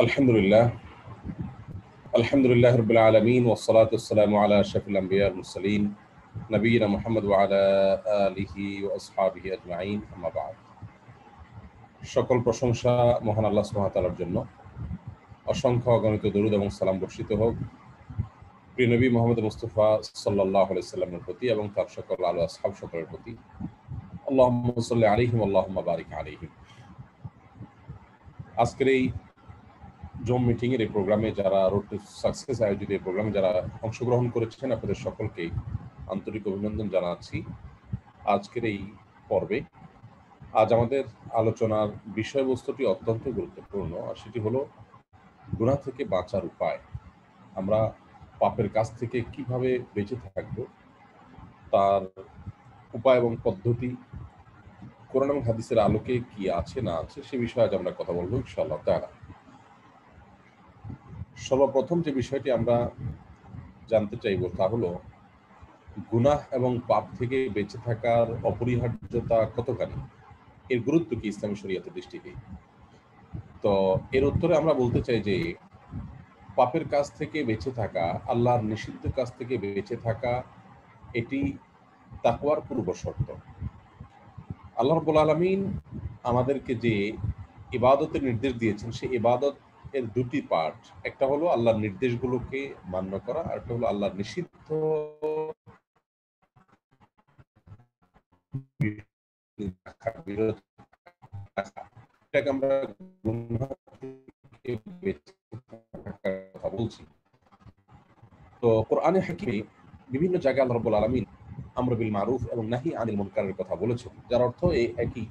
আলহামদুলিল্লাহ রাব্বিল আলামিন ওয়াসসালাতু ওয়াসসালামু আলা আশরাফিল আমবিয়া ওয়াল মুরসালিন নবিয়িনা মুহাম্মদ ওয়া আলা আলিহি ওয়া আসহাবিহি আজমাইন আম্মা বা'দ। সকল প্রশংসা মহান আল্লাহ সুবহানাহু ওয়া তাআলার জন্য। অসংখ্য অগণিত দরুদ এবং সালাম বর্ষিত হোক প্রিয় নবী মুহাম্মদ মুস্তাফা সাল্লাল্লাহু আলাইহি সাল্লামের প্রতি এবং তার সকল আলো আসহাব সকলের প্রতি। আল্লাহুম্মা সাল্লি আলাইহিম আল্লাহুম্মা বারিক আলাইহিম। আজকের এই জুম মিটিং এর এই প্রোগ্রামে যারা রোড টু সাকসেস আয়োজিত এই প্রোগ্রামে যারা অংশগ্রহণ করেছেন আপনাদের সকলকেই আন্তরিক অভিনন্দন জানাচ্ছি। আজকের এই পর্বে আজ আমাদের আলোচনার বিষয়বস্তুটি অত্যন্ত গুরুত্বপূর্ণ, আর সেটি হলো গুনাহ থেকে বাঁচার উপায়। আমরা পাপের কাছ থেকে কিভাবে বেঁচে থাকব তার উপায় এবং পদ্ধতি কোরআন এবং হাদিসের আলোকে কি আছে না আছে সে বিষয়ে আজ আমরা কথা বলবো ইনশাআল্লাহ তাআলা। সর্বপ্রথম যে বিষয়টি আমরা জানতে চাইব তা হলো গুনাহ এবং পাপ থেকে বেঁচে থাকার অপরিহার্যতা কতখানি, এর গুরুত্ব কি ইসলামী শরীয়তের দৃষ্টিতে। তো এর উত্তরে আমরা বলতে চাই যে পাপের কাছ থেকে বেঁচে থাকা, আল্লাহর নিষিদ্ধ কাছ থেকে বেঁচে থাকা, এটি তাকওয়ার পূর্ব শর্ত। আল্লাহ রাব্বুল আলামিন আমাদেরকে যে ইবাদতের নির্দেশ দিয়েছেন সেই ইবাদত এর দুটি পার্ট, একটা হলো আল্লাহর নির্দেশগুলোকে মান্য করা, আর একটা হলো আল্লাহর নিষিদ্ধ এটাকে আমরা গুনাহ থেকে বেঁচে থাকার কথা বলছি। তো কোরআনে হাকিমে বিভিন্ন জায়গায় আল্লাহ রাব্বুল আলামিন আমর বিল মারুফ এবং নাহি আনিল মুনকারের কথা বলেছেন, যার অর্থ এই একই,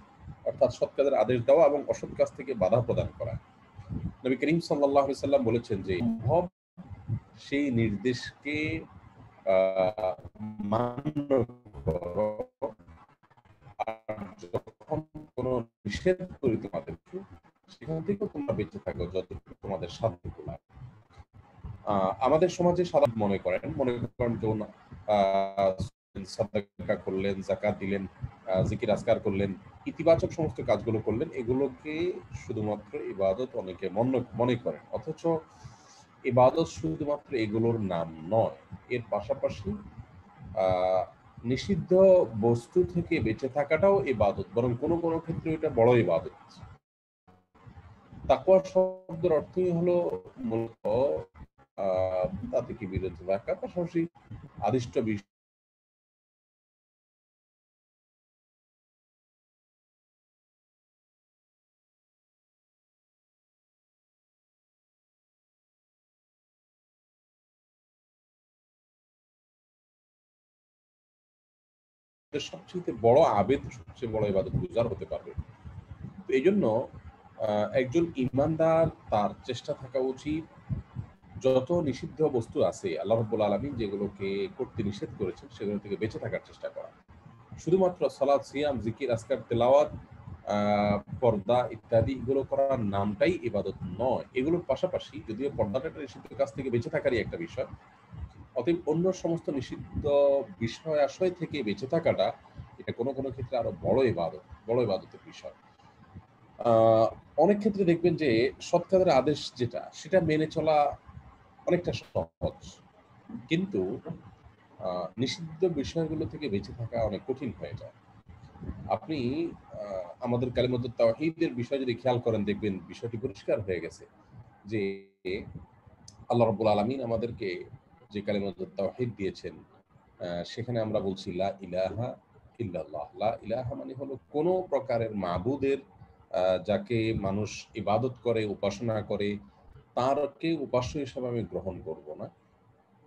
অর্থাৎ সৎ কাজের আদেশ দেওয়া এবং অসৎ কাজ থেকে বাধা প্রদান করা। নবী করিম সাল্লাল্লাহু আলাইহি সাল্লাম বলেছেন যে সম্ভব সেই নির্দেশকে মান্য করো, আর যখন কোনো নিষেধ করি তোমাদেরকে সেখান থেকেও তোমরা বেঁচে থাকো যতটুকু তোমাদের সাধ্য কুলায়। আমাদের সমাজে সাধারণ মনে করেন যেমন সাদাকা করলেন, যাকাত দিলেন, জিকির আজকার করলেন, ইতিবাচক সমস্ত কাজগুলো করলেন, এগুলোকে শুধুমাত্র ইবাদত অনেকে মনে করেন, অথচ ইবাদত শুধুমাত্র এগুলোর নাম নয়। এর পাশাপাশি নিষিদ্ধ বস্তু থেকে বেঁচে থাকাটাও ইবাদত, বরং কোনো কোনো ক্ষেত্রে এটা বড় ইবাদত। তাকওয়া শব্দের অর্থই হলো মূলত তা থেকে বিরত থাকা, পাশাপাশি আদিষ্ট বিষয় সবচেয়ে বড় আবেদ, সবচেয়ে বড় ইবাদত গুজার হতে পারবে। তো এই জন্য একজন ইমানদার তার চেষ্টা থাকা উচিত যত নিষিদ্ধ বস্তু আছে আল্লাহ রাব্বুল আলামিন যেগুলোকে করতে নিষেধ করেছেন সেগুলো থেকে বেঁচে থাকার চেষ্টা করা। শুধুমাত্র সালাত, সিয়াম, জিকির, আজকার, তেলাওয়াত, পর্দা ইত্যাদি এগুলো করার নামটাই ইবাদত নয়। এগুলোর পাশাপাশি যদিও পর্দাটা একটা নিষিদ্ধ কাজ থেকে বেঁচে থাকারই একটা বিষয়, অতএব অন্য সমস্ত নিষিদ্ধ বিষয় আশয় থেকে বেঁচে থাকাটা এটা কোনো কোনো ক্ষেত্রে আরো বড় ইবাদতের বিষয়। অনেক ক্ষেত্রে দেখবেন যে সৎ কাজের আদেশ যেটা সেটা মেনে চলা অনেকটা সহজ, কিন্তু নিষিদ্ধ বিষয়গুলো থেকে বেঁচে থাকা অনেক কঠিন হয়ে যায়। আপনি আমাদের কালিমাতুত তাওহীদের বিষয় যদি খেয়াল করেন দেখবেন বিষয়টি পরিষ্কার হয়ে গেছে যে আল্লাহ রাব্বুল আলামিন আমাদেরকে যে কালিমাতুত তাওহীদ দিয়েছেন সেখানে আমরা বলছি লা ইলাহা ইল্লাল্লাহ। লা ইলাহা মানে হলো কোনো প্রকারের মাবুদের যাকে মানুষ ইবাদত করে, উপাসনা করে, তারকে উপাস্য হিসেবে আমি গ্রহণ করব না।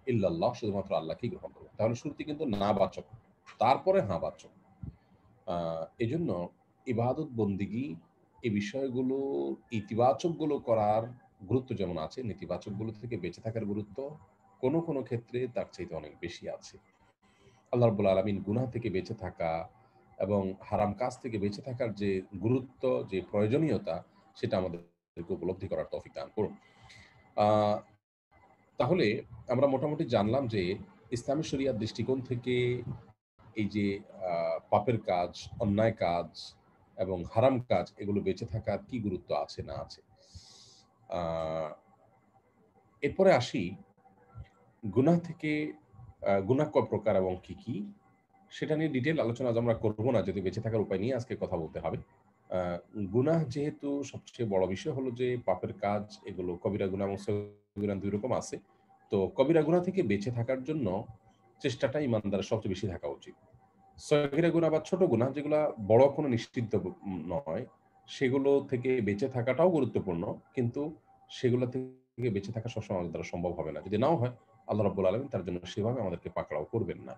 ইল্লাল্লাহ, শুধুমাত্র আল্লাহকেই গ্রহণ করব। তাহলে শুরুতে কিন্তু না বাচক, তারপরে হ্যাঁ বাচক। এজন্য ইবাদত বন্দিগি এই বিষয়গুলো ইতিবাচকগুলো করার গুরুত্ব যেমন আছে, নেতিবাচকগুলো থেকে বেঁচে থাকার গুরুত্ব কোনো কোনো ক্ষেত্রে তার চাইতে অনেক বেশি আছে। আল্লাহ রাব্বুল আলামিন গুনাহ থেকে বেঁচে থাকা এবং হারাম কাজ থেকে বেঁচে থাকার যে গুরুত্ব, যে প্রয়োজনীয়তা, সেটা আমাদেরকে উপলব্ধি করার তৌফিক দান করুন। তাহলে আমরা মোটামুটি জানলাম যে ইসলামী শরিয়ার দৃষ্টিকোণ থেকে এই যে পাপের কাজ, অন্যায় কাজ এবং হারাম কাজ এগুলো বেঁচে থাকার কি গুরুত্ব আছে না আছে। আহ, এরপরে আসি গুনাহ থেকে। গুনাহ কয় প্রকার এবং কি কি, সেটা নিয়ে ডিটেল আলোচনা আজ আমরা করবো না, যদি বেঁচে থাকার উপায় নিয়ে আজকে কথা বলতে হবে। আহ, গুনাহ যেহেতু সবচেয়ে বড় বিষয় হলো যে পাপের কাজ, এগুলো কবিরা গুনাহ এবং সগীরা দুই রকম আছে। তো কবিরা গুনাহ থেকে বেঁচে থাকার জন্য চেষ্টাটা ইমানদারের সবচেয়ে বেশি থাকা উচিত। সগীরা গুনাহ বা ছোট গুনাহ যেগুলা বড় কোনো নিষিদ্ধ নয়, সেগুলো থেকে বেঁচে থাকাটাও গুরুত্বপূর্ণ। কিন্তু সেগুলো থেকে বেঁচে থাকা সবসময় আমাদের দ্বারা সম্ভব হবে না। যদি নাও হয়, আল্লাহ রাব্বুল আলামিন তার জন্য সেভাবে আমাদেরকে পাকড়াও করবেন না।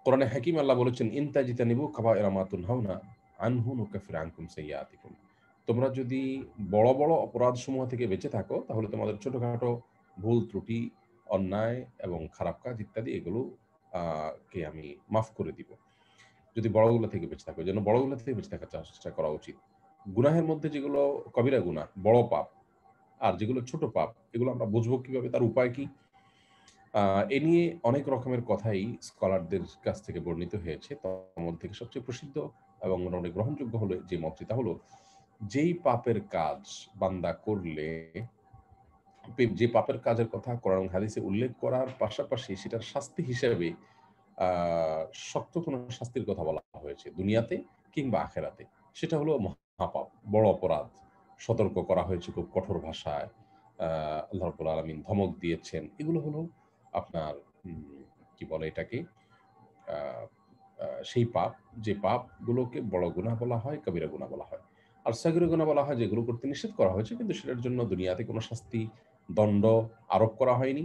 কোরআনে হাকিম আল্লাহ বলেছেন, ইন তাজতানিবু কাবায়িরা মা তুনহাউনা আনহু নুকাফির আনকুম সাইয়্যাতিকুম। তোমরা যদি বড় বড় অপরাধসমূহ থেকে বেঁচে থাকো, তাহলে তোমাদের ছোটখাটো ভুল ত্রুটি, অন্যায় এবং খারাপ কাজ ইত্যাদি এগুলো কে আমি মাফ করে দিব। যদি বড়গুলো থেকে বেঁচে থাকো, যেন বড়গুলো থেকে বেঁচে থাকার চেষ্টা করা উচিত। গুনাহের মধ্যে যেগুলো কবিরা গুনাহ, বড় পাপ, আর যেগুলো ছোট পাপ, এগুলো আমরা বুঝবো কিভাবে, তার উপায় কি? এ নিয়ে অনেক রকমের কথাই স্কলারদের কাছ থেকে বর্ণিত হয়েছে। তার মধ্যে থেকে সবচেয়ে প্রসিদ্ধ এবং মোটামুটি গ্রহণযোগ্য হলো যে মতটি, তা হলো যেই পাপের কাজ বান্দা করলে, যে পাপের কাজের কথা কোরআন এবং হাদিসে উল্লেখ করার পাশাপাশি সেটার শাস্তি হিসেবে শক্ত কোনো শাস্তির কথা বলা হয়েছে দুনিয়াতে কিংবা আখেরাতে, সেটা হলো মহাপাপ, বড় অপরাধ। সতর্ক করা হয়েছে খুব কঠোর ভাষায়। আল্লাহ রাব্বুল আলামিন ধমক দিয়েছেন। এগুলো হলো আপনার কি বলে এটাকে, আহ, সেই পাপ, যে পাপগুলোকে বড় গুনাহ বলা হয়, কবিরা গুনাহ বলা হয়। আর সগীরা গুনাহ বলা হয় যেগুলো করতে নিষেধ করা হয়েছে, কিন্তু সেটার জন্য দুনিয়াতে কোনো শাস্তি, দণ্ড আরোপ করা হয়নি।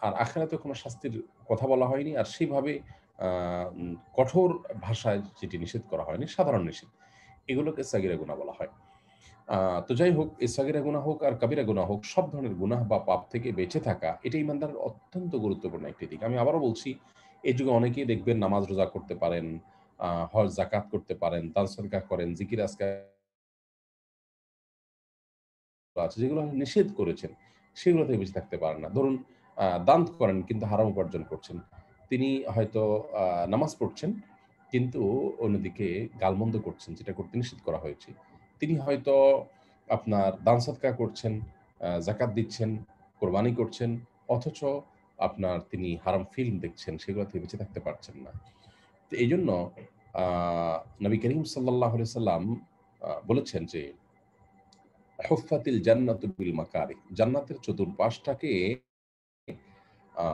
আর আখিরাতে কোনো শাস্তির কথা বলা হয়নি। আর সেইভাবে কঠোর ভাষায় যেটি নিষেধ করা হয়নি, সাধারণ নিষেধ, এগুলোকে সগীরা গুনাহ বলা হয়। তো যাই হোক, এই সগীরা গুনাহ হোক আর কবিরা গুনাহ হোক, সব ধরনের গুনাহ বা পাপ থেকে বেঁচে থাকা, এটা ইমানদারের অত্যন্ত গুরুত্বপূর্ণ একটি দিক। আমি আবারও বলছি, এই যুগে অনেকেই দেখবেন নামাজ রোজা করতে পারেন, হজ জাকাত করতে পারেন, দান সদকা করেন, জিকির আজকার আছে যেগুলো নিষেধ করেছেন, সেগুলো থেকে বেঁচে থাকতে পারেন না। ধরুন দান করেন কিন্তু হারাম উপার্জন করছেন। তিনি হয়তো নামাজ পড়ছেন, কিন্তু অন্যদিকে গালমন্দ করছেন, যেটা করতে নিষেধ করা হয়েছে। তিনি হয়তো আপনার দান সদকা করছেন, যাকাত দিচ্ছেন, কোরবানি করছেন, অথচ আপনার তিনি হারাম ফিল্ম দেখছেন, সেগুলো থেকে বেঁচে থাকতে পারছেন না। তো এইজন্য আ নবী করিম সাল্লাল্লাহু আলাইহি সাল্লাম বলেছেন যে, হুফফাতিল জান্নাতু বিল মাকারিহ। জান্নাতের চতুর্পাশটাকে আ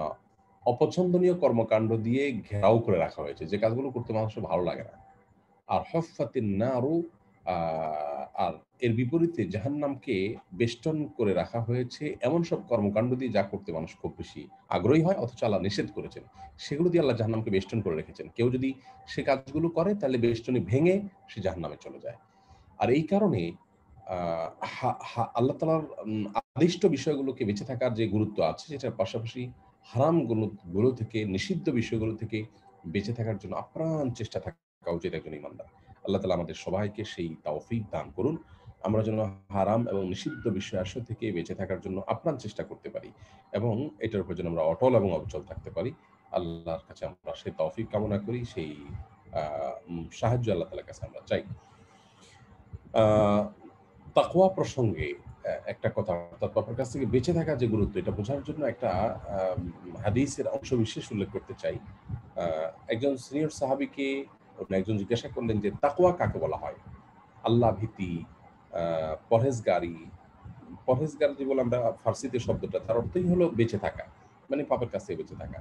অপছন্দনীয় কর্মকাণ্ড দিয়ে ঘেরাও করে রাখা হয়েছে, যে কাজগুলো করতে মানুষের ভালো লাগে না। আর হুফফাতিন নারু, আ আর এর বিপরীতে জাহান্নামকে বেষ্টন করে রাখা হয়েছে এমন সব কর্মকাণ্ড দিয়ে, যা করতে মানুষ খুব বেশি আগ্রহী হয়, অথচ আল্লাহ নিষেধ করেছেন। সেগুলো দিয়ে আল্লাহ জাহান্নামকে বেষ্টন করে রেখেছেন। কেউ যদি সে কাজগুলো করে, তাহলে বেষ্টনী ভেঙে সে জাহান্নামে চলে যায়। আর এই কারণে আ আল্লাহ তাআলার আদিষ্ট বিষয়গুলোকে বেঁচে থাকার যে গুরুত্ব আছে, সেটার পাশাপাশি হারাম গুলো থেকে, নিষিদ্ধ বিষয়গুলো থেকে বেঁচে থাকার জন্য আপ্রাণ চেষ্টা থাকা উচিত একজন ইমানদার। আল্লাহ তাআলা আমাদের সবাইকে সেই তৌফিক দান করুন। আমরা যেন হারাম এবং নিষিদ্ধ বিষয়াশয় থেকে বেঁচে থাকার জন্য আপ্রাণ চেষ্টা করতে পারি এবং এটার উপর যেন আমরা অটল এবং অবিচল থাকতে পারি। আল্লাহর কাছে আমরা সেই তৌফিক কামনা করি, সেই আ সাহায্য আল্লাহ তাআলার কাছে আমরা চাই। আ তাকওয়া প্রসঙ্গে একটা কথা, অর্থাৎ পাপের কাছ থেকে বেঁচে থাকার যে গুরুত্ব, এটা বোঝার জন্য একটা আম হাদিসের অংশবিশেষ উল্লেখ করতে চাই। আ একজন সিনিয়র সাহাবীকে একজন জিজ্ঞাসা করলেন যে, তাকওয়া কাকে বলা হয়? আল্লাহ ভীতি, আ পরহেজগারি। পরহেজগার যে বলে আমরা ফার্সিতে শব্দটা, তার অর্থই হলো বেঁচে থাকা। মানে পাপের কাছ থেকে বেঁচে থাকা।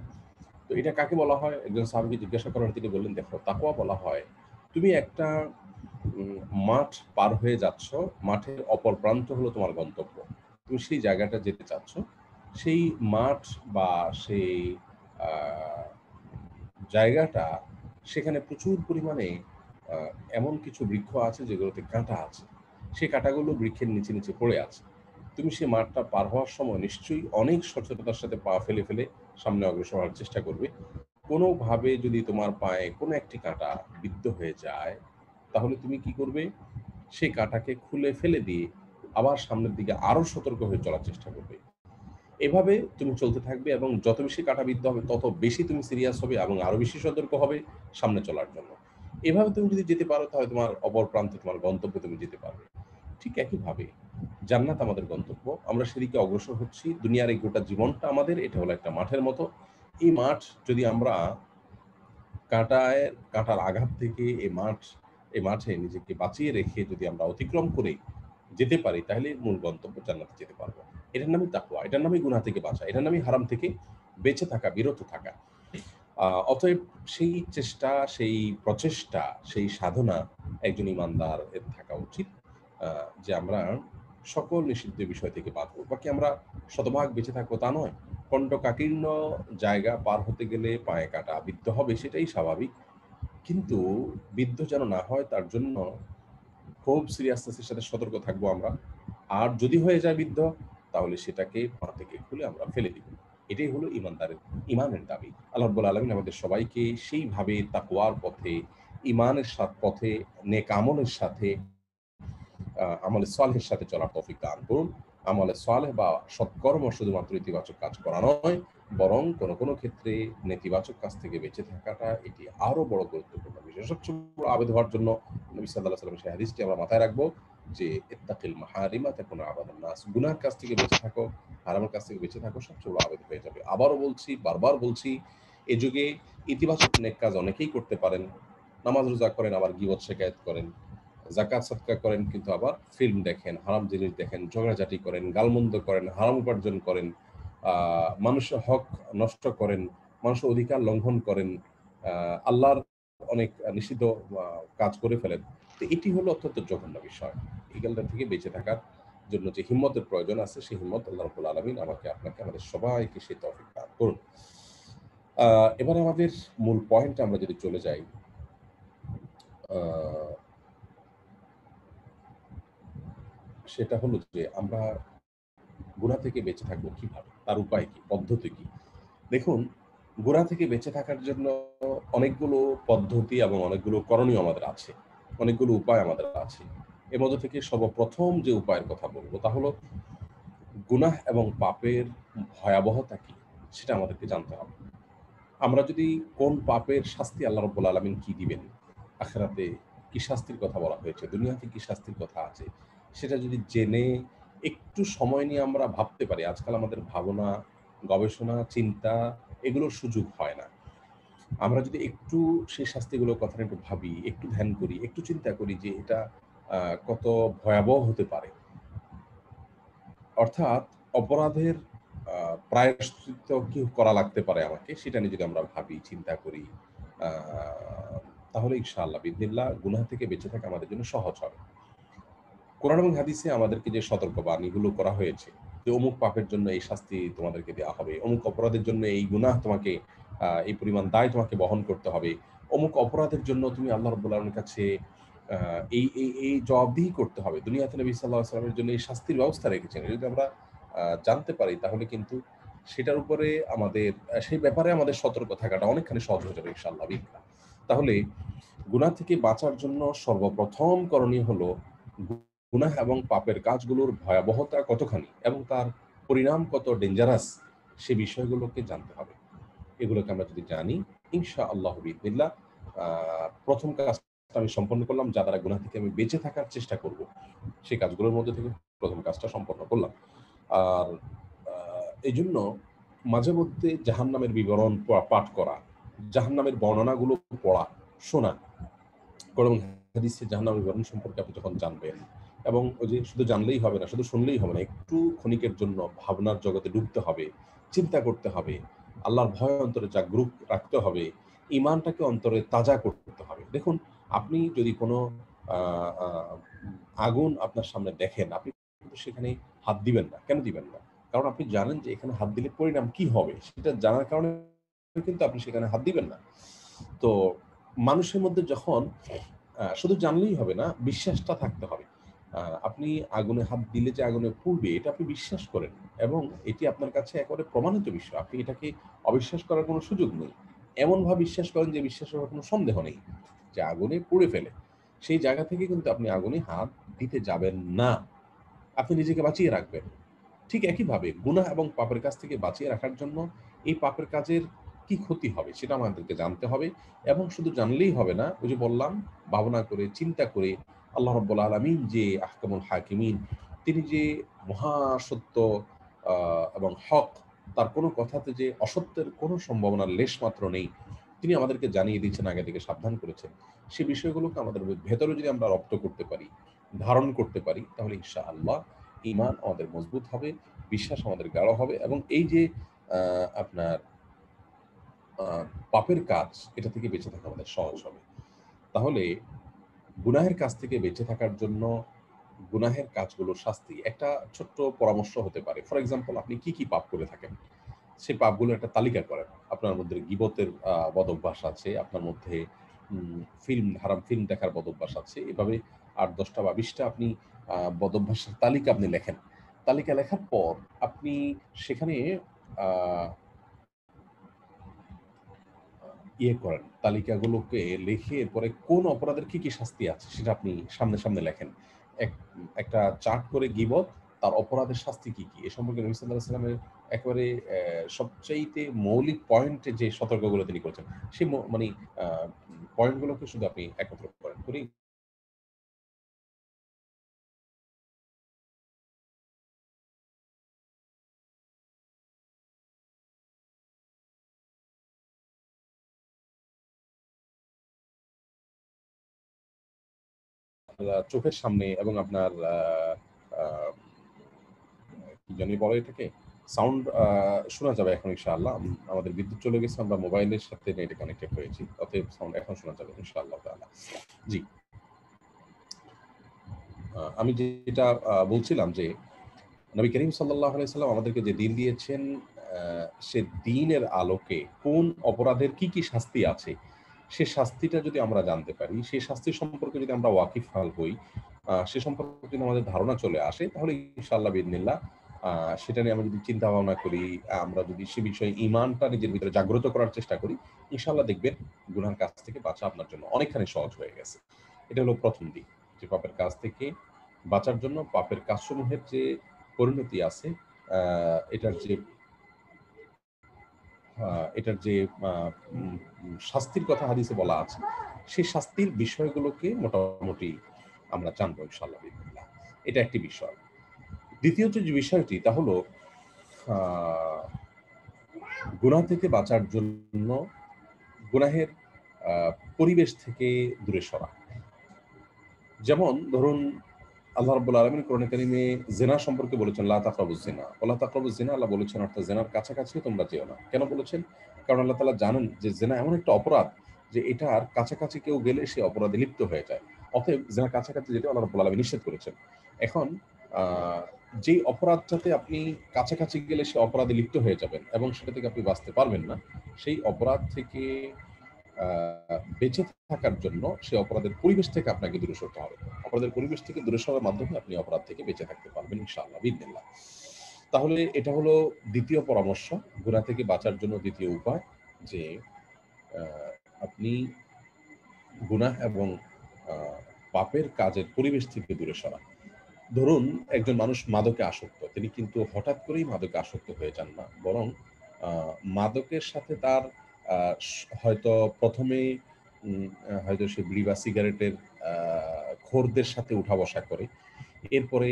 তো এটা কাকে বলা হয়? একজন সাহাবীকে জিজ্ঞাসা করার, তিনি বললেন, দেখো, তাকওয়া বলা হয়, তুমি একটা উম মাঠ পার হয়ে যাচ্ছ, মাঠের অপর প্রান্ত হলো তোমার গন্তব্য। তুমি সেই জায়গাটা যেতে চাচ্ছ। সেই মাঠ বা সেই আ জায়গাটা, সেখানে প্রচুর পরিমাণে আ এমন কিছু বৃক্ষ আছে যেগুলোতে কাঁটা আছে। সেই কাঁটাগুলো বৃক্ষের নিচে পড়ে আছে। তুমি সেই মাঠটা পার হওয়ার সময় নিশ্চয়ই অনেক সচেতনতার সাথে পা ফেলে, ফেলে সামনে অগ্রসর হওয়ার চেষ্টা করবে। কোনোভাবে যদি তোমার পায়ে কোনো একটি কাঁটা বিদ্ধ হয়ে যায়, তাহলে তুমি কি করবে? সেই কাঁটাকে খুলে ফেলে দিয়ে আবার সামনের দিকে আরো সতর্ক হয়ে চলার চেষ্টা করবে। এভাবে তুমি চলতে থাকবে এবং যত বেশি কাঁটাবিদ্ধ হবে, তত বেশি তুমি সিরিয়াস হবে এবং আরো বেশি সতর্ক হবে সামনে চলার জন্য। এভাবে তুমি যদি যেতে পারো, তাহলে তোমার অপর প্রান্তে, তোমার গন্তব্যে তুমি যেতে পারবে। ঠিক একইভাবে জান্নাত আমাদের গন্তব্য। আমরা সেদিকে অগ্রসর হচ্ছি। দুনিয়ার এই গোটা জীবনটা আমাদের, এটা হলো একটা মাঠের মতো। এই মাঠ যদি আমরা কাঁটার আঘাত থেকে এই মাঠে নিজেকে বাঁচিয়ে রেখে যদি আমরা অতিক্রম করে যেতে পারি, তাহলে মূল গন্তব্য জান্নাতে যেতে পারবো। এটার নামই তাকওয়া, এটার নামই গুনাহ থেকে বাঁচা, এটার নামই হারাম থেকে বেঁচে থাকা, বিরত থাকা। অতএব সেই চেষ্টা, সেই প্রচেষ্টা, সেই সাধনা একজন ঈমানদারের থাকা উচিত। যে আমরা সকল নিষিদ্ধ বিষয় থেকে বাঁচবো। বাকি আমরা শতভাগ বেঁচে থাকবো তা নয়। কণ্টকাকীর্ণ জায়গা পার হতে গেলে পায়ে কাটা বিদ্ধ হবে, সেটাই স্বাভাবিক। কিন্তু বিদ্ধ যেন না হয় তার জন্য খুব সিরিয়াসনেসের সাথে সতর্ক থাকবো আমরা। আর যদি হয়ে যায় বিদ্ধ, তাহলে সেটাকে পা থেকে খুলে আমরা ফেলে দিব। এটাই হলো ঈমানের দাবি। আল্লাহ রাব্বুল আলামিন আমাদের সবাইকে সেইভাবে তাকওয়ার পথে, ঈমানের পথে, নেক আমলের সাথে, আমলে সালেহের সাথে চলার তৌফিক দান করুন। আমলে সালেহ বা সৎকর্ম শুধুমাত্র ইতিবাচক কাজ করা নয়, বরং কোনো কোনো ক্ষেত্রে নেতিবাচক কাজ থেকে বেঁচে থাকাটা এটি আরো বড় গুরুত্বপূর্ণ বিষয়। সবচেয়ে বড় আবেদ হওয়ার জন্য নবী সাল্লাল্লাহু আলাইহি ওয়াসাল্লামের সেই হাদিসটি আমরা মাথায় রাখবো যে, ইত্তাকিল মাহারিমা তাকুনু আবাদান নাস। গুনাহের কাছ থেকে বেঁচে থাকো, হারামের কাছ থেকে বেঁচে থাকো, সবচেয়ে বড় আবেদ হয়ে যাবে। আবারও বলছি, বারবার বলছি, এ যুগে ইতিবাচক নেক কাজ অনেকেই করতে পারেন। নামাজ রোজা করেন, আবার গীবত শিকায়াত করেন। যাকাত সদকা করেন, কিন্তু আবার ফিল্ম দেখেন, হারাম জিনিস দেখেন, ঝগড়াঝাটি করেন, গালমন্দ করেন, হারাম উপার্জন করেন, মানুষের হক নষ্ট করেন, মানুষের অধিকার লঙ্ঘন করেন, আল্লাহর অনেক নিষিদ্ধ কাজ করে ফেলেন। তো এটি হলো অত্যন্ত জঘন্য বিষয়। এগুলো থেকে বেঁচে থাকার জন্য যে হিম্মতের প্রয়োজন আছে, সেই হিম্মত আল্লাহ রাব্বুল আলামিন আমাকে, আপনাকে, আমাদের সবাইকে সেই তৌফিক দান করুন। এবারে আমাদের মূল পয়েন্টে আমরা যদি চলে যাই, সেটা হলো যে আমরা গুনাহ থেকে বেঁচে থাকবো কিভাবে? তার উপায় কি? পদ্ধতি কি? দেখুন, গুনাহ থেকে বেঁচে থাকার জন্য অনেকগুলো পদ্ধতি এবং অনেকগুলো করণীয় আমাদের আছে। অনেকগুলো উপায় আমাদের আছে। এর মধ্য থেকে সর্বপ্রথম যে উপায়ের কথা বলব, তা হলো গুনাহ এবং পাপের ভয়াবহতা কি? সেটা আমাদেরকে জানতে হবে। আমরা যদি কোন পাপের শাস্তি আল্লাহ রাব্বুল আলামিন কি দিবেন, আখিরাতে কি শাস্তির কথা বলা হয়েছে, দুনিয়াতে কি শাস্তির কথা আছে, সেটা যদি জেনে একটু সময় নিয়ে আমরা ভাবতে পারি। আজকাল আমাদের ভাবনা, গবেষণা, চিন্তা এগুলোর সুযোগ হয় না। আমরা যদি একটু সেই শাস্তিগুলোর কথাটা একটু ভাবি, একটু ধ্যান করি, একটু চিন্তা করি যে এটা কত ভয়াবহ হতে পারে। অর্থাৎ অপরাধের আ প্রায়শ্চিত্ত কি করা লাগতে পারে আমাকে, সেটা নিয়ে যদি আমরা ভাবি, চিন্তা করি, আ তাহলে ইনশাআল্লাহ বিইذনিল্লাহ গুনাহ থেকে বেঁচে থাকা আমাদের জন্য সহজ হবে। কোরআন এবং হাদিসে আমাদেরকে যে সতর্কবাণীগুলো করা হয়েছে যে, অমুক পাপের জন্য এই শাস্তি তোমাদেরকে দেওয়া হবে, অমুক অপরাধের জন্য এই গুনাহ তোমাকে, এই পরিমাণ দায় তোমাকে বহন করতে হবে, অমুক অপরাধের জন্য তুমি আল্লাহ রাব্বুল আলামিনের কাছে এই জবাবদিহি করতে হবে। দুনিয়াতে নবী সাল্লাল্লাহু আলাইহি ওয়াসাল্লামের জন্য এই শাস্তির ব্যবস্থা রেখেছেন। এটা যদি আমরা জানতে পারি, তাহলে কিন্তু সেটার উপরে আমাদের, সেই ব্যাপারে আমাদের সতর্ক থাকাটা অনেকখানি সহজ হয়ে যাবে ইনশাআল্লাহ বিইذনিল্লাহ। তাহলে গুনাহ থেকে বাঁচার জন্য সর্বপ্রথম করণীয় হলো গুনাহ এবং পাপের কাজগুলোর ভয়াবহতা কতখানি এবং তার পরিণাম কত ডেঞ্জারাস, সে বিষয়গুলোকে জানতে হবে। এগুলোকে আমরা যদি জানি, ইনশাআল্লাহ বিইذনিল্লাহ প্রথম কাজটা আমি সম্পন্ন করলাম, যা দ্বারা গুনাহ থেকে আমি বেঁচে থাকার চেষ্টা করব। সেই কাজগুলোর মধ্যে থেকে প্রথম কাজটা সম্পন্ন করলাম। আর এইজন্য মাঝে মধ্যে জাহান্নামের বিবরণ পাঠ করা, জাহান্নামের বর্ণনাগুলো পড়া, শোনা, কোরআন হাদিসে জাহান্নামের বিবরণ সম্পর্কে আপনি যখন জানবেন, এবং ওই যে শুধু জানলেই হবে না, শুধু শুনলেই হবে না, একটু ক্ষণিকের জন্য ভাবনার জগতে ডুবতে হবে, চিন্তা করতে হবে, আল্লাহর ভয় অন্তরে জাগরুক রাখতে হবে, ঈমানটাকে অন্তরে তাজা করতে হবে। দেখুন, আপনি যদি কোনো আ আ আগুন আপনার সামনে দেখেন, আপনি কিন্তু সেখানে হাত দিবেন না। কেন দিবেন না? কারণ আপনি জানেন যে এখানে হাত দিলে পরিণাম কি হবে? সেটা জানার কারণে কিন্তু আপনি সেখানে হাত দিবেন না। তো মানুষের মধ্যে যখন শুধু জানলেই হবে না, বিশ্বাসটা থাকতে হবে। আপনি আগুনে হাত দিলে যে আগুনে পুড়বে, এটা আপনি বিশ্বাস করেন এবং এটি আপনার কাছে একেবারে প্রমাণিত বিষয়। আপনি এটাকে অবিশ্বাস করার কোনো সুযোগ নেই। এমনভাবে বিশ্বাস করেন যে বিশ্বাসের কোনো সন্দেহ নেই যে আগুনে পুড়ে ফেলে। সেই জায়গা থেকে কিন্তু আপনি আগুনে হাত দিতে যাবেন না। আপনি নিজেকে বাঁচিয়ে রাখবেন। ঠিক একইভাবে গুনাহ এবং পাপের কাছ থেকে বাঁচিয়ে রাখার জন্য এই পাপের কাজের কি ক্ষতি হবে সেটা আমাদেরকে জানতে হবে, এবং শুধু জানলেই হবে না, ওই যে বললাম, ভাবনা করে, চিন্তা করে, আল্লাহ রাব্বুল আলামিন যে আহকামুল হাকিমিন, তিনি যে মহাসত্য এবং হক, তার কোনো কথাতে যে অসত্যের কোনো সম্ভাবনার লেশমাত্র নেই, তিনি আমাদেরকে জানিয়ে দিয়েছেন, আগে থেকে সাবধান করেছেন। সে বিষয়গুলোকে আমাদের ভেতরে যদি আমরা রপ্ত করতে পারি, ধারণ করতে পারি, তাহলে ইনশাআল্লাহ ঈমান আমাদের মজবুত হবে, বিশ্বাস আমাদের গাঢ় হবে এবং এই যে আপনার আ পাপের কাজ, এটা থেকে বেঁচে থাকা আমাদের সহজ হবে। তাহলে গুনাহের কাজ থেকে বেঁচে থাকার জন্য গুনাহের কাজগুলোর শাস্তি একটা ছোট্ট পরামর্শ হতে পারে। ফর এক্সাম্পল, আপনি কি, কি পাপ করে থাকেন? সেই পাপগুলোর একটা তালিকা করেন। আপনার মধ্যে গীবতের বদঅভ্যাস আছে, আপনার মধ্যে হারাম ফিল্ম দেখার বদঅভ্যাস আছে। এভাবে ৮, ১০ টা বা ২০ টা আপনি বদঅভ্যাসের তালিকা আপনি লেখেন। তালিকা লেখার পর আপনি সেখানে আ ইয়ে করেন, তালিকাগুলোকে লিখে এরপরে কোন অপরাধের কি, কি শাস্তি আছে সেটা আপনি সামনে, সামনে লেখেন। এক একটা চার্ট করে গীবত, তার অপরাধের শাস্তি কি, কি? এ সম্পর্কে নবী সাল্লাল্লাহু আলাইহি ওয়াসাল্লামের একেবারে সবচাইতে মৌলিক পয়েন্টে যে সতর্কগুলো তিনি করেছেন, সেই মানে আ পয়েন্টগুলোকে শুধু আপনি একত্র করেন। করেই চোখের সামনে এবং আপনার আ কি জানি বলে এটাকে? সাউন্ড শোনা যাবে এখন ইনশাআল্লাহ। আমাদের বিদ্যুৎ চলে গেছে। আমরা মোবাইলের সাথে নেটে কানেক্টেড হয়েছি। অতএব সাউন্ড এখন শোনা যাবে ইনশাআল্লাহ তাআলা। জি, আমি যেটা বলছিলাম যে নবী করিম সাল্লাল্লাহু আলাইহি সাল্লাম আমাদেরকে যে দিন দিয়েছেন, আ সে দিনের আলোকে কোন অপরাধের কি, কি শাস্তি আছে, সে শাস্তিটা যদি আমরা জানতে পারি, সেই শাস্তি সম্পর্কে যদি আমরা ওয়াকিবহাল হই, সে সম্পর্কে যদি আমাদের ধারণা চলে আসে, তাহলে ইনশাআল্লাহ বিইذনিল্লাহ আ সেটা নিয়ে আমরা যদি চিন্তা ভাবনা করি, আমরা যদি সে বিষয়ে ঈমানটা নিজের ভিতরে জাগ্রত করার চেষ্টা করি, ইনশাআল্লাহ দেখবেন গুনাহের কাজ থেকে বাঁচা আপনার জন্য অনেকখানি সহজ হয়ে গেছে। এটা হলো ১ম দিক, যে পাপের কাজ থেকে বাঁচার জন্য পাপের কাজসমূহের যে পরিণতি আছে, আ এটার যে আ এটার যে আ উম উম শাস্তির কথা হাদিসে বলা আছে, সেই শাস্তির বিষয়গুলোকে মোটামুটি আমরা জানবো ইনশাআল্লাহ বিইذনিল্লাহ। এটা একটি বিষয়। দ্বিতীয়ত যে বিষয়টি, তা হলো আ গুনাহ থেকে বাঁচার জন্য গুনাহের আ পরিবেশ থেকে দূরে সরা। যেমন ধরুন, আল্লাহ রাব্বুল আলামিন কোরআনে কারিমে জিনা সম্পর্কে বলেছেন, লা তাকরাবুজ জিনা। ওয়ালা তাকরাবুজ জিনা, আল্লাহ বলেছেন, অর্থাৎ জিনার কাছাকাছিও তোমরা যেও না। কেন বলেছেন? কারণ আল্লাহ তাআলা জানেন যে জিনা এমন একটা অপরাধ, যে এটার কাছাকাছি কেউ গেলে সে অপরাধে লিপ্ত হয়ে যায়। অতএব জিনার কাছাকাছি যেতে আল্লাহ রাব্বুল আলামিন নিষেধ করেছেন। এখন আ যেই অপরাধটাতে আপনি কাছাকাছি গেলে সে অপরাধে লিপ্ত হয়ে যাবেন এবং সেটা থেকে আপনি বাঁচতে পারবেন না, সেই অপরাধ থেকে আ বেঁচে থাকার জন্য সে অপরাধের পরিবেশ থেকে আপনাকে দূরে সরতে হবে। অপরাধের পরিবেশ থেকে দূরে সরার মাধ্যমে আপনি অপরাধ থেকে বেঁচে থাকতে পারবেন ইনশাআল্লাহ বিইذনিল্লাহ। তাহলে এটা হলো ২য় পরামর্শ, গুনাহ থেকে বাঁচার জন্য ২য় উপায়, যে আ আপনি গুনাহ এবং আ পাপের কাজের পরিবেশ থেকে দূরে সরা। ধরুন, একজন মানুষ মাদকে আসক্ত। তিনি কিন্তু হঠাৎ করেই মাদকে আসক্ত হয়ে যান না। বরং আ মাদকের সাথে তার আ হয়তো ১ম এই হয়তো সে বিড়ি বা সিগারেটের আ খোরদের সাথে উঠা-বসা করে। এরপরে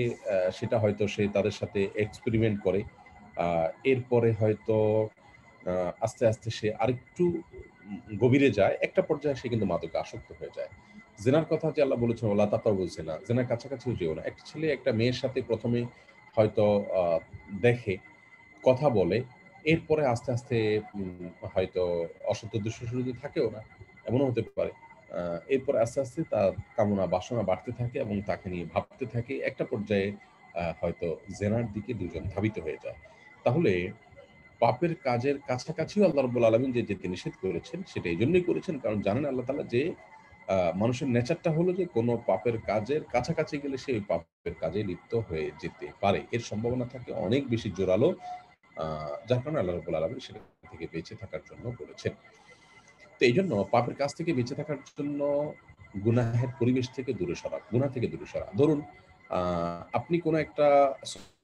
সেটা হয়তো সে তাদের সাথে এক্সপেরিমেন্ট করে। আ এরপরে হয়তো আ আস্তে, আস্তে সে আরেকটু গভীরে যায়। একটা পর্যায়ে সে কিন্তু মাদকে আসক্ত হয়ে যায়। জেনার কথা যে আল্লাহ বলেছেন, "ওয়ালা তাকরাবুজ জিনা।" জেনার কাছাকাছিও যেও না। একটা ছেলে একটা মেয়ের সাথে ১ম এ হয়তো আ দেখে, কথা বলে। এরপরে আস্তে, আস্তে হয়তো অসৎ উদ্দেশ্য শুরুতে থাকেও না। এমনও হতে পারে। আ এরপরে আস্তে, আস্তে তার কামনা বাসনা বাড়তে থাকে এবং তাকে নিয়ে ভাবতে থাকে। একটা পর্যায়ে হয়তো জেনার দিকে ২ জন ধাবিত হয়ে যায়। তাহলে পাপের কাজের কাছাকাছিও আল্লাহ রাব্বুল আলামিন যে যেতে নিষেধ করেছেন, সেটা এজন্যই করেছেন, কারণ জানেন আল্লাহ তাআলা যে মানুষের নেচারটা হলো যে কোন পাপের কাজের কাছাকাছি গেলে সে ওই পাপের কাজে লিপ্ত হয়ে যেতে পারে। এর সম্ভাবনা থাকে অনেক বেশি জোরালো। আ যার কারণে আল্লাহ রাব্বুল আলামিন সেটা থেকে বেঁচে থাকার জন্য বলেছেন। তো এইজন্য পাপের কাজ থেকে বেঁচে থাকার জন্য গুনাহের পরিবেশ থেকে দূরে সরা, গুনাহ থেকে দূরে সরা। ধরুন, আ আপনি কোন একটা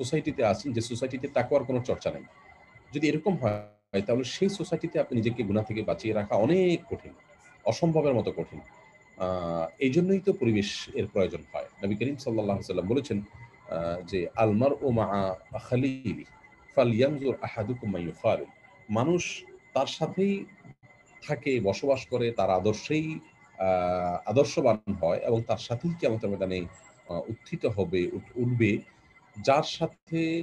সোসাইটিতে আছেন, যে সোসাইটিতে তাকওয়ার কোন চর্চা নাই। যদি এরকম হয়, তাহলে সেই সোসাইটিতে আপনি নিজেকে গুনাহ থেকে বাঁচিয়ে রাখা অনেক কঠিন। অসম্ভবের মতো কঠিন। এই জন্যই তো পরিবেশ এর প্রয়োজন হয়। নবী করিম সাল্লাল্লাহু আলাইহি ওয়াসাল্লাম বলেছেন যে আল মারউ মাআ খালিলি ফালইয়ানজুর আহাদুকুম মান ইউখালিল। মানুষ তার সাথেই থাকে, বসবাস করে, তার আদর্শেই আদর্শবান হয় এবং তার সাথেই কিয়ামতের ময়দানে উত্থিত হবে, উঠবে, যার সাথে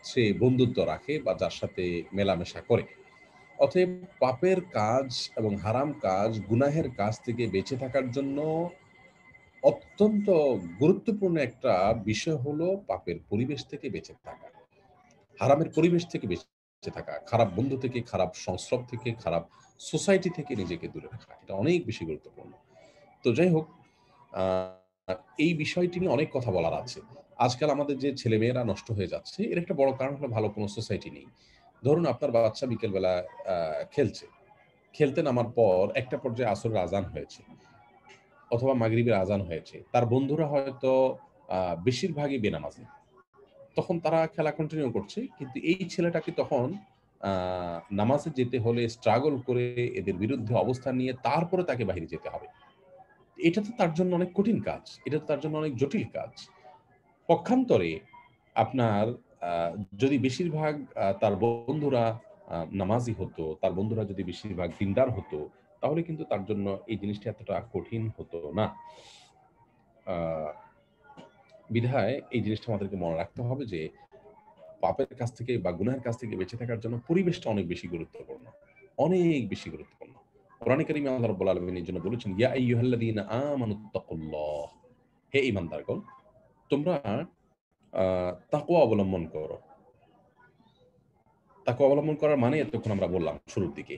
সে বন্ধুত্ব রাখে বা যার সাথে মেলামেশা করে। অতএব পাপের কাজ এবং হারাম কাজ, গুনাহের কাজ থেকে বেঁচে থাকার জন্য অত্যন্ত গুরুত্বপূর্ণ একটা বিষয় হলো পাপের পরিবেশ থেকে বেঁচে থাকা। হারামের পরিবেশ থেকে বেঁচে থাকা, খারাপ বন্ধু থেকে, খারাপ সংস্রব থেকে, খারাপ সোসাইটি থেকে নিজেকে দূরে রাখা। এটা অনেক বেশি গুরুত্বপূর্ণ। তো যাই হোক, আ এই বিষয়টি নিয়ে অনেক কথা বলার আছে। আজকাল আমাদের যে ছেলেমেয়েরা নষ্ট হয়ে যাচ্ছে, এর একটা বড় কারণ হলো ভালো কোনো সোসাইটি নেই। ধরুন আপনার বাচ্চা বিকেলবেলা আ খেলছে। খেলতে নামার পর একটা পর্যায়ে আসরের আযান হয়েছে অথবা মাগরিবের আযান হয়েছে। তার বন্ধুরা হয়তো আ বেশিরভাগই বেনামাজি। তখন তারা খেলা কন্টিনিউ করছে। কিন্তু এই ছেলেটাকে তখন আ নামাজে যেতে হলে স্ট্রাগল করে এদের বিরুদ্ধে অবস্থান নিয়ে তারপরে তাকে বাহিরে যেতে হবে। এটা তো তার জন্য অনেক কঠিন কাজ। এটা তো তার জন্য অনেক জটিল কাজ। পক্ষান্তরে আপনার আ যদি বেশিরভাগ তার বন্ধুরা নামাজি হতো, তার বন্ধুরা যদি বেশিরভাগ দিনদার হতো, তাহলে কিন্তু তার জন্য এই জিনিসটা এতটা কঠিন হতো না। আ বিধায় এই জিনিসটা আমাদেরকে মনে রাখতে হবে যে পাপের কাছ থেকে বা গুনাহের কাছ থেকে বেঁচে থাকার জন্য পরিবেশটা অনেক বেশি গুরুত্বপূর্ণ। অনেক বেশি গুরুত্বপূর্ণ। কোরআনে কারিমে আল্লাহ রাব্বুল আলামিন এর জন্য বলেছেন, "ইয়া আইয়ুহাল্লাযীনা আমানুত্তাকুল্লাহ" হে ঈমানদারগণ, তোমরা আ তাকওয়া অবলম্বন করো। তাকওয়া অবলম্বন করার মানে এতক্ষণ আমরা বললাম শুরুর দিকে।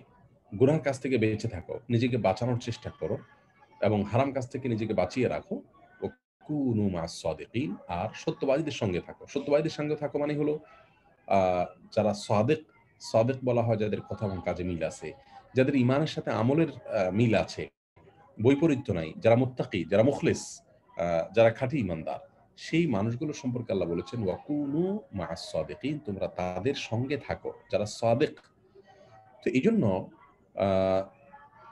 গুনাহের কাছ থেকে বেঁচে থাকো, নিজেকে বাঁচানোর চেষ্টা করো এবং হারাম কাজ থেকে নিজেকে বাঁচিয়ে রাখো। ওয়া কুনু মা'আস সাদিকিন, আর সত্যবাদীদের সঙ্গে থাকো। সত্যবাদীদের সঙ্গে থাকো মানে হলো আ যারা সাদেক, সাদেক বলা হয় যাদের কথা এবং কাজে মিল আছে, যাদের ঈমানের সাথে আমলের মিল আছে, বৈপরীত্য নাই, যারা মুত্তাকি, যারা মুখলিস, আ যারা খাঁটি ঈমানদার, সেই মানুষগুলো সম্পর্কে আল্লাহ বলেছেন, "ওয়াকুনু মা'আস সাদিকিন", তোমরা তাদের সঙ্গে থাকো, যারা সাদেক। তো এইজন্য আ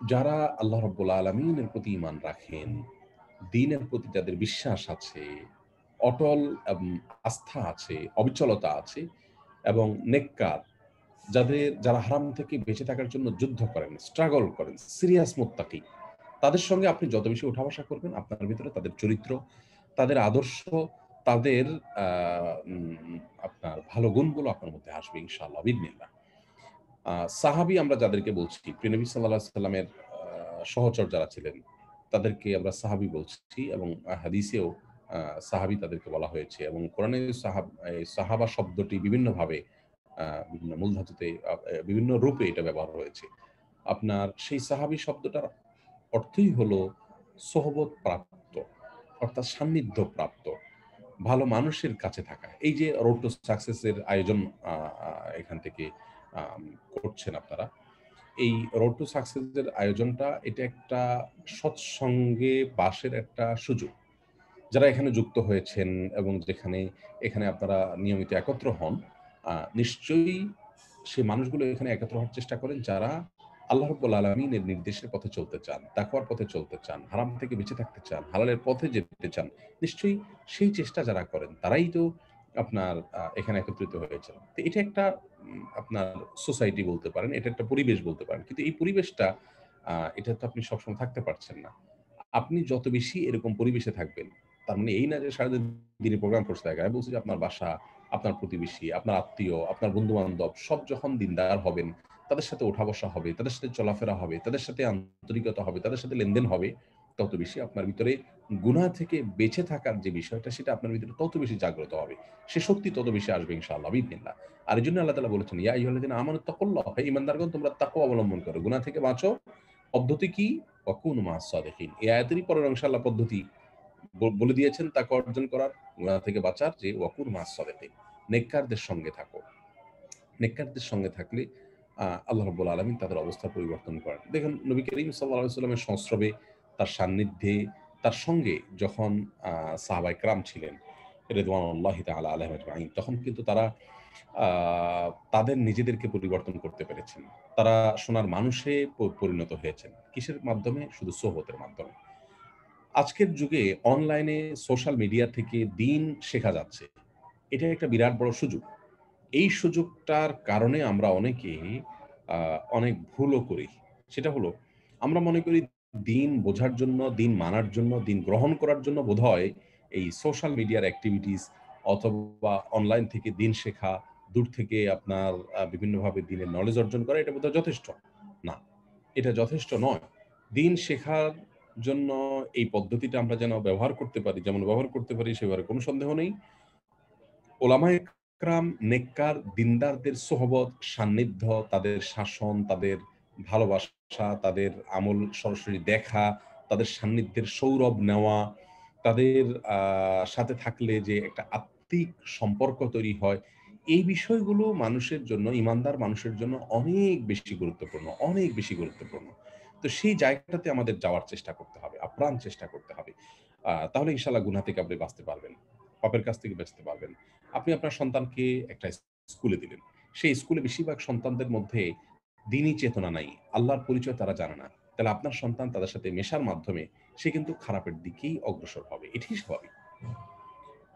যারা আল্লাহ রাব্বুল আলামিনের প্রতি ঈমান রাখেন, দ্বীনের প্রতি যাদের বিশ্বাস আছে, অটল আস্থা আছে, অবিচলতা আছে এবং নেককার, যারা হারাম থেকে বেঁচে থাকার জন্য যুদ্ধ করেন, স্ট্রাগল করেন, সিরিয়াস মুত্তাকি, তাদের সঙ্গে আপনি যত বেশি উঠা-বসা করবেন, আপনার ভিতরে তাদের চরিত্র, তাদের আদর্শ, তাদের আ উম আপনার ভালো গুণগুলো আপনার মধ্যে আসবে ইনশাআল্লাহ বিইذনিল্লাহ। সাহাবী আমরা যাদেরকে বলছি, প্রিয় নবী সাল্লাল্লাহু আলাইহি সাল্লামের সহচর যারা ছিলেন, তাদেরকে আমরা সাহাবী বলছি এবং হাদিসেও আ সাহাবী তাদেরকে বলা হয়েছে এবং কোরআনে সাহাবা শব্দটি বিভিন্নভাবে বিভিন্ন মূল ধাতুতে বিভিন্ন রূপে এটা ব্যবহার হয়েছে। আপনার সেই সাহাবী শব্দটার অর্থই হলো সোহবত প্রাপ্ত, অর্থাৎ সান্নিধ্য প্রাপ্ত, ভালো মানুষের কাছে থাকা। এই যে রোড টু সাকসেস এর আয়োজন আ আ এখান থেকে আম করছেন আপনারা। এই রোড টু সাকসেস এর আয়োজনটা এটা একটা সৎসঙ্গে বাসের একটা সুযোগ। যারা এখানে যুক্ত হয়েছেন এবং এখানে আপনারা নিয়মিত একত্র হন, নিশ্চয়ই সে মানুষগুলো এখানে একত্র হওয়ার চেষ্টা করেন যারা আল্লাহ রাব্বুল আলামিনের নির্দেশের পথে চলতে চান, তাকওয়ার পথে চলতে চান, হারাম থেকে বেঁচে থাকতে চান, হালালের পথে যেতে চান। নিশ্চয়ই সেই চেষ্টা যারা করেন তারাই তো আপনার এখানে একত্রিত হয়েছেন। তো এটা একটা আপনার সোসাইটি বলতে পারেন, এটা একটা পরিবেশ বলতে পারেন। কিন্তু এই পরিবেশটা এটা তো আপনি সবসময় থাকতে পারছেন না। আপনি যত বেশি এরকম পরিবেশে থাকবেন, তার মানে এই না যে সারাদিন দিনে প্রোগ্রাম করতে থাকে। আমি বলছি যে আপনার বাসা, আপনার প্রতিবেশী, আপনার আত্মীয়, আপনার বন্ধু-বান্ধব সব যখন দিনদার হবেন, তাদের সাথে ওঠা-বসা হবে, তাদের সাথে চলাফেরা হবে, তাদের সাথে আন্তরিকতা হবে, তাদের সাথে লেনদেন হবে, তত বেশি আপনার ভিতরে গুনাহ থেকে বেঁচে থাকার যে বিষয়টা সেটা আপনার ভিতরে তত বেশি জাগ্রত হবে। সে শক্তি তত বেশি আসবে ইনশাআল্লাহ বিইذনিল্লাহ। আর এজন্য আল্লাহ তাআলা বলেছেন, "ইয়া আইয়ুহাল্লাযীনা আমানুত্তাকুল্লাহ", হে ঈমানদারগণ তোমরা তাকওয়া অবলম্বন করো। গুনাহ থেকে বাঁচো। পদ্ধতি কি? ওয়াকুনু মা'আস সাদিকিন। এই আয়াতেরই পরের অংশে আল্লাহ পদ্ধতি বলে দিয়েছেন তাকওয়া অর্জন করার, গুনাহ থেকে বাঁচার, যে ওয়াকুনু মা'আস সাদিকিন। নেককারদের সঙ্গে থাকো। নেককারদের সঙ্গে থাকলে আল্লাহ রাব্বুল আলামিন তাদের অবস্থা পরিবর্তন করেন। দেখুন নবী করিম সাল্লাল্লাহু আলাইহি ওয়াসাল্লামের সংস্রবে, তার সান্নিধ্যে, তার সঙ্গে যখন আ সাহাবায়ে কেরাম ছিলেন রিদওয়ানুল্লাহি তাআলা আলাইহিম আজমাইন, তখন কিন্তু তারা আ তাদের নিজেদেরকে পরিবর্তন করতে পেরেছেন। তারা সোনার মানুষে পরিণত হয়েছেন। কিসের মাধ্যমে? শুধু সোহবতের মাধ্যমে। আজকের যুগে অনলাইনে সোশ্যাল মিডিয়া থেকে দিন শেখা যাচ্ছে। এটা একটা বিরাট বড় সুযোগ। এই সুযোগটার কারণে আমরা অনেকেই আ অনেক ভুলও করি। সেটা হলো আমরা মনে করি দিন বোঝার জন্য, দিন মানার জন্য, দিন গ্রহণ করার জন্য বোধহয় এই সোশ্যাল মিডিয়ার এক্টিভিটিস অথবা অনলাইন থেকে দিন শেখা, দূর থেকে আপনার বিভিন্নভাবে দিনের নলেজ অর্জন করা এটা বোধহয় যথেষ্ট। না, এটা যথেষ্ট নয়। দিন শেখার জন্য এই পদ্ধতিটা আমরা যেন ব্যবহার করতে পারি, যেমন ব্যবহার করতে পারি সে ব্যাপারে কোনো সন্দেহ নেই। ওলামায়ে কেরাম, নেককার দিনদারদের সোহবত, সান্নিধ্য, তাদের শাসন, তাদের ভালোবাসা, তাদের আমল সরাসরি দেখা, তাদের সান্নিধ্যের সৌরভ নেওয়া, তাদের সাথে থাকলে যে একটা আত্মিক সম্পর্ক তৈরি হয়, এই বিষয়গুলো মানুষের জন্য, ঈমানদার মানুষের জন্য অনেক বেশি গুরুত্বপূর্ণ, অনেক বেশি গুরুত্বপূর্ণ। তো সেই জায়গাটাতে আমাদের যাওয়ার চেষ্টা করতে হবে, আপ্রাণ চেষ্টা করতে হবে। তাহলে ইনশাআল্লাহ গুনাহ থেকে আপনি বাঁচতে পারবেন। পাপের কাছ থেকে বাঁচতে পারবেন। আপনি আপনার সন্তানকে একটা স্কুলে দিলেন। সেই স্কুলে বেশিরভাগ সন্তানদের মধ্যে দ্বীনি চেতনা নাই। আল্লাহর পরিচয় তারা জানে না। তাহলে আপনার সন্তান তাদের সাথে মেশার মাধ্যমে সে কিন্তু খারাপের দিকেই অগ্রসর হবে। এটিই স্বাভাবিক।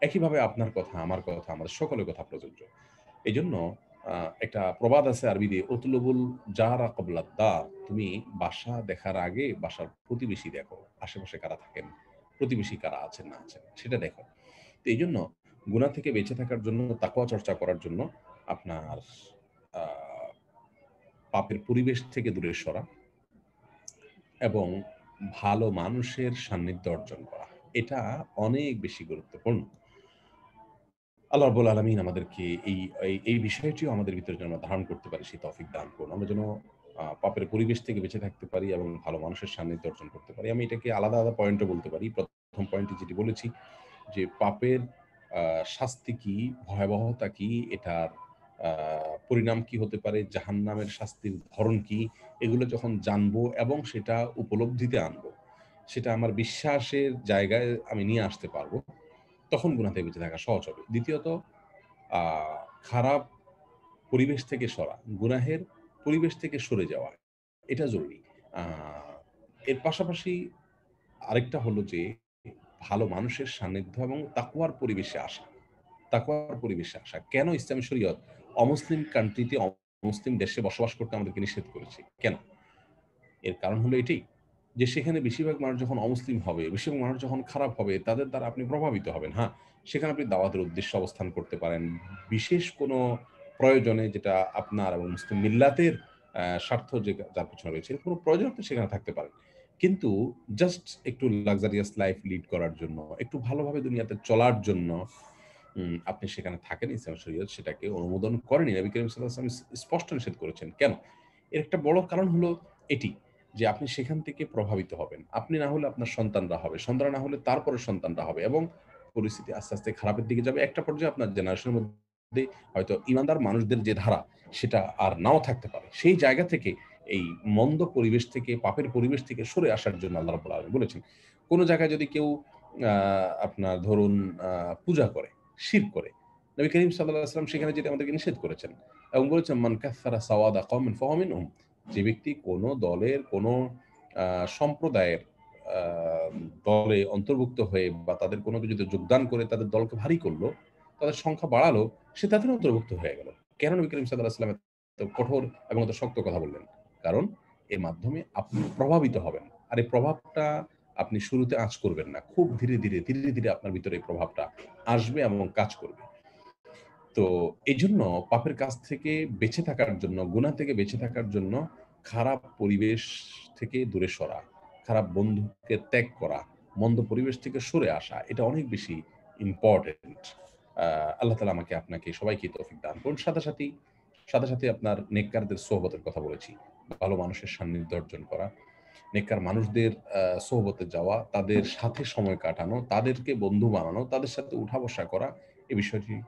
একইভাবে আপনার কথা, আমার কথা, আমাদের সকলের কথা প্রযোজ্য। এজন্য আ একটা প্রবাদ আছে আরবিতে, "উতলুবুল জারা ক্বাবলা দার" তুমি বাসা দেখার আগে বাসার প্রতিবেশী দেখো। আশেপাশে কারা থাকেন, প্রতিবেশী কারা আছেন না আছেন সেটা দেখো। তো এইজন্য গুনাহ থেকে বেঁচে থাকার জন্য, তাকওয়া চর্চা করার জন্য আপনার আ পাপের পরিবেশ থেকে দূরে সরা এবং ভালো মানুষের সান্নিধ্য অর্জন করা। এটা অনেক বেশি গুরুত্বপূর্ণ। আল্লাহ রাব্বুল আলামিন আমাদেরকে এই বিষয়টিও আমাদের ভিতরে যেন আমরা ধারণ করতে পারি সেই তৌফিক দান করুন। আমরা যেন পাপের পরিবেশ থেকে বেঁচে থাকতে পারি এবং ভালো মানুষের সান্নিধ্য অর্জন করতে পারি। আমি এটাকে আলাদা, আলাদা পয়েন্টে বলতে পারি। ১ম পয়েন্টে যেটি বলেছি যে পাপের আ শাস্তি কি, ভয়াবহতা কি, এটার আ পরিণাম কি হতে পারে, জাহান্নামের শাস্তির ধরন কি, এগুলো যখন জানবো এবং সেটা উপলব্ধিতে আনবো, সেটা আমার বিশ্বাসের জায়গায় আমি নিয়ে আসতে পারবো, তখন গুনাহ থেকে বেঁচে থাকা সহজ হবে। দ্বিতীয়ত আ খারাপ পরিবেশ থেকে সরা, গুনাহের পরিবেশ থেকে সরে যাওয়া, এটা জরুরি। আ এর পাশাপাশি আরেকটা হলো যে ভালো মানুষের সান্নিধ্য এবং তাকওয়ার পরিবেশে আসা। তাকওয়ার পরিবেশে আসা। কেন ইসলামী শরীয়ত অমুসলিম কান্ট্রিতে, অমুসলিম দেশে বসবাস করতে আমাদেরকে নিষেধ করেছে? কেন? এর কারণ হলো এটাই যে সেখানে বেশিরভাগ মানুষ যখন অমুসলিম হবে, বেশিরভাগ মানুষ যখন খারাপ হবে, তাদের দ্বারা আপনি প্রভাবিত হবেন। হ্যাঁ, সেখানে আপনি দাওয়াতের উদ্দেশ্যে অবস্থান করতে পারেন। বিশেষ কোনো প্রয়োজনে যেটা আপনার এবং মুসলিম মিল্লাতের স্বার্থ যে যার পেছনে রয়েছে, এর কোনো প্রয়োজন আপনি সেখানে থাকতে পারেন। কিন্তু জাস্ট একটু লাক্সারিয়াস লাইফ লিড করার জন্য, একটু ভালোভাবে দুনিয়াতে চলার জন্য আপনি সেখানে থাকেন, ইসলাম শরীয়ত সেটাকে অনুমোদন করেনি। নবী করিম সাল্লাল্লাহু আলাইহি ওয়াসাল্লাম স্পষ্ট নিষেধ করেছেন। কেন? এর একটা বড় কারণ হলো এটি যে আপনি সেখান থেকে প্রভাবিত হবেন। আপনি না হলে আপনার সন্তানরা হবে। সন্তানরা না হলে তারপরের সন্তানরা হবে এবং পরিস্থিতি আস্তে, আস্তে খারাপের দিকে যাবে। একটা পর্যায়ে আপনার জেনারেশনের মধ্যে হয়তো ঈমানদার মানুষদের যে ধারা সেটা আর নাও থাকতে পারে। সেই জায়গা থেকে এই মন্দ পরিবেশ থেকে, পাপের পরিবেশ থেকে সরে আসার জন্য আল্লাহ রাব্বুল আলামিন বলেছেন। কোন জায়গায় যদি কেউ আ আপনার ধরুন পূজা করে, শিরক করে, নবী করিম সাল্লাল্লাহু আলাইহি ওয়াসাল্লাম সেখানে যেতে আমাদেরকে নিষেধ করেছেন এবং বলেছেন, "মান কাফফারা সাওয়াদা কওমিন ফাহুয়া মিনহুম।" যে ব্যক্তি কোনো দলের কোনো আ সম্প্রদায়ের আ দলে অন্তর্ভুক্ত হয়ে বা তাদের কোনো কিছুতে যোগদান করে তাদের দলকে ভারী করলো, তাদের সংখ্যা বাড়ালো, সে তাদের অন্তর্ভুক্ত হয়ে গেল। কেন নবী করিম সাল্লাল্লাহু আলাইহি ওয়াসাল্লাম এত কঠোর এবং এত শক্ত কথা বললেন? কারণ এর মাধ্যমে আপনি প্রভাবিত হবেন। আর এই প্রভাবটা আপনি শুরুতে আঁচ করবেন না। খুব ধীরে, ধীরে, ধীরে, ধীরে আপনার ভিতরে এই প্রভাবটা আসবে এবং কাজ করবে। তো এজন্য পাপের কাছ থেকে বেঁচে থাকার জন্য, গুনাহ থেকে বেঁচে থাকার জন্য খারাপ পরিবেশ থেকে দূরে সরা, খারাপ বন্ধুকে ত্যাগ করা, মন্দ পরিবেশ থেকে সরে আসা এটা অনেক বেশি ইম্পোর্টেন্ট। আ আল্লাহ তাআলা আমাকে আপনাকে সবাইকে তৌফিক দান করুন। সাথে, সাথে আপনার নেককারদের সোহবতের কথা বলেছি। ভালো মানুষের সান্নিধ্য অর্জন করা, নেককার মানুষদের সোহবতে যাওয়া, তাদের সাথে সময় কাটানো, তাদেরকে বন্ধু বানানো, তাদের সাথে উঠা-বসা করা, এই বিষয়টি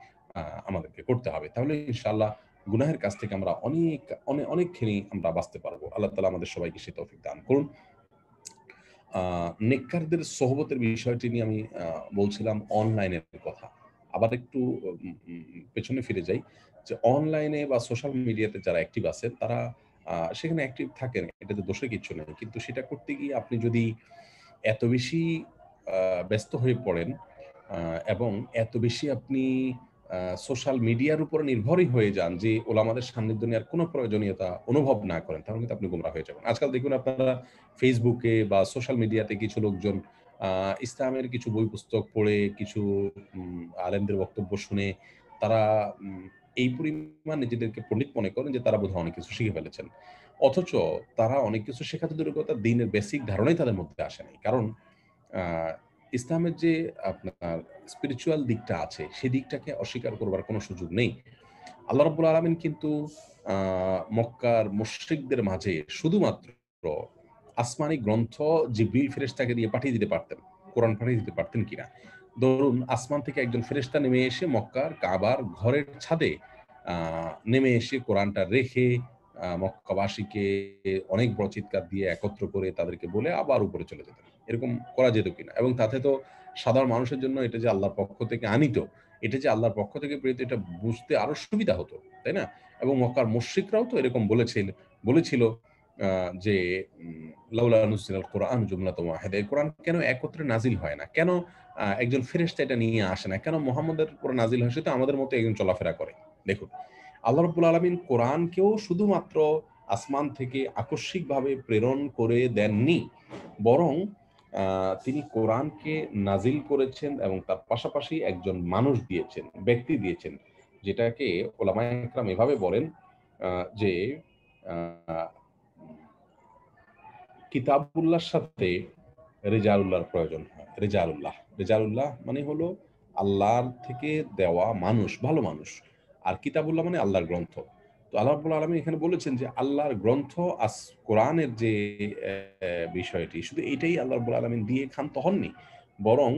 আমাদেরকে করতে হবে। তাহলে ইনশাআল্লাহ গুনাহের কাছ থেকে আমরা অনেকখানি আমরা বাঁচতে পারবো। আল্লাহ তাআলা আমাদের সবাইকে সেই তৌফিক দান করুন। আ নেককারদের সোহবতের বিষয়টি নিয়ে আমি বলছিলাম অনলাইনের কথা। আবার একটু পেছনে ফিরে যাই যে অনলাইনে বা সোশ্যাল মিডিয়াতে যারা অ্যাক্টিভ আছেন তারা সেখানে অ্যাক্টিভ থাকেন। এটাতে দোষের কিচ্ছু নেই। কিন্তু সেটা করতে গিয়ে আপনি যদি এত বেশি ব্যস্ত হয়ে পড়েন এবং এত বেশি আপনি সোশ্যাল মিডিয়ার উপর নির্ভরই হয়ে যান যে ওলামাদের সান্নিধ্য নেওয়ার কোনো প্রয়োজনীয়তা অনুভব না করেন, তাহলে কিন্তু আপনি গোমরাহ হয়ে যাবেন। আজকাল দেখুন আপনারা ফেসবুকে বা সোশ্যাল মিডিয়াতে কিছু লোকজন ইসলামের কিছু বই পুস্তক পড়ে, কিছু আলেমদের বক্তব্য শুনে তারা এই পরিমাণ নিজেদেরকে পণ্ডিত মনে করেন যে তারা বোধহয় অনেক কিছু শিখে ফেলেছেন। অথচ তারা অনেক কিছু শেখা তো দূরের কথা, দ্বীনের বেসিক ধারণাই তাদের মধ্যে আসে নাই। কারণ আ ইসলামের যে আপনার স্পিরিচুয়াল দিকটা আছে, সেদিকটাকে অস্বীকার করবার কোনো সুযোগ নেই। আল্লাহ রাব্বুল আলামিন কিন্তু আ মক্কার মুশরিকদের মাঝে শুধুমাত্র আসমানি গ্রন্থ জিবরিল ফেরেশতাকে দিয়ে পাঠিয়ে দিতে পারতেন। কোরআন পাঠিয়ে দিতে পারতেন কিনা। ধরুন আসমান থেকে একজন ফেরেশতা নেমে এসে মক্কার কাবার ঘরের ছাদে আ নেমে এসে কোরআনটা রেখে মক্কাবাসীকে অনেক বড় চিৎকার দিয়ে একত্র করে তাদেরকে বলে আবার উপরে চলে যেতেন। এরকম করা যেত কিনা? এবং তাতে তো সাধারণ মানুষের জন্য এটা যে আল্লাহর পক্ষ থেকে আনিত, এটা যে আল্লাহর পক্ষ থেকে প্রেরিত, এটা বুঝতে আরো সুবিধা হতো। তাই না? এবং মক্কার মুশরিকরাও তো এরকম বলেছিল আ যে লাউলা নুজিলাল কুরআন জুমলাতান ওয়াহিদা। এই কোরআন কেন একত্রে নাজিল হয় না? কেন একজন ফেরেশতা এটা নিয়ে আসে না? কেন মুহাম্মদের উপর নাজিল হয়? সে তো আমাদের মতো একজন চলাফেরা করে। দেখুন, আল্লাহ রাব্বুল আলামিন কোরআনকেও শুধুমাত্র আসমান থেকে আকস্মিকভাবে প্রেরণ করে দেননি। বরং তিনি কোরআনকে নাজিল করেছেন এবং তার পাশাপাশি একজন মানুষ দিয়েছেন, ব্যক্তি দিয়েছেন। যেটাকে ওলামায়ে কেরাম এভাবে বলেন আ যে আ কিতাবুল্লাহর সাথে রেজাউল্লাহর প্রয়োজন হয়। রেজাউল্লাহ মানে হলো আল্লাহর থেকে দেওয়া মানুষ, ভালো মানুষ। আর কিতাবুল্লাহ মানে আল্লাহর গ্রন্থ। তো আল্লাহ রাব্বুল আলামিন এখানে বলেছেন যে আল্লাহর গ্রন্থ কোরআনের যে বিষয়টি, শুধু এইটাই আল্লাহ রাব্বুল আলামিন দিয়ে ক্ষান্ত হননি। বরং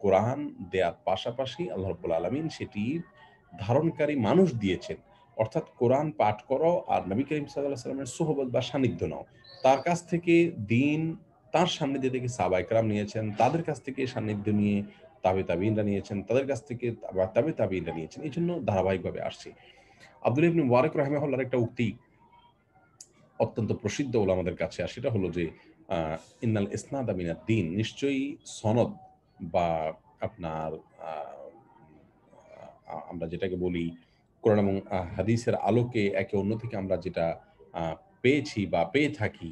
কোরআন দেয়ার পাশাপাশি আল্লাহ রাব্বুল আলামিন সেটির ধারণকারী মানুষ দিয়েছেন। অর্থাৎ কোরআন পাঠ করো আর নবী করিম সাল্লাল্লাহু আলাইহি ওয়াসাল্লামের সোহবত বা সান্নিধ্য নাও। তার কাছ থেকে দ্বীন, তার সান্নিধ্যে থেকে সাহাবায়ে কেরাম নিয়েছেন। তাদের কাছ থেকে সান্নিধ্য নিয়ে তাবে-তাবেয়ীনরা নিয়েছেন। তাদের কাছ থেকে তাবে-তাবেয়ীনরা নিয়েছেন। এজন্য ধারাবাহিকভাবে আসছে। আব্দুল্লাহ ইবনে মুবারাক রাহিমাহুল্লাহর একটা উক্তি অত্যন্ত প্রসিদ্ধ ওলামাদের কাছে। আর সেটা হলো যে আ ইন্নাল ইসনাদা মিনাদ-দ্বীন, নিশ্চয়ই সনদ বা আপনার আ আমরা যেটাকে বলি কোরআন এবং হাদিসের আলোকে একে অন্য থেকে আমরা যেটা আ পেয়েছি বা পেয়ে থাকি,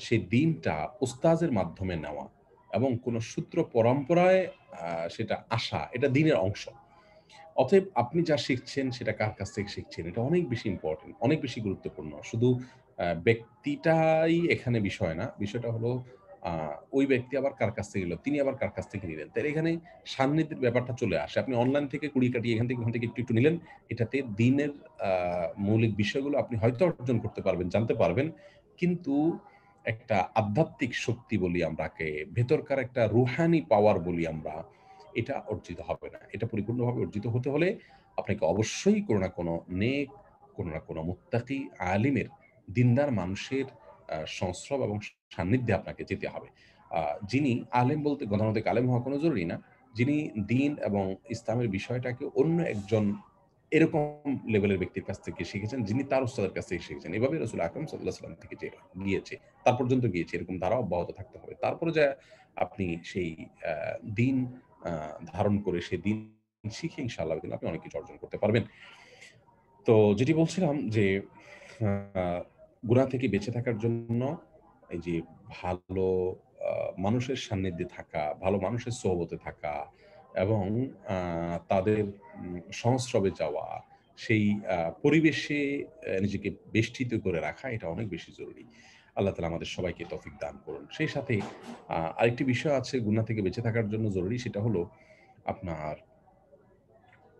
সেই দিনটা উস্তাজের মাধ্যমে নেওয়া এবং কোন সূত্র পরম্পরায় আ সেটা আসা, এটা দ্বীনের অংশ। অতএব আপনি যা শিখছেন সেটা কার কাছ থেকে শিখছেন, এটা অনেক বেশি ইম্পোর্টেন্ট, অনেক বেশি গুরুত্বপূর্ণ। শুধু ব্যক্তিটাই এখানে বিষয় না। বিষয়টা হলো আ ওই ব্যক্তি আবার কার কাছ থেকে নিল, তিনি আবার কার কাছ থেকে নিলেন। তাইলে এখানে সান্নিধ্যের ব্যাপারটা চলে আসে। আপনি অনলাইন থেকে কুড়িয়ে-কাটিয়ে এখান থেকে ওখান থেকে একটু নিলেন। এটাতে দ্বীনের আ মৌলিক বিষয়গুলো আপনি হয়তো অর্জন করতে পারবেন, জানতে পারবেন। কিন্তু একটা আধ্যাত্মিক শক্তি বলি আমরাকে, ভেতরকার একটা রুহানি পাওয়ার বলি আমরা, এটা অর্জিত হবে না। এটা পরিপূর্ণভাবে অর্জিত হতে হলে আপনাকে অবশ্যই কোন না কোন নেক, কোন না কোন মুত্তাকি আলিমের, দিনদার মানুষের সংস্রব এবং সান্নিধ্যে আপনাকে যেতে হবে। আ যিনি আলেম বলতে গতানুগতিক আলেম হওয়া কোন জরুরি না। যিনি দিন এবং ইসলামের বিষয়টাকে অন্য একজন এরকম লেভেলের ব্যক্তির কাছ থেকে শিখেছেন, যিনি তার উস্তাদের কাছ থেকে শিখেছেন। এভাবে রাসূল আকরাম সাল্লাল্লাহু আলাইহি ওয়াসাল্লাম থেকে যে গিয়েছে, তার পর্যন্ত গিয়েছে। এরকম ধারা অব্যাহত থাকতে হবে। তারপরে যায়া আপনি সেই আ দিন আ ধারণ করে সে দিন শিখে ইনশাআল্লাহ কিন্তু আপনি অনেক কিছু অর্জন করতে পারবেন। তো যেটি বলছিলাম যে আ গুনাহ থেকে বেঁচে থাকার জন্য এই যে ভালো আ মানুষের সান্নিধ্যে থাকা, ভালো মানুষের সোহবতে থাকা এবং আ তাদের সংস্রবে যাওয়া, সেই পরিবেশে নিজেকে বেষ্টিত করে রাখা, এটা অনেক বেশি জরুরি। আল্লাহ তাআলা আমাদের সবাইকে তৌফিক দান করুন। সেই সাথে আরেকটি বিষয় আছে গুনাহ থেকে বেঁচে থাকার জন্য জরুরি, সেটা হলো আপনার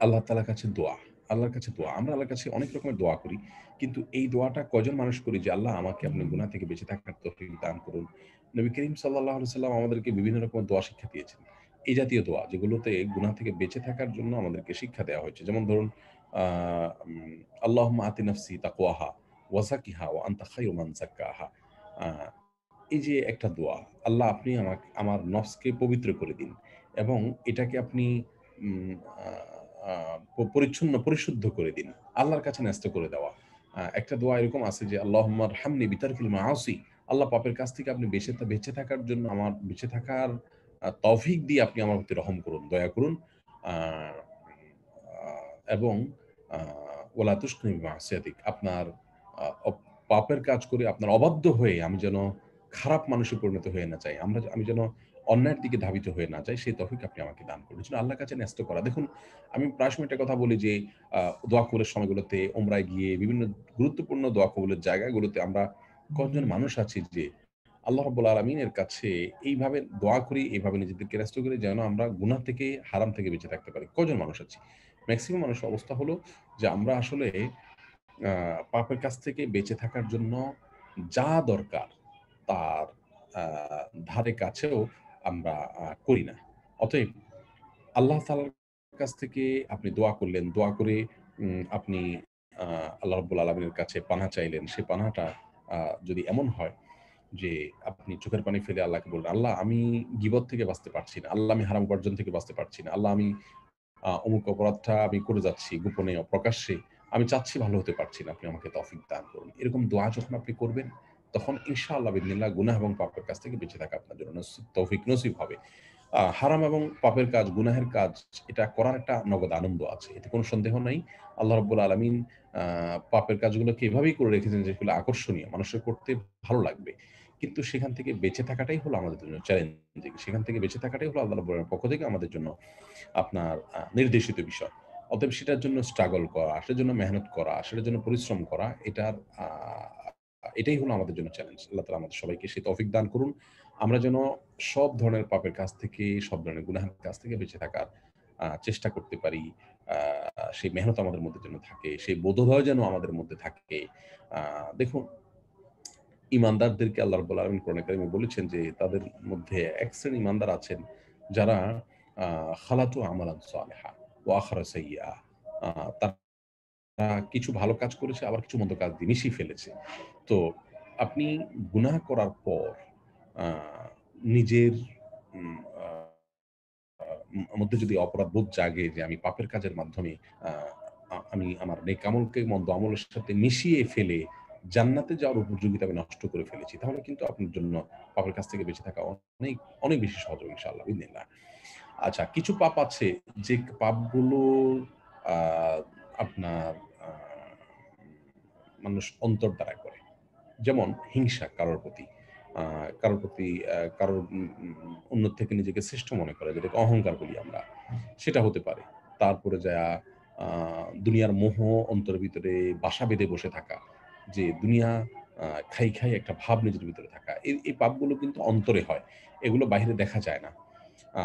আল্লাহ তাআলার কাছে দোয়া। আল্লাহর কাছে দোয়া। আমরা আল্লাহর কাছে অনেক রকমের দোয়া করি। কিন্তু এই দোয়াটা কয়জন মানুষ করি যে, "আল্লাহ আমাকে আপনি গুনাহ থেকে বেঁচে থাকার তৌফিক দান করুন।" নবী করিম সাল্লাল্লাহু আলাইহি সাল্লাম আমাদেরকে বিভিন্ন রকমের দোয়া শিক্ষা দিয়েছেন। এই জাতীয় দোয়া যেগুলোতে গুনাহ থেকে বেঁচে থাকার জন্য আমাদেরকে শিক্ষা দেওয়া হয়েছে। যেমন ধরুন আ উম আল্লাহুম্মা আতি নাফসি তাকওয়াহা ওয়া যাক্কিহা ওয়া আনতা খায়রু মান যাক্কাহা। আ এই যে একটা দোয়া, আল্লাহ আপনি আমার নফসকে পবিত্র করে দিন এবং এটাকে আপনি উম আ আ পরিশুদ্ধ করে দিন। আল্লাহর কাছে ন্যস্ত করে দেওয়া। একটা দোয়া এরকম আছে যে, আল্লাহুম্মা আরহামনি বিতারকিল মাআসি। আল্লাহ পাপের কাছ থেকে আপনি বেঁচে থাকার জন্য বেঁচে থাকার তৌফিক দিয়ে আপনি আমার প্রতি রহম করুন, দয়া করুন। আ আ এবং আ ওয়ালা তুসকিনি বিমাসিয়াতিক, আপনার আ অপ পাপের কাজ করে আপনার অবাধ্য হয়ে আমি যেন খারাপ মানুষে পরিণত হয়ে না যাই। আমি যেন অন্যায়ের দিকে ধাবিত হয়ে না যাই, সেই তৌফিক আপনি আমাকে দান করুন। এজন্য আল্লাহর কাছে ন্যস্ত করা। দেখুন, আমি প্রায় সময় একটা কথা বলি যে আ দোয়া কবুলের সময়গুলোতে উমরায় গিয়ে বিভিন্ন গুরুত্বপূর্ণ দোয়া কবুলের জায়গাগুলোতে আমরা কতজন মানুষ আছি যে আল্লাহ রাব্বুল আলামিনের কাছে এইভাবে দোয়া করি, এইভাবে নিজেদেরকে ন্যস্ত করি যেন আমরা গুনাহ থেকে, হারাম থেকে বেঁচে থাকতে পারি। কয়জন মানুষ আছি? মেক্সিমাম মানুষের অবস্থা হলো যে আমরা আসলে আ পাপের কাছ থেকে বেঁচে থাকার জন্য যা দরকার তার আ ধারে কাছেও আমরা করি না। অতএব আল্লাহ তাআলার কাছ থেকে আপনি দোয়া করলেন। দোয়া করে আপনি আ আল্লাহ রাব্বুল আলামিনের কাছে পানাহ চাইলেন। সেই পানাহটা আ যদি এমন হয় যে আপনি চোখের পানি ফেলে আল্লাহকে বললেন, "আল্লাহ, আমি গীবত থেকে বাঁচতে পারছি না। আল্লাহ, আমি হারাম উপার্জন থেকে বাঁচতে পারছি না। আল্লাহ, আমি অমুক অপরাধটা আমি করে যাচ্ছি গোপনে, প্রকাশ্যে। আমি চাচ্ছি, ভালো হতে পারছি না। আপনি আমাকে তৌফিক দান করুন।" এরকম দোয়া যখন আপনি করবেন, তখন ইনশাআল্লাহ বিইذনিল্লাহ গুনাহ এবং পাপের কাছ থেকে বেঁচে থাকা আপনার জন্য তৌফিক নসিব হবে। হারাম এবং পাপের কাজ, গুনাহের কাজ, এটা করার একটা নগদ আনন্দ আছে। এতে কোনো সন্দেহ নাই। আল্লাহ রাব্বুল আলামিন আ পাপের কাজগুলোকে এভাবেই করে রেখেছেন যেগুলো আকর্ষণীয়। মানুষের করতে ভালো লাগবে। কিন্তু সেখান থেকে বেঁচে থাকাটাই হলো আমাদের জন্য চ্যালেঞ্জিং। সেখান থেকে বেঁচে থাকাটাই হলো আল্লাহ রাব্বুল আলামিনের পক্ষ থেকে আমাদের জন্য আপনার নির্দেশিত বিষয়। অতএব সেটার জন্য স্ট্রাগল করা, সেটার জন্য মেহনত করা, সেটার জন্য পরিশ্রম করা, আ এটাই হলো আমাদের জন্য চ্যালেঞ্জ। আল্লাহ তাআলা আমাদের সবাইকে সেই তৌফিক দান করুন। আমরা যেন সব ধরনের পাপের কাজ থেকে, সব ধরনের গুনাহের কাছ থেকে বেঁচে থাকার চেষ্টা করতে পারি। আ সেই মেহনত আমাদের মধ্যে যেন থাকে, সেই বোধোদয় যেন আমাদের মধ্যে থাকে। আ দেখুন, ঈমানদারদেরকে আল্লাহ রাব্বুল আলামিন কোরআনে কারিমে বলেছেন যে তাদের মধ্যে এক শ্রেণীর ঈমানদার আছেন যারা আ খালাতু আমালান সালিহা ওয়া আখরা সাইয়্যা, আ তারা কিছু ভালো কাজ করেছে, আবার কিছু মন্দ কাজ দিয়ে মিশিয়ে ফেলেছে। তো আপনি গুনাহ করার পর আ নিজের উম আ মধ্যে যদি অপরাধবোধ জাগে যে আমি পাপের কাজের মাধ্যমে আ আমি আমার নেক আমলকে মন্দ আমলের সাথে মিশিয়ে ফেলে জান্নাতে যাওয়ার উপযোগিতা আমি নষ্ট করে ফেলেছি। তাহলে কিন্তু আপনার জন্য পাপের কাছ থেকে বেঁচে থাকা অনেক, অনেক বেশি সহজ হবে ইনশাআল্লাহ বিইذনিল্লাহ। আচ্ছা, কিছু পাপ আছে যে পাপগুলো আ আপনার আ মানুষ অন্তর দ্বারা করে। যেমন হিংসা কারোর প্রতি। আ কারোর প্রতি কারোর অন্যের থেকে নিজেকে শ্রেষ্ঠ মনে করে, যেটাকে অহংকার বলি আমরা। সেটা হতে পারে। তারপরে যায়া আ দুনিয়ার মোহ অন্তরের ভিতরে বাসা বেঁধে বসে থাকা। যে দুনিয়া খাই একটা ভাব নিজের ভিতরে থাকা। এই পাপগুলো কিন্তু অন্তরে হয়। এগুলো বাহিরে দেখা যায় না। আ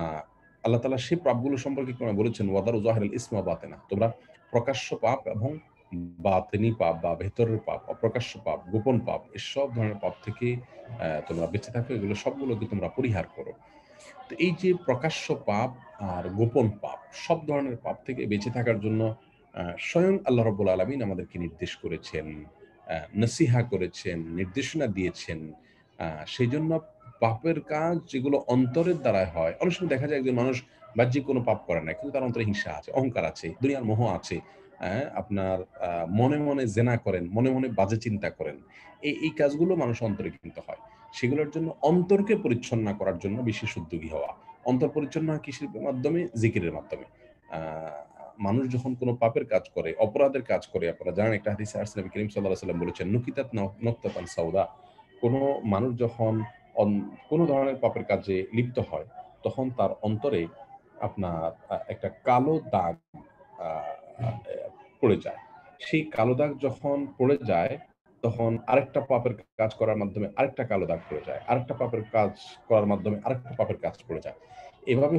আল্লাহ তাআলা সেই পাপগুলো সম্পর্কে কোরআনে বলেছেন, "ওয়াদারু যাহিরাল ইসমি ওয়া বাতিনা।" তোমরা প্রকাশ্য পাপ এবং বাতিনি পাপ বা ভেতরের পাপ, অপ্রকাশ্য পাপ, গোপন পাপ, এসব ধরনের পাপ থেকে তোমরা বেঁচে থাকো। এগুলো সবগুলোকে তোমরা পরিহার করো। তো এই যে প্রকাশ্য পাপ আর গোপন পাপ, সব ধরনের পাপ থেকে বেঁচে থাকার জন্য স্বয়ং আল্লাহ রাব্বুল আলামিন আমাদেরকে নির্দেশ করেছেন, নসিহা করেছেন, নির্দেশনা দিয়েছেন। আ সেজন্য পাপের কাজ যেগুলো অন্তরের দ্বারায় হয়, অনেক সময় দেখা যায় একজন মানুষ বাহ্যিক কোনো পাপ করে না। কিন্তু তার অন্তরে হিংসা আছে, অহংকার আছে, দুনিয়ার মোহ আছে। আপনার আ মনে জেনা করেন, মনে বাজে চিন্তা করেন। এই কাজগুলো মানুষের অন্তরে কিন্তু হয়। সেগুলোর জন্য অন্তরকে পরিচ্ছন্ন করার জন্য বিশেষ উদ্যোগী হওয়া। অন্তর পরিচ্ছন্ন হয় কিসের মাধ্যমে? জিকিরের মাধ্যমে। আ মানুষ যখন কোন পাপের কাজ করে, অপরাধের কাজ করে, আপনারা জানেন একটা হাদিসে আসছে নবী করিম সাল্লাল্লাহু আলাইহি ওয়াসাল্লাম বলেছেন, "নুকিতাত নক্তাতান সাউদা।" কোন মানুষ যখন অন কোন ধরনের পাপের কাজে লিপ্ত হয়, তখন তার অন্তরে আপনার একটা কালো দাগ আ আ পড়ে যায়। সেই কালো দাগ যখন পড়ে যায়, তখন আরেকটা পাপের কাজ করার মাধ্যমে আরেকটা কালো দাগ পড়ে যায়। আরেকটা পাপের কাজ করার মাধ্যমে আরেকটা পাপের কাজ পড়ে যায়। এভাবে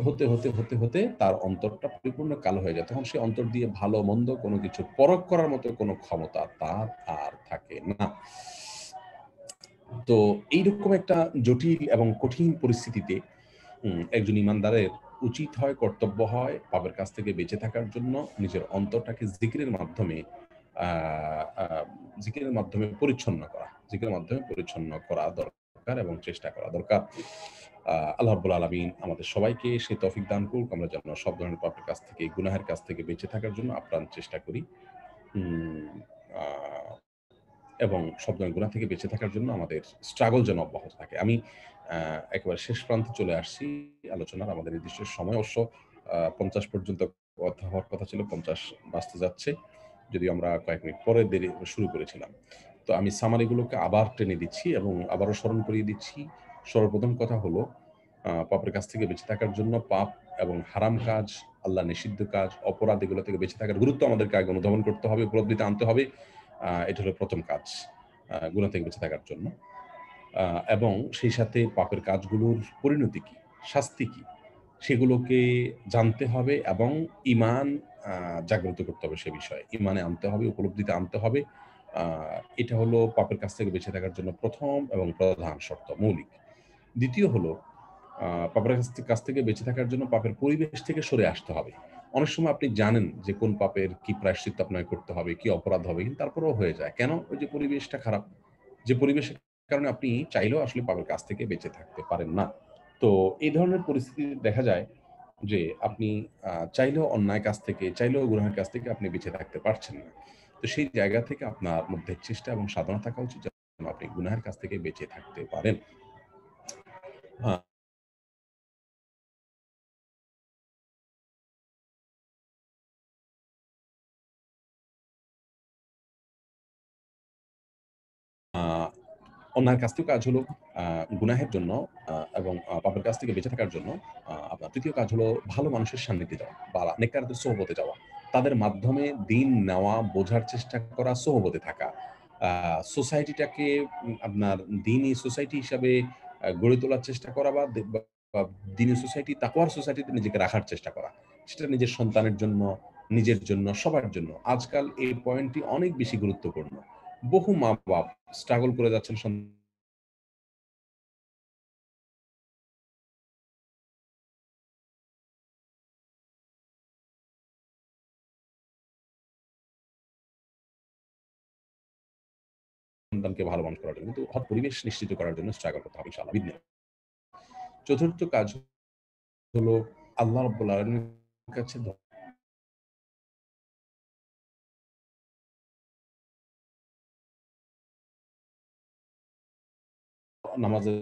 হতে তার অন্তরটা পরিপূর্ণ কালো হয়ে যায়। তখন সে অন্তর দিয়ে ভালো-মন্দ কোনো কিছু পরখ করার মতো কোনো ক্ষমতা তার আর থাকে না। তো এইরকম একটা জটিল এবং কঠিন পরিস্থিতিতে একজন ইমানদারের উচিত হয়, কর্তব্য হয় পাপের কাছ থেকে বেঁচে থাকার জন্য নিজের অন্তরটাকে আ আ জিকিরের মাধ্যমে পরিচ্ছন্ন করা। জিকিরের মাধ্যমে পরিচ্ছন্ন করা দরকার এবং চেষ্টা করা দরকার। আল্লাহ রাব্বুল আলামিন আমাদের সবাইকে সেই তৌফিক দান করুক। আমরা যেন সব ধরনের পাপের কাছ থেকে, গুনাহের কাছ থেকে বেঁচে থাকার জন্য আপ্রাণ চেষ্টা করি। উম আ এবং সব ধরনের গুনাহ থেকে বেঁচে থাকার জন্য আমাদের স্ট্রাগল যেন অব্যাহত থাকে। আমি একেবারে শেষ প্রান্তে চলে আসছি। আলোচনার। আমাদের নির্দিষ্ট সময় অবশ্য 50 পর্যন্ত কথা হওয়ার কথা ছিল, 50 বাজতে যাচ্ছে, যদিও আমরা কয়েক মিনিট পরে দেরি শুরু করেছিলাম। তো আমি সামারিগুলোকে আবার টেনে দিচ্ছি এবং আবারও স্মরণ করিয়ে দিচ্ছি। সর্বপ্রথম কথা হলো পাপের কাছ থেকে বেঁচে থাকার জন্য পাপ এবং হারাম কাজ, আল্লাহ নিষিদ্ধ কাজ, অপরাধ এগুলো থেকে বেঁচে থাকার গুরুত্ব আমাদেরকে আগে অনুধাবন করতে হবে, উপলব্ধিতে আনতে হবে। এটা হলো প্রথম কাজ গুনাহ থেকে বেঁচে থাকার জন্য। এবং সেই সাথে পাপের কাজগুলোর পরিণতি কি, শাস্তি কি, সেগুলোকে জানতে হবে এবং ঈমান জাগ্রত করতে হবে সে বিষয়ে। ঈমানে আনতে হবে, উপলব্ধিতে আনতে হবে। আ এটা হলো পাপের কাছ থেকে বেঁচে থাকার জন্য ১ম এবং প্রধান শর্ত, মৌলিক। দ্বিতীয় হলো পাপের কাছ থেকে বেঁচে থাকার জন্য পাপের পরিবেশ থেকে সরে আসতে হবে। অনেক সময় আপনি জানেন যে কোন পাপের কি প্রায়শ্চিত্ত আপনাকে করতে হবে, কি অপরাধ হবে, কিন্তু তারপরেও হয়ে যায়। কেন? ওই যে পরিবেশটা খারাপ। যে পরিবেশের কারণে আপনি চাইলেও আসলে পাপের কাছ থেকে বেঁচে থাকতে পারেন না। তো এই ধরনের পরিস্থিতি দেখা যায় যে আপনি চাইলেও অন্যায় কাজ থেকে, চাইলেও গুনাহের কাছ থেকে আপনি বেঁচে থাকতে পারছেন না। তো সেই জায়গা থেকে আপনার মধ্যে চেষ্টা এবং সাধনা থাকা উচিত যেন আপনি গুনাহের কাছ থেকে বেঁচে থাকতে পারেন। আ আ অন্যায়ের কাজ থেকে কাজ হলো আ গুনাহের জন্য এবং পাপের কাছ থেকে বেঁচে থাকার জন্য আপনার ৩য় কাজ হলো ভালো মানুষের সান্নিধ্যে যাওয়া বা নেককারদের সোহবতে যাওয়া। তাদের মাধ্যমে দিন নেওয়া, বোঝার চেষ্টা করা, সোহবতে থাকা। আ সোসাইটিটাকে আপনার দ্বীনি সোসাইটি হিসাবে গড়ে তোলার চেষ্টা করা বা দ্বীনি সোসাইটি, তাকওয়ার সোসাইটিতে নিজেকে রাখার চেষ্টা করা। সেটা নিজের সন্তানের জন্য, নিজের জন্য, সবার জন্য। আজকাল এই পয়েন্টটি অনেক বেশি গুরুত্বপূর্ণ। বহু মা-বাপ স্ট্রাগল করে যাচ্ছেন সন্তানকে ভালো মানুষ করার জন্য। কিন্তু পরিবেশ নিশ্চিত করার জন্য স্ট্রাগল করতে হবে ইনশাআল্লাহ বিইذনিল্লাহ। চতুর্থ কাজ হলো আল্লাহ রাব্বুল আলামিনের কাছে নামাজের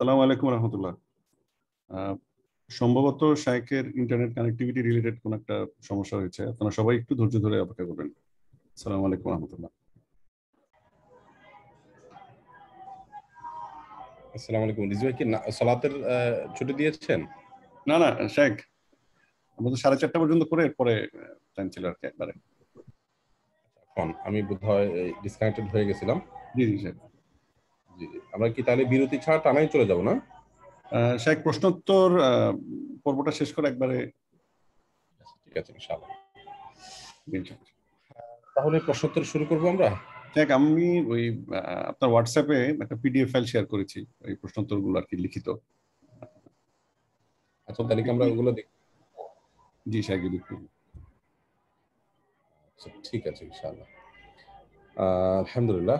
আসসালামু আলাইকুম রহমতুল্লাহ। সম্ভবত শাইখের ইন্টারনেট কানেক্টিভিটি রিলেটেড কোন একটা সমস্যা হয়েছে, আপনারা সবাই একটু ধৈর্য ধরে অপেক্ষা করবেন। আসসালামু আলাইকুম রহমতুল্লাহ। আসসালামু আলাইকুম। রিজু ভাই কি সালাতের ছুটি দিয়েছেন? না না শাইখ, আমাদের 4:30 পর্যন্ত করে এরপরে টাইম ছিল আর কি একবারে। এখন আমি বোধহয় ডিসকানেক্টেড হয়ে গেছিলাম। জি জি শাইখ। জি, জি। আমরা কি তাহলে বিরতি ছাড়া টানাই চলে যাব না? শাইখ প্রশ্নোত্তর পর্বটা শেষ করে একবারে। ঠিক আছে ইনশাআল্লাহ। ইনশাআল্লাহ। তাহলে প্রশ্নোত্তর শুরু করব আমরা। শাইখ আমি ওই আপনার হোয়াটসঅ্যাপে একটা পিডিএফ ফাইল শেয়ার করেছি, ওই প্রশ্নোত্তরগুলো আর কি লিখিত। আচ্ছা তাহলে কি আমরা ওগুলো দেখব? জি শাইখ দেখুন। আচ্ছা ঠিক আছে ইনশাআল্লাহ। আলহামদুলিল্লাহ।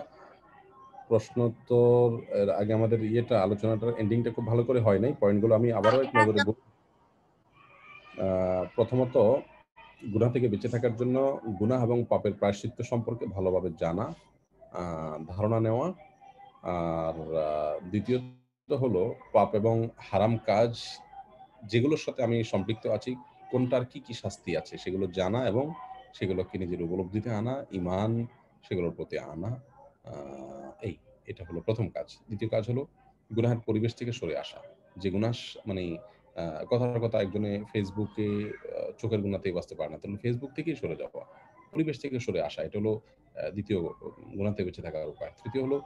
প্রশ্নোত্তর এর আগে আমাদের আলোচনাটার এন্ডিংটা খুব ভালো করে হয় নাই। পয়েন্টগুলো আমি আবারও এক নজরে প্রথমত গুনাহ থেকে বেঁচে থাকার জন্য গুনাহ এবং পাপের প্রায়শ্চিত্ত সম্পর্কে ভালোভাবে জানা, ধারণা নেওয়া। আর দ্বিতীয়ত হলো পাপ এবং হারাম কাজ যেগুলোর সাথে আমি সম্পৃক্ত আছি, কোনটার কি, কি শাস্তি আছে সেগুলো জানা এবং সেগুলোকে নিজের উপলব্ধিতে আনা, ঈমান সেগুলোর প্রতি আনা। আ এই এটা হলো ১ম কাজ। দ্বিতীয় কাজ হলো গুনাহের পরিবেশ থেকে সরে আসা। যে গুনাহ মানে কথার কথা একজনে ফেসবুকে চোখের গুনাহতেই বাঁচতে পারে না। তাহলে ফেসবুক থেকেই সরে যাওয়া। পরিবেশ থেকে সরে আসা। এটা হলো ২য় গুনাহ থেকে বেঁচে থাকার উপায়। তৃতীয় হলো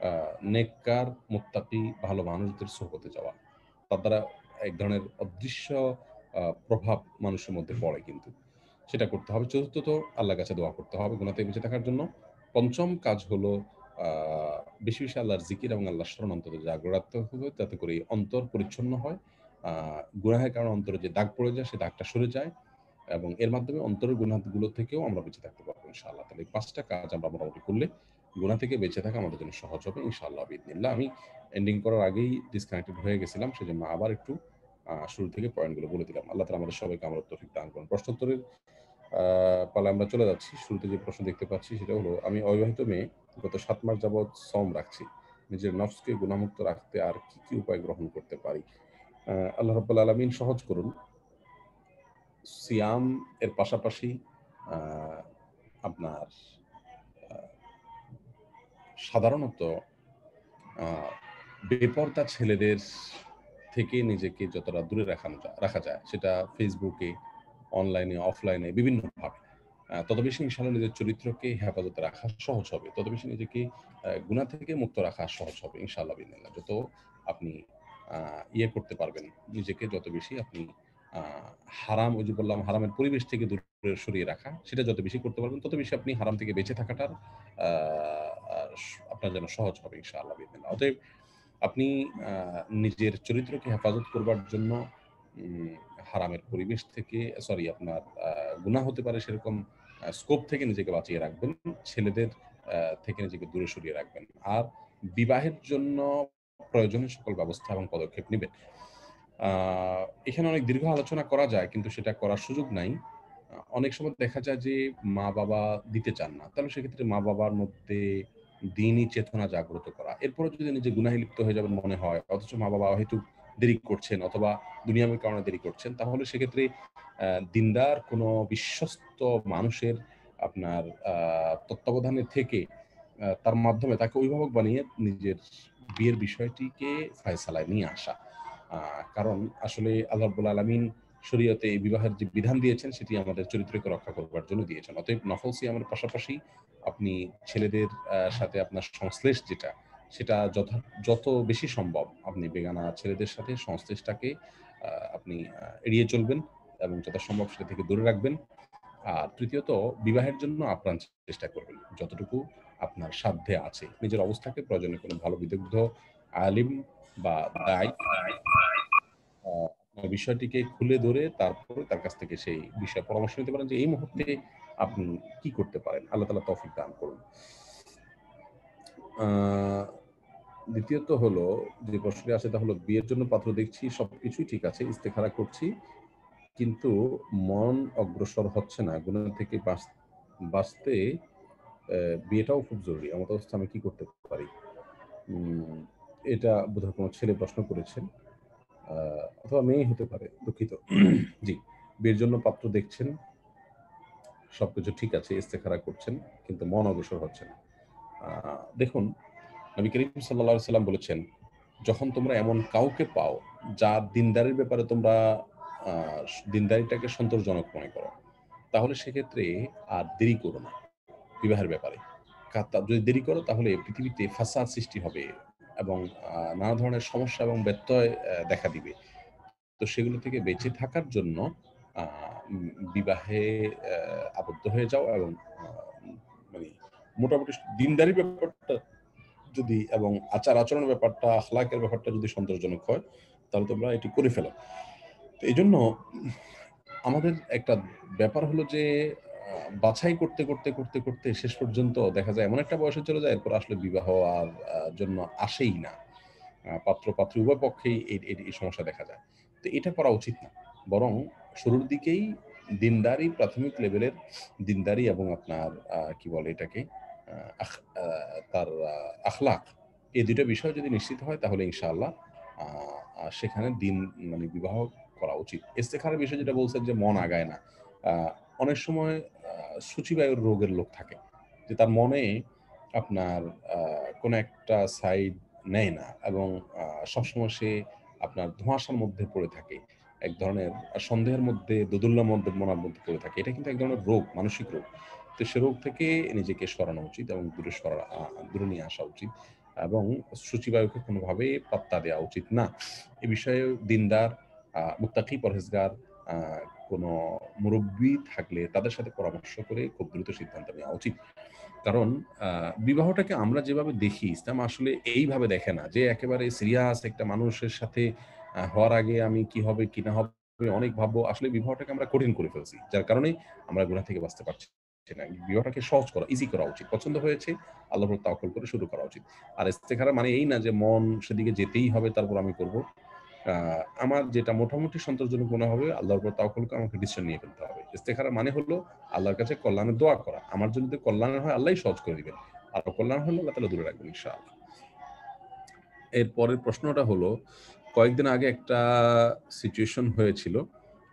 আ নেককার, মুত্তাকি ভালো মানুষদের সোহবতে যাওয়া। তার দ্বারা এক ধরনের অদৃশ্য প্রভাব মানুষের মধ্যে পড়ে কিন্তু। সেটা করতে হবে। চতুর্থত আল্লাহর কাছে দোয়া করতে হবে গুনাহ থেকে বেঁচে থাকার জন্য। পঞ্চম কাজ হলো আ বেশি, বেশি আল্লাহর জিকির এবং আল্লাহর স্মরণ অন্তরে জাগ্রত রাখতে হবে যাতে করে অন্তর পরিচ্ছন্ন হয়। আ গুনাহের কারণে অন্তরে যে দাগ পড়ে যায় সে দাগটা সরে যায় এবং এর মাধ্যমে অন্তরের গুনাহগুলো থেকেও আমরা বেঁচে থাকতে পারবো ইনশাআল্লাহ। তাহলে এই ৫ টা কাজ আমরা মোটামুটি করলে গুনাহ থেকে বেঁচে থাকা আমাদের জন্য সহজ হবে ইনশাআল্লাহ বিইذনিল্লাহ। আমি এন্ডিং করার আগেই ডিসকানেক্টেড হয়ে গেছিলাম। সেজন্য আবার একটু শুরু থেকে পয়েন্টগুলো বলে দিলাম। আল্লাহ তাআলা আমাদের সবাইকে আমলের তৌফিক দান করুন। প্রশ্নোত্তরের পালায় আমরা চলে যাচ্ছি। শুরুতে যে প্রশ্ন দেখতে পাচ্ছি সেটা হলো, আমি অবিবাহিত মেয়ে গত ৭ মাস যাবৎ সওম রাখছি। নিজের নফসকে গুনাহমুক্ত রাখতে আর কি, কি উপায় গ্রহণ করতে পারি? আল্লাহ রাব্বুল আলামিন সহজ করুন। সিয়াম এর পাশাপাশি আ আপনার আ সাধারণত আ বেপর্দা ছেলেদের থেকে নিজেকে যতটা দূরে রাখা যায় সেটা ফেসবুকে, অনলাইনে, অফলাইনে বিভিন্নভাবে। তত বেশি ইনশাআল্লাহ নিজের চরিত্রকে হেফাজতে রাখা সহজ হবে। তত বেশি নিজেকে গুনাহ থেকে মুক্ত রাখা সহজ হবে ইনশাআল্লাহ বিইذনিল্লাহ। যত আপনি আ করতে পারবেন, নিজেকে যত বেশি আপনি আ হারাম, ওই যে বললাম হারামের পরিবেশ থেকে দূরে সরিয়ে রাখা, সেটা যত বেশি করতে পারবেন তত বেশি আপনি হারাম থেকে বেঁচে থাকাটার আ আ আপনার জন্য সহজ হবে ইনশাআল্লাহ বিইذনিল্লাহ। অতএব আপনি আ নিজের চরিত্রকে হেফাজত করবার জন্য উম হারামের পরিবেশ থেকে আপনার গুনাহ হতে পারে সেরকম স্কোপ থেকে নিজেকে বাঁচিয়ে রাখবেন। ছেলেদের থেকে নিজেকে দূরে সরিয়ে রাখবেন। আর বিবাহের জন্য প্রয়োজনীয় সকল ব্যবস্থা এবং পদক্ষেপ নিবেন। আ এখানে অনেক দীর্ঘ আলোচনা করা যায় কিন্তু সেটা করার সুযোগ নাই। অনেক সময় দেখা যায় যে মা-বাবা দিতে চান না। তাহলে সেক্ষেত্রে মা-বাবার মধ্যে দ্বীনি চেতনা জাগ্রত করা। এরপরেও যদি নিজে গুনাহে লিপ্ত হয়ে যাবেন মনে হয়, অথচ মা-বাবা অহেতুক দেরি করছেন অথবা দুনিয়াবি কারণে দেরি করছেন, তাহলে সেক্ষেত্রে দিনদার কোনো বিশ্বস্ত মানুষের আপনার তত্ত্বাবধানে থেকে তার মাধ্যমে তাকে অভিভাবক বানিয়ে নিজের বিয়ের বিষয়টিকে ফায়সালায় নিয়ে আসা। আ কারণ আসলে আল্লাহ রাব্বুল আলামিন শরীয়তে এই বিবাহের যে বিধান দিয়েছেন সেটি আমাদের চরিত্রকে রক্ষা করবার জন্য দিয়েছেন। অতএব নফল সিয়ামের পাশাপাশি আপনি ছেলেদের সাথে আপনার সংশ্লেষ যেটা, সেটা যত বেশি সম্ভব আপনি বেগানা ছেলেদের সাথে সংশ্লেষটাকে আপনি এড়িয়ে চলবেন এবং যথাসম্ভব সেটা থেকে দূরে রাখবেন। আর তৃতীয়ত বিবাহের জন্য আপ্রাণ চেষ্টা করবেন। যতটুকু আপনার সাধ্যে আছে। নিজের অবস্থাকে প্রয়োজনে কোনো ভালো বিদগ্ধ আলিম বা দায়ী আপনার বিষয়টিকে খুলে ধরে তারপরে তার কাছ থেকে সেই বিষয়ে পরামর্শ নিতে পারেন যে এই মুহূর্তে আপনি কি করতে পারেন। আল্লাহ তাআলা তৌফিক দান করুন। আ দ্বিতীয়ত হলো যে প্রশ্নটি আছে তা হলো, বিয়ের জন্য পাত্র দেখছি, সবকিছুই ঠিক আছে। ইস্তেখারা করছি। কিন্তু মন অগ্রসর হচ্ছে না। গুনাহ থেকে বাঁচতে বিয়েটাও খুব জরুরি। এমত অবস্থায় আমি কি করতে পারি? উম এটা বোধহয় কোনো ছেলে প্রশ্ন করেছেন। আ অথবা মেয়ে হতে পারে। দুঃখিত। জি, বিয়ের জন্য পাত্র দেখছেন। সবকিছু ঠিক আছে, ইস্তেখারা করছেন। কিন্তু মন অগ্রসর হচ্ছে না। আ দেখুন, নবী করিম সাল্লাল্লাহু আলাইহি সাল্লাম বলেছেন, যখন তোমরা এমন কাউকে পাও যার দিনদারির ব্যাপারে তোমরা আ দিনদারিটাকে সন্তোষজনক মনে করো, তাহলে সেক্ষেত্রে আর দেরি করো না বিবাহের ব্যাপারে। যদি দেরি করো তাহলে পৃথিবীতে ফাসাদ সৃষ্টি হবে এবং নানা ধরনের সমস্যা এবং ব্যত্যয় দেখা দিবে। তো সেগুলো থেকে বেঁচে থাকার জন্য আ উম বিবাহে আবদ্ধ হয়ে যাও এবং আ মানে মোটামুটি দিনদারির ব্যাপারটা যদি এবং আচার-আচরণের ব্যাপারটা, আখলাকের ব্যাপারটা যদি সন্তোষজনক হয়, তাহলে তোমরা এটি করে ফেলো। তো এইজন্য আমাদের একটা ব্যাপার হলো যে বাছাই করতে করতে করতে করতে শেষ পর্যন্ত দেখা যায় এমন একটা বয়সে চলে যায়, এরপর আসলে বিবাহ আর জন্য আসেই না। পাত্র পাত্রী উভয় পক্ষেই এই সমস্যা দেখা যায়। তো এটা করা উচিত না। বরং শুরুর দিকেই দিনদারি, প্রাথমিক লেভেলের দিনদারি এবং আপনার কি বলে এটাকে আ আখ আ তার আখলাক, এই ২ টা বিষয় যদি নিশ্চিত হয় তাহলে ইনশাআল্লাহ আ আ সেখানে মানে বিবাহ করা উচিত। ইস্তেখারার বিষয় যেটা বলছেন যে মন আগায় না। আ অনেক সময় আ সূচিবায়ুর রোগের লোক থাকে। যে তার মনে আপনার আ কোনো একটা সাইড নেয় না এবং আ সবসময় সে আপনার ধোঁয়াশার মধ্যে পড়ে থাকে। এক ধরনের সন্দেহের মধ্যে, দোদুল্যমনার মধ্যে পড়ে থাকে। এটা কিন্তু এক ধরনের রোগ, মানসিক রোগ। তো সে রোগ থেকে নিজেকে সরানো উচিত এবং দূরে নিয়ে আসা উচিত এবং সূচিবায়ুকে কোনোভাবেই পাত্তা দেওয়া উচিত না। এ বিষয়ে দিনদার, মুত্তাকি, পরহেজগার আ কোনো মুরব্বি থাকলে তাদের সাথে পরামর্শ করে খুব দ্রুত সিদ্ধান্ত নেওয়া উচিত। কারণ আ বিবাহটাকে আমরা যেভাবে দেখি, ইসলাম আসলে এইভাবে দেখে না যে একেবারে সিরিয়াস একটা মানুষের সাথে হওয়ার আগে আমি কি হবে কি না হবে অনেক ভাববো। আসলে বিবাহটাকে আমরা কঠিন করে ফেলছি। যার কারণেই আমরা গুনাহ থেকে বাঁচতে পারছি না। বিবাহটাকে সহজ করা, ইজি করা উচিত। পছন্দ হয়েছে, আল্লাহর উপর তাওয়াক্কুল করে শুরু করা উচিত। আর ইস্তেখারা মানে এই না যে মন সেদিকে যেতেই হবে তারপর আমি করব। আ আমার যেটা মোটামুটি সন্তোষজনক মনে হবে আল্লাহর উপর তাওয়াক্কুল করে আমাকে ডিসিশন নিয়ে ফেলতে হবে। ইস্তেখারা মানে হলো আল্লাহর কাছে কল্যাণের দোয়া করা। আমার জন্য যদি কল্যাণের হয় আল্লাহই সহজ করে দিবেন। আর অকল্যাণ হলে আল্লাহ তাআলা দূরে রাখবেন ইনশাআল্লাহ। এর পরের প্রশ্নটা হলো, কয়েকদিন আগে একটা সিচুয়েশন হয়েছিল।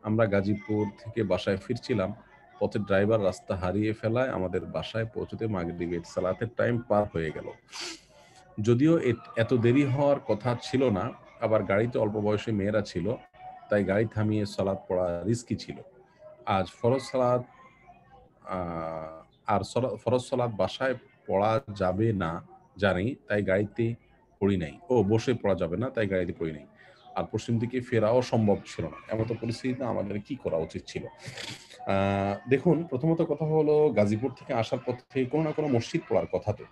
আমরা গাজীপুর থেকে বাসায় ফিরছিলাম। পথে ড্রাইভার রাস্তা হারিয়ে ফেলায় আমাদের বাসায় পৌঁছতে মাগরিবের সালাতের টাইম পার হয়ে গেল। যদিও এত দেরি হওয়ার কথা ছিল না, আবার গাড়িতে অল্প বয়সী মেয়েরা ছিল, তাই গাড়ি থামিয়ে সালাত পড়া রিস্কি ছিল। আজ ফরজ সালাত আ আর ফরজ সালাত বাসায় পড়া যাবে না জানি, তাই গাড়িতে পড়ি নাই। বসে পড়া যাবে না, তাই গাড়িতে পড়ি নাই। আর পশ্চিম দিকে ফেরাও সম্ভব ছিল না। এমত পরিস্থিতিতে আমাদের কি করা উচিত ছিল? আ দেখুন, প্রথমত কথা হলো গাজীপুর থেকে আসার পথে কোনো না কোনো মসজিদ পড়ার কথা তো।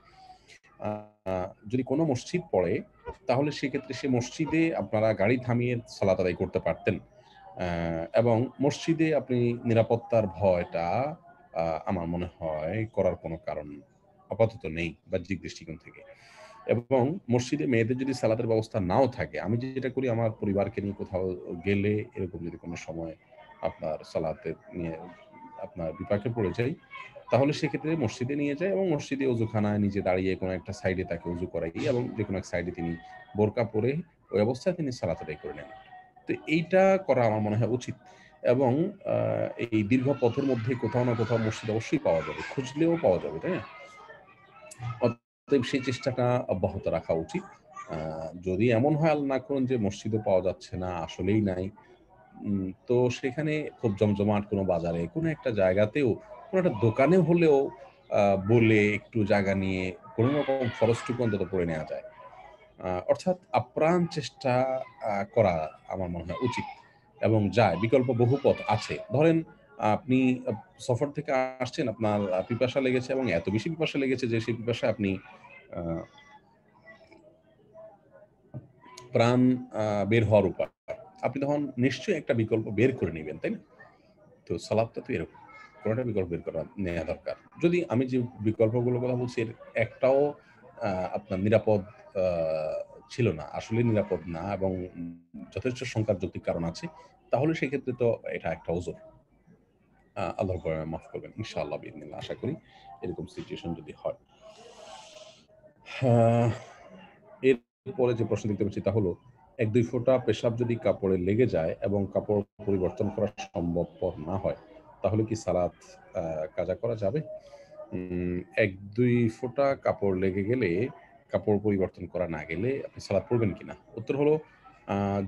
আ যদি কোনো মসজিদ পড়ে, তাহলে সেক্ষেত্রে সে মসজিদে আপনারা গাড়ি থামিয়ে সালাত আদায় করতে পারতেন। অ্যা এবং মসজিদে আপনি নিরাপত্তার ভয়টা আমার মনে হয় করার কোনো কারণ আপাতত নেই বাহ্যিক দৃষ্টিকোণ থেকে। এবং মসজিদে মেয়েদের যদি সালাতের ব্যবস্থা নাও থাকে, আমি যেটা করি আমার পরিবারকে নিয়ে কোথাও গেলে এরকম যদি কোনো সময় আপনার সালাতে নিয়ে আপনার বিপাকে পড়ে যাই, তাহলে সেক্ষেত্রে মসজিদে নিয়ে যাই এবং মসজিদে অজুখানায় নিজে দাঁড়িয়ে কোনো একটা সাইডে তাকে অজু করাই এবং যেকোনো এক সাইডে তিনি বোরকা পরে ওই অবস্থায় তিনি সালাত আদায় করে নেন। তো এইটা করা আমার মনে হয় উচিত এবং আ এই দীর্ঘ পথের মধ্যে কোথাও না কোথাও মসজিদ অবশ্যই পাওয়া যাবে। খুঁজলেও পাওয়া যাবে, তাই না? অতএব সেই চেষ্টাটা অব্যাহত রাখা উচিত। আ যদি এমন হয় আল্লাহ না করুন যে মসজিদও পাওয়া যাচ্ছে না, আসলেই নাই। তো সেখানে খুব জমজমাট কোনো বাজারে, কোনো একটা জায়গাতেও, কোনো একটা দোকানে হলেও বলে একটু জায়গা নিয়ে কোনো রকম খরচটুকু অন্তত করে নেওয়া যায়। অর্থাৎ আপ্রাণ চেষ্টা করা আমার মনে হয় উচিত এবং যায়। বিকল্প বহু পথ আছে। ধরেন আপনি আ সফর থেকে আসছেন, আপনার পিপাসা লেগেছে এবং এত বেশি পিপাসা লেগেছে যে সেই পিপাসায় আপনি আ প্রাণ বের হওয়ার উপায়। আপনি তখন নিশ্চয়ই একটা বিকল্প বের করে নিবেন, তাই না? তো সালাদটা তো এরকম। কোন একটা বিকল্প বের করা নেয়া দরকার। যদি আমি যে বিকল্পগুলোর কথা বলছি এর একটাও আপনার নিরাপদ আ ছিল না। আসলেই নিরাপদ না এবং যথেষ্ট সংখ্যার যৌক্তিক কারণ আছে। তাহলে সেক্ষেত্রে তো এটা একটা ওযর। আল্লাহর ভয়ে মাফ করবেন। ইনশাআল্লাহ বিইذনিল্লাহ আশা করি এরকম সিচুয়েশন যদি হয়। হ্যাঁ, এরপরে যে প্রশ্ন দেখতে পাচ্ছি তা হলো ১-২ ফোঁটা পেশাব যদি কাপড়ে লেগে যায় এবং কাপড় পরিবর্তন করা সম্ভবপর না হয়, তাহলে কি সালাত আ কাজা করা যাবে? ১-২ ফোঁটা কাপড় লেগে গেলে, কাপড় পরিবর্তন করা না গেলে আপনি সালাত পড়বেন কিনা? উত্তর হলো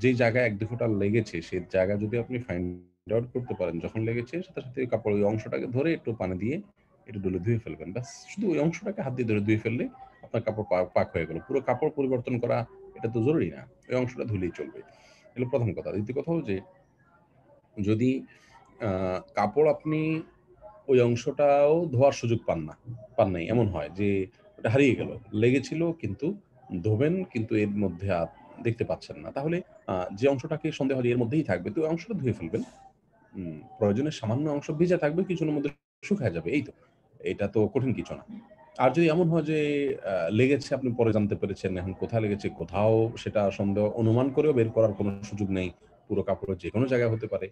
যেই জায়গায় ১-২ ফোঁটা লেগেছে, সে জায়গা যদি আপনি ফাইন্ড আউট করতে পারেন যখন লেগেছে, সাথে, সাথে ওই কাপড়ের ওই অংশটাকে ধরে একটু পানি দিয়ে একটু ডলে ধুয়ে ফেলবেন। ব্যাস শুধু ওই অংশটাকে হাত দিয়ে ধরে ধুয়ে ফেললে আপনার কাপড় পাক হয়ে গেল। পুরো কাপড় পরিবর্তন করা এটা তো জরুরি না। ওই অংশটা ধুলেই চলবে। এগুলো ১ম কথা। ২য় কথা হলো যে যদি আ কাপড় আপনি ওই অংশটাও ধোয়ার সুযোগ পান নাই। এমন হয় যে ওটা হারিয়ে গেল। লেগেছিল কিন্তু ধোবেন কিন্তু এর মধ্যে আর দেখতে পাচ্ছেন না। তাহলে যে অংশটাকে সন্দেহ হয় যে এর মধ্যেই থাকবে তো ওই অংশটা ধুয়ে ফেলবেন। প্রয়োজনে সামান্য অংশ ভিজা থাকবে কিছুক্ষণের মধ্যে শুকায় যাবে, এই তো। এটা তো কঠিন কিছু না। আর যদি এমন হয় যে লেগেছে, আপনি পরে জানতে পেরেছেন, এখন কোথায় লেগেছে, কোথাও সেটা সন্দেহ অনুমান করেও বের করার কোনো সুযোগ নেই। পুরো কাপড়ের যেকোনো জায়গায় হতে পারে।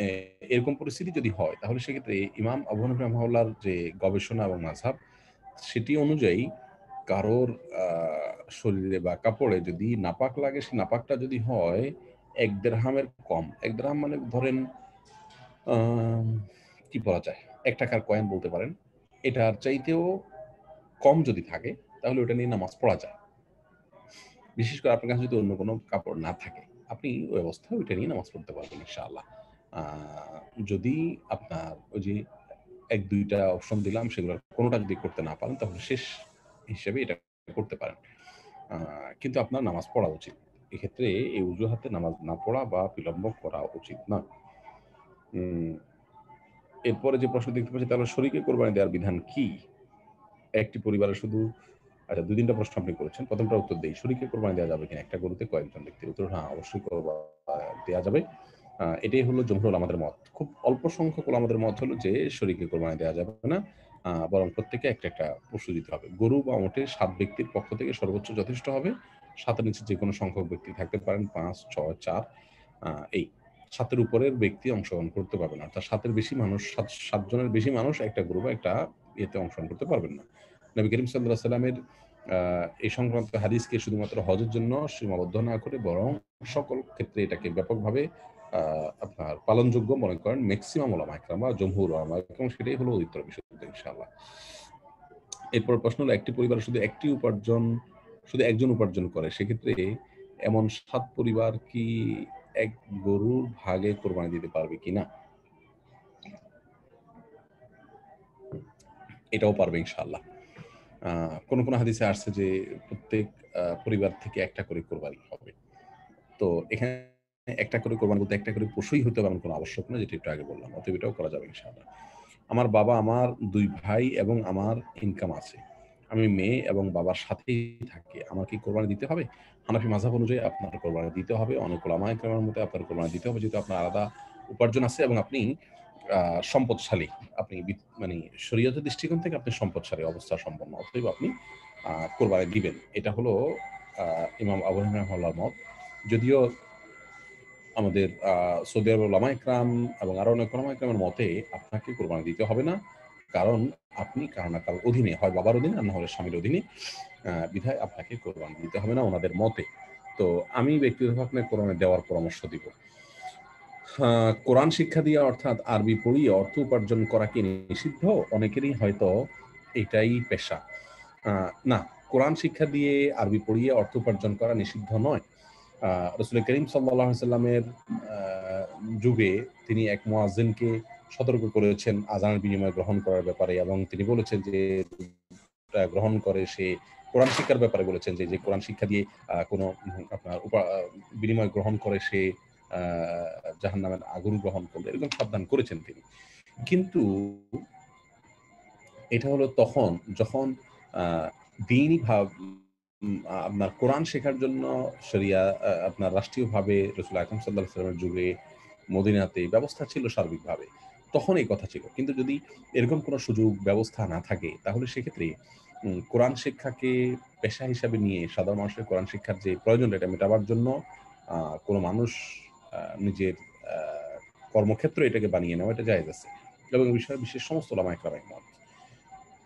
এ এরকম পরিস্থিতি যদি হয়, তাহলে সেক্ষেত্রে ইমাম আবু হানিফা রাহিমাহুল্লাহর যে গবেষণা এবং মাযহাব, সেটি অনুযায়ী কারোর আ শরীরে বা কাপড়ে যদি নাপাক লাগে, সেই নাপাকটা যদি হয় ১ দিরহামের কম। ১ দিরহাম মানে ধরেন আম কি বলা যায়? ৳১ র কয়েন বলতে পারেন। এটার চাইতেও কম যদি থাকে, তাহলে ওটা নিয়ে নামাজ পড়া যায়। বিশেষ করে আপনার কাছে যদি অন্য কোনো কাপড় না থাকে, আপনি ওই অবস্থায় ওইটা নিয়ে নামাজ পড়তে পারবেন ইনশাআল্লাহ। আ যদি আপনার ওই যে ১-২ টা অপশন দিলাম, সেগুলোর কোনটা যদি করতে না পারেন, তাহলে শেষ হিসেবে এটা করতে পারেন। আ কিন্তু আপনার নামাজ পড়া উচিত। এক্ষেত্রে এই অজুহাতে নামাজ না পড়া বা বিলম্ব করা উচিত না। উম এরপরে যে প্রশ্ন দেখতে পাচ্ছি, তাহলে শরীকে কোরবানি দেওয়ার বিধান কি? একটি পরিবারে শুধু, আচ্ছা ২-৩ টা প্রশ্ন আপনি করেছেন। ১ম টার উত্তর দেই। শরীকে কোরবানি দেওয়া যাবে কিনা? একটা গরুতে কয়েকজন ব্যক্তির উত্তর হ্যাঁ, অবশ্যই দেয়া যাবে। এটাই হলো জমহুর উলামাদের মত। খুব অল্প সংখ্যক উলামাদের মত হলো যে শরীকে কোরবানি দেওয়া যাবে না। বরং প্রত্যেকে একটা পশু দিতে হবে। গরু বা উটের ৭ ব্যক্তির পক্ষ থেকে সর্বোচ্চ যথেষ্ট হবে। ৭ এর নিচে যেকোনো সংখ্যক ব্যক্তি থাকতে পারেন, ৫, ৬, ৪ এই। ৭ এর উপরের ব্যক্তি অংশগ্রহণ করতে পারবে না। অর্থাৎ ৭ এর বেশি মানুষ, ৭ জনের বেশি মানুষ একটা গরু বা একটা ইয়েতে অংশগ্রহণ করতে পারবেন না। নবী করিম সাল্লাল্লাহু আলাইহি সাল্লামের এই সংক্রান্ত হাদিসকে শুধুমাত্র হজের জন্য সীমাবদ্ধ না করে, বরং সকল ক্ষেত্রে এটাকে ব্যাপকভাবে আ আপনার পালনযোগ্য মনে করেন মেক্সিমাম উলামা ইকরাম বা জমহুর উলামা ইকরাম, সেটাই হলো অধিকতর বিশুদ্ধ ইনশাআল্লাহ। এরপর প্রশ্ন হলো, একটি পরিবারে শুধু একজন উপার্জন করে, সেক্ষেত্রে এমন ৭ পরিবার কি এক গরুর ভাগে কোরবানি দিতে পারবে কিনা? এটাও পারবে ইনশাআল্লাহ। আ কোন হাদিসে আসছে যে প্রত্যেক পরিবার থেকে একটা করে কোরবানি হবে। তো এখানে একটা করে কোরবানি বলতে একটা করে পশুই হতে হবে এমন কোনো আবশ্যক না, যেটা একটু আগে বললাম। অতএব এটাও করা যাবে ইনশাআল্লাহ। আমার বাবা, আমার ২ ভাই এবং আমার ইনকাম আছে। আমি মেয়ে এবং বাবার সাথেই থাকি। আমার কি কোরবানি দিতে হবে? হানাফি মাযহাব অনুযায়ী আপনার কোরবানি দিতে হবে। অনেক উলামা ইকরামের মতে আপনার কোরবানি দিতে হবে, যেহেতু আপনার আলাদা উপার্জন আছে এবং আপনি আ সম্পদশালী। আপনি মানে শরীয়তের দৃষ্টিকোণ থেকে আপনি সম্পদশালী অবস্থা সম্পন্ন। অতএব আপনি কোরবানি দিবেন। এটা হলো আ ইমাম আবু হানিফা রাহিমাহুল্লাহর মত। যদিও আমাদের সৌদি আরবের ওলামা ইকরাম এবং আরো অনেক ওলামা ইকরামের মতে আপনাকে কোরবানি দিতে হবে না। কারণ আপনি কারো না কারো অধীনে, হয় বাবার অধীনে আর না হলে স্বামীর অধীনে। বিধায় আপনাকে কোরবানি দিতে হবে না ওনাদের মতে। তো আমি ব্যক্তিগতভাবে আপনাকে কোরবানি দেওয়ার পরামর্শ দিব। কোরআন শিক্ষা দিয়ে, অর্থাৎ আরবি পড়িয়ে অর্থ উপার্জন করা কি নিষিদ্ধ? অনেকেরই হয়তো এটাই পেশা। আ না, কোরআন শিক্ষা দিয়ে আরবি পড়িয়ে অর্থ উপার্জন করা নিষিদ্ধ নয়। আ রাসূল করিম সাল্লাল্লাহু আলাইহি সাল্লামের আ যুগে তিনি এক মুয়াজ্জিনকে সতর্ক করেছেন আযানের বিনিময় গ্রহণ করার ব্যাপারে, এবং তিনি বলেছেন যে গ্রহণ করে সে কোরআন শিক্ষার ব্যাপারে বলেছেন যে, কোরআন শিক্ষা দিয়ে কোনো আপনার বিনিময় গ্রহণ করে সে আ জাহান্নামের আগুন গ্রহণ করবে। এরকম সাবধান করেছেন তিনি। কিন্তু এটা হলো তখন যখন আ দ্বীনি ভাব আপনার কোরআন শেখার জন্য শরিয়া আপনার রাষ্ট্রীয়ভাবে রাসূল আকরাম সাল্লাল্লাহু আলাইহি ওয়াসাল্লামের যুগে মদিনাতে ব্যবস্থা ছিল সার্বিকভাবে। তখন এই কথা ছিল। কিন্তু যদি এরকম কোনো সুযোগ ব্যবস্থা না থাকে, তাহলে সেক্ষেত্রে কোরআন শিক্ষাকে পেশা হিসাবে নিয়ে সাধারণ মানুষের কোরআন শিক্ষার যে প্রয়োজন, এটা মেটাবার জন্য আ কোনো মানুষ নিজের আ কর্মক্ষেত্র এটাকে বানিয়ে নেওয়া, এটা জায়েজ আছে। এবং এ বিষয়ে বিশ্বের সমস্ত উলামা ইকরাম একমত।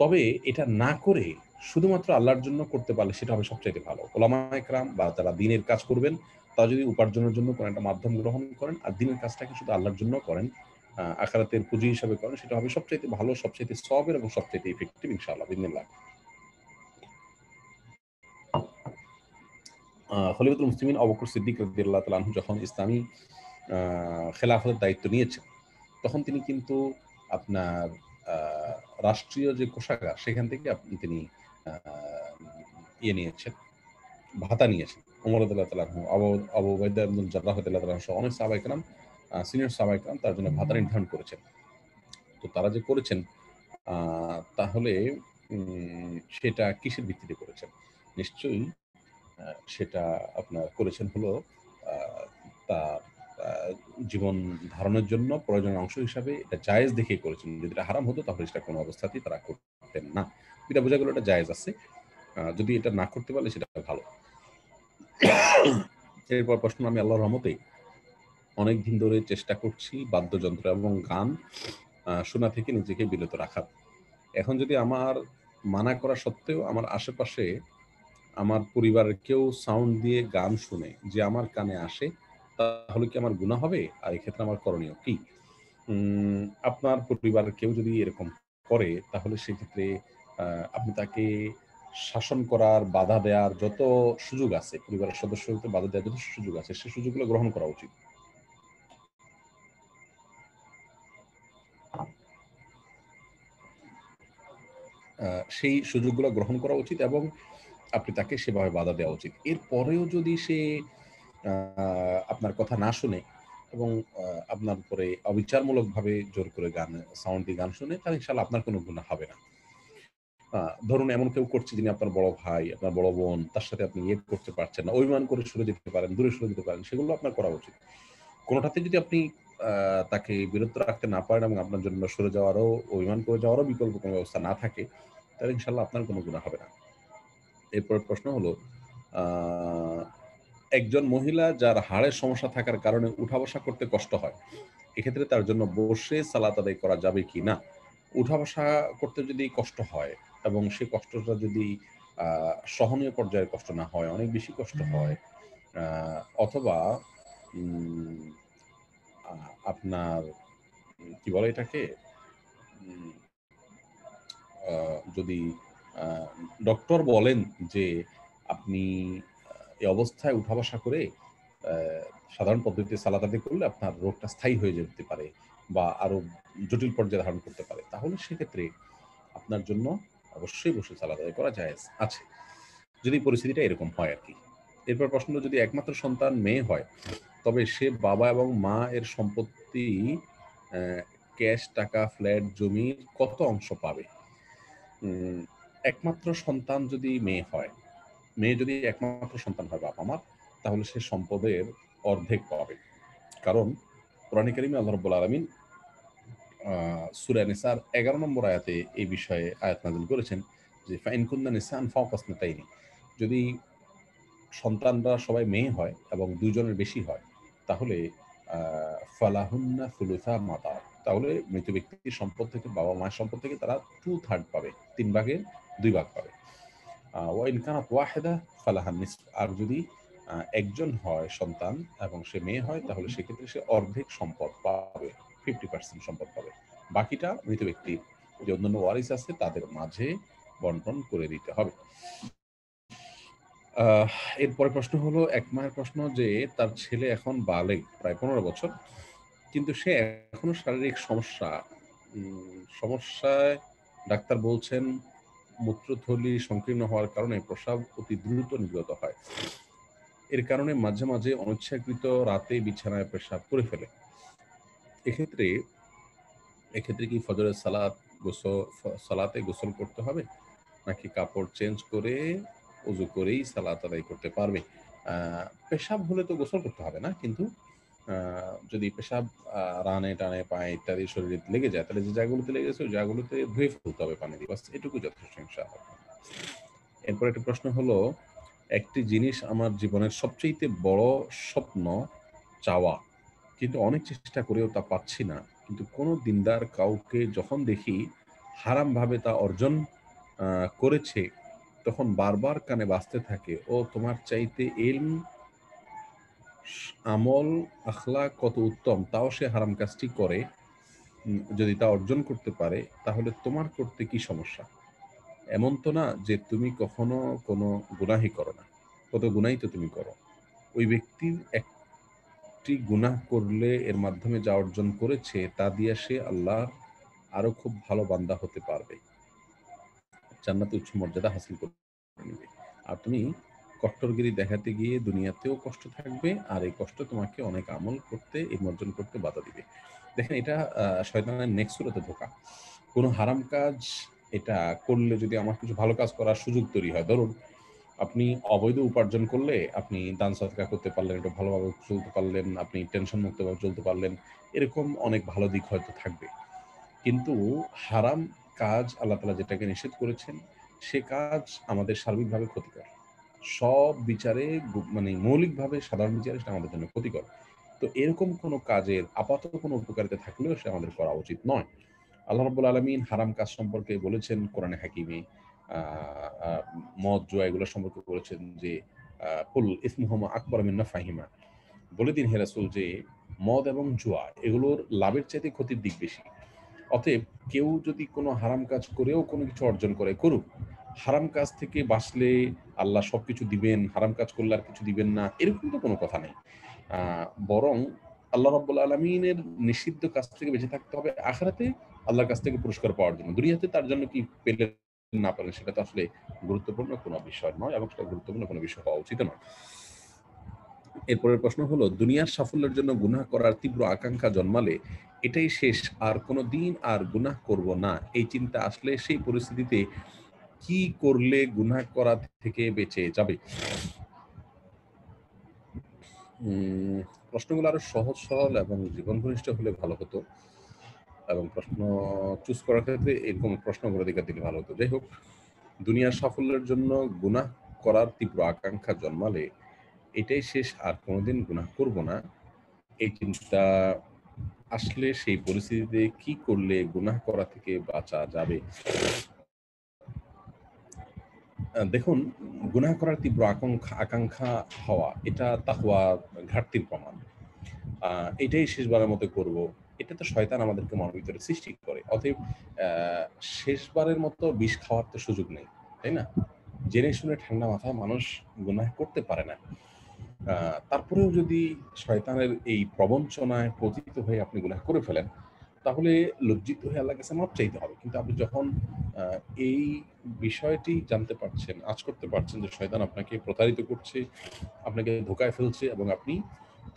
তবে এটা না করে শুধুমাত্র আল্লাহর জন্য করতে পারলে সেটা হবে সবচাইতে ভালো। উলামা ইকরাম বা যারা দ্বীনের কাজ করবেন, তারা যদি উপার্জনের জন্য কোনো একটা মাধ্যম গ্রহণ করেন আর দ্বীনের কাজটাকে শুধু আল্লাহর জন্য করেন, আখিরাতের পুঁজি হিসাবে করেন, সেটা হবে সবচাইতে ভালো, সবচাইতে সওয়াবের এবং সবচাইতে ইফেক্টিভ ইনশাআল্লাহ বিইذনিল্লাহ। খলিফাতুল মুসলিমিন আবু বকর সিদ্দিক রাদিয়াল্লাহু তাআলা আনহু যখন ইসলামী আ খেলাফতের দায়িত্ব নিয়েছেন, তখন তিনি কিন্তু আপনার আ রাষ্ট্রীয় যে কোষাগার, সেখান থেকে তিনি আ ইয়ে নিয়েছেন, ভাতা নিয়েছেন। ওমর রাদিয়াল্লাহু তাআলা আনহু, আবু উবাইদা ইবনুল জাররাহ রাদিয়াল্লাহু তাআলা সহ অনেক সাহাবা ইকরাম, সিনিয়র সাহাবা ইকরাম তার জন্য ভাতা নির্ধারণ করেছেন। তো তারা যে করেছেন, আ তাহলে সেটা কিসের ভিত্তিতে করেছেন? নিশ্চয়ই আ সেটা আপনার করেছেন হলো আ তার জীবন ধারণের জন্য প্রয়োজনীয় অংশ হিসাবে এটা জায়েজ দেখেই করেছেন। যদি এটা হারাম হতো তাহলে সেটা কোনো অবস্থাতেই তারা করতেন না। এটা বোঝা গেল এটা জায়েজ আছে। যদি এটা না করতে পারলে সেটা ভালো। এরপর প্রশ্ন, আমি আল্লাহর রহমতে অনেক দিন ধরে চেষ্টা করছি বাদ্যযন্ত্র এবং গান শোনা থেকে নিজেকে বিরত রাখার। এখন যদি আমার মানা করা সত্ত্বেও আমার আশেপাশে আমার পরিবারের কেউ সাউন্ড দিয়ে গান শুনে যে আমার কানে আসে, তাহলে কি আমার গুনাহ হবে? আর এক্ষেত্রে আমার করণীয় কি? আপনার পরিবারের কেউ যদি এরকম করে তাহলে সেক্ষেত্রে আপনি তাকে শাসন করার, বাধা দেওয়ার যত সুযোগ আছে, পরিবারের সদস্যকে বাধা দেওয়ার যত সুযোগ আছে, সেই সুযোগগুলো গ্রহণ করা উচিত। সেই সুযোগগুলো গ্রহণ করা উচিত এবং আপনি তাকে সেভাবে বাধা দেওয়া উচিত। এরপরেও যদি সে আপনার কথা না শুনে এবং আপনার উপরে অবিচারমূলকভাবে জোর করে সাউন্ড দিয়ে গান শুনে, তাহলে ইনশাআল্লাহ আপনার কোনো গুনাহ হবে না। ধরুন এমন কেউ করছে যিনি আপনার বড় ভাই, আপনার বড় বোন, তার সাথে আপনি ইয়ে করতে পারছেন না, অভিমান করে সরে যেতে পারেন, দূরে সরে যেতে পারেন, সেগুলো আপনার করা উচিত। কোনোটাতে যদি আপনি তাকে বিরত রাখতে না পারেন এবং আপনার জন্য সরে যাওয়ারও, অভিমান করে যাওয়ারও বিকল্প কোনো ব্যবস্থা না থাকে, তাহলে ইনশাআল্লাহ আপনার কোনো গুনাহ হবে না। এরপরের প্রশ্ন হলো, আ একজন মহিলা যার হাড়ের সমস্যা থাকার কারণে উঠা-বসা করতে কষ্ট হয়, এক্ষেত্রে তার জন্য বসে সালাত আদায় করা যাবে কিনা? উঠা-বসা করতে যদি কষ্ট হয় এবং সে কষ্টটা যদি আ সহনীয় পর্যায়ের কষ্ট না হয়, অনেক বেশি কষ্ট হয়, আ অথবা উম আ আপনার কি বলে এটাকে? উম আ যদি আ ডক্টর বলেন যে আপনি এই অবস্থায় উঠা-বসা করে আ সাধারণ পদ্ধতিতে সালাত আদায় করলে আপনার রোগটা স্থায়ী হয়ে যেতে পারে বা আরো জটিল পর্যায়ে ধারণ করতে পারে। তাহলে সেক্ষেত্রে আপনার জন্য অবশ্যই বসে সালাত আদায় করা জায়েজ আছে। যদি পরিস্থিতিটা এরকম হয় আরকি। এরপর প্রশ্ন হলো, যদি একমাত্র সন্তান মেয়ে হয়, তবে সে বাবা এবং মা এর সম্পত্তি, অ্যা ক্যাশ, টাকা, ফ্ল্যাট, জমির কত অংশ পাবে? উম একমাত্র সন্তান যদি মেয়ে হয়, মেয়ে যদি একমাত্র সন্তান হয় বাবা-মার, তাহলে সে সম্পদের অর্ধেক পাবে। কারণ কোরআনে কারিমে আল্লাহ রাব্বুল আলামিন আ সূরা নিসার ১১ নম্বর আয়াতে এই বিষয়ে আয়াত নাযিল করেছেন যে, ফাইন কুননা নিসান ফাওকা ইসনাতাইনি, যদি সন্তানরা সবাই মেয়ে হয় এবং ২ জনের বেশি হয়, তাহলে আ ফালাহুন্না সুলুসা মা তারাক, তাহলে মৃত ব্যক্তির সম্পদ থেকে, বাবা-মায়ের সম্পদ থেকে তারা 2/3 পাবে। ৩ ভাগের ২ ভাগ পাবে। ওয়া ইন কানাত ওয়াহিদা ফালাহা নিসফ, আর যদি একজন হয় সন্তান এবং সে মেয়ে হয়, তাহলে সেক্ষেত্রে সে অর্ধেক সম্পদ পাবে, 50% সম্পদ পাবে। বাকিটা মৃত ব্যক্তির যে অন্যান্য ওয়ারিস আছে তাদের মাঝে বন্টন করে দিতে হবে। আহ এরপরের প্রশ্ন হলো, এক মায়ের প্রশ্ন যে তার ছেলে এখন বালেগ, প্রায় ১৫ বছর। কিন্তু সে এখনো শারীরিক সমস্যায় ডাক্তার বলছেন মূত্রথলি সংকীর্ণ হওয়ার কারণে প্রস্রাব অতি দ্রুত নির্গত হয়। এর কারণে মাঝে, মাঝে অনিচ্ছাকৃত রাতে বিছানায় পেশাব করে ফেলে। এক্ষেত্রে এক্ষেত্রে কি ফজরের সালাতে গোসল করতে হবে? নাকি কাপড় চেঞ্জ করে ওযু করেই সালাত আদায় করতে পারবে? আ পেশাব হলে তো গোসল করতে হবে না। কিন্তু আ যদি পেশাব রানে-টানে, পায়ে ইত্যাদি শরীরে লেগে যায়, তাহলে যে জায়গাগুলোতে লেগেছে ওই জায়গাগুলোতে ধুয়ে ফেলতে হবে পানি দিয়ে। বাস এটুকুই যথেষ্ট ইনশাআল্লাহ। এরপর একটা প্রশ্ন হলো, একটি জিনিস আমার জীবনের সবচাইতে বড় স্বপ্ন চাওয়া। কিন্তু অনেক চেষ্টা করেও তা পাচ্ছি না। কিন্তু কোনো দিনদার কাউকে যখন দেখি হারামভাবে তা অর্জন আ করেছে, তখন বারবার কানে বাজতে থাকে, "ও তোমার চাইতে ইলম, আমল, আখলাক কত উত্তম, তাও সে হারাম কাজটি করে। যদি তা অর্জন করতে পারে, তাহলে তোমার করতে কি সমস্যা? এমন তো না যে তুমি কখনো কোনো গুনাহই করো না। কত গুনাহই তো তুমি করো।" ওই ব্যক্তির একটি গুনাহ করলে এর মাধ্যমে যা অর্জন করেছে তা দিয়ে সে আল্লাহর আরো খুব ভালো বান্দা হতে পারবে। জান্নাতে উচ্চ মর্যাদা হাসিল করে নিবে। আর তুমি কট্টরগিরি দেখাতে গিয়ে দুনিয়াতেও কষ্ট থাকবে, আর এই কষ্ট তোমাকে অনেক আমল করতে, ইলম অর্জন করতে বাধা দিবে। দেখেন এটা শয়তানের নেক্সট সূরাতে ধোঁকা। কোন হারাম কাজ এটা করলে যদি আমার কিছু ভালো কাজ করার সুযোগ তৈরি হয়, ধরুন আপনি অবৈধ উপার্জন করলে আপনি দান সদকা করতে পারলেন, একটু ভালোভাবে চলতে পারলেন, আপনি টেনশন মুক্তভাবে চলতে পারলেন। এরকম অনেক ভালো দিক হয়তো থাকবে। কিন্তু হারাম কাজ আল্লাহ তাআলা যেটাকে নিষেধ করেছেন, সে কাজ আমাদের সার্বিকভাবে ক্ষতিকর। সব বিচারে মানে মৌলিকভাবে সাধারণ বিচারে সেটা আমাদের জন্য ক্ষতিকর। তো এরকম কোনো কাজের আপাতত কোনো উপকারিতা থাকলেও সে আমাদের করা উচিত নয়। আল্লাহ রাব্বুল আলামিন হারাম কাজ সম্পর্কে বলেছেন কোরআনে হাকিমে, আ আ মদ, জুয়া এগুলো সম্পর্কে বলেছেন যে কুল ইসমুহুমা আকবার মিন নাফাহিমা। বলে দিন হে রাসূল যে মদ এবং জুয়া এগুলোর লাভের চাইতে ক্ষতির দিক বেশি। অতএব কেউ যদি কোনো হারাম কাজ করেও কোনো কিছু অর্জন করে, করুক। হারাম কাজ থেকে বাঁচলে আল্লাহ সবকিছু দিবেন, হারাম কাজ করলে আর কিছু দিবেন না, এরকম তো কোনো কথা নেই। আ বরং আল্লাহ রাব্বুল আলামিনের নিষিদ্ধ কাজ থেকে বেঁচে থাকতে হবে আখিরাতে আল্লাহর কাছ থেকে পুরস্কার পাওয়ার জন্য। দুনিয়াতে তার জন্য কি পেলেন না পেলেন সেটা তো আসলে গুরুত্বপূর্ণ কোনো বিষয় নয় এবং সেটা গুরুত্বপূর্ণ কোনো বিষয় হওয়া উচিতও নয়। এরপরের প্রশ্ন হলো, দুনিয়ার সাফল্যের জন্য গুনাহ করার তীব্র আকাঙ্ক্ষা জন্মালে এটাই শেষ, আর কোনোদিন আর গুনাহ করব না, এই চিন্তা আসলে সেই পরিস্থিতিতে কি করলে গুনাহ করা থেকে বেঁচে যাবে? উম প্রশ্নগুলো আরো সহজ সরল এবং জীবন ঘনিষ্ঠ হলে ভালো হতো এবং প্রশ্ন চুজ করার ক্ষেত্রে এরকম প্রশ্নগুলোর দিকে দিলে ভালো হতো। যাই হোক, দুনিয়ার সাফল্যের জন্য গুনাহ করার তীব্র আকাঙ্ক্ষা জন্মালে এটাই শেষ, আর কোনোদিন গুনাহ করব না, এই চিন্তা আসলে সেই পরিস্থিতিতে কি করলে গুনাহ করা থেকে বাঁচা যাবে? দেখুন, গুনাহ করার তীব্র আকাঙ্ক্ষা হওয়া এটা তাকওয়া ঘাটতির প্রমাণ। এটাই শেষবারের মতো করব। এটা তো শয়তান আমাদেরকে মনের ভিতরে সৃষ্টি করে। অতএব আ শেষবারের মতো বিষ খাওয়ার তো সুযোগ নেই। তাই না? জেনে শুনে ঠান্ডা মাথায় মানুষ গুনাহ করতে পারে না। আ তারপরেও যদি শয়তানের এই প্রবঞ্চনায় পতিত হয়ে আপনি গুনাহ করে ফেলেন, তাহলে লজ্জিত হয়ে আল্লাহর কাছে মাপ চাইতে হবে। কিন্তু আপনি যখন আ এই বিষয়টি জানতে পারছেন, আঁচ করতে পারছেন যে শয়তান আপনাকে প্রতারিত করছে, আপনাকে ধোঁকায় ফেলছে এবং আপনি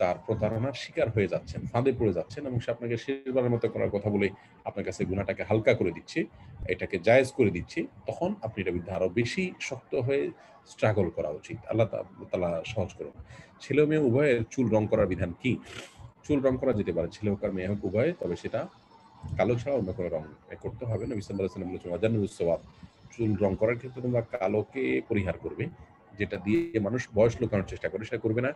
তার প্রতারণার শিকার হয়ে যাচ্ছেন, ফাঁদে পড়ে যাচ্ছেন এবং সে আপনাকে শেষবারের মতো করার কথা বলে আপনার কাছে গুনাহটাকে হালকা করে দিচ্ছে, এটাকে জায়েজ করে দিচ্ছে, তখন আপনি এটার বিরুদ্ধে আরো বেশি শক্ত হয়ে স্ট্রাগল করা উচিত। আল্লাহ তাআলা সহজ করুন। ছেলে ও মেয়ে উভয়ের চুল রং করার বিধান কি? চুল রং করা যেতে পারে, ছেলে হোক আর মেয়ে হোক উভয়ে, তবে সেটা কালো ছাড়া অন্য কোনো রং করতে হবে না। নবী সাল্লাল্লাহু আলাইহি ওয়াসাল্লাম বলেছেন, ওয়াজান্নিবুস সাওয়াদ, চুল রং করার ক্ষেত্রে তোমরা কালোকে পরিহার করবে। যেটা দিয়ে মানুষ বয়স লুকানোর চেষ্টা করে সেটা করবে না।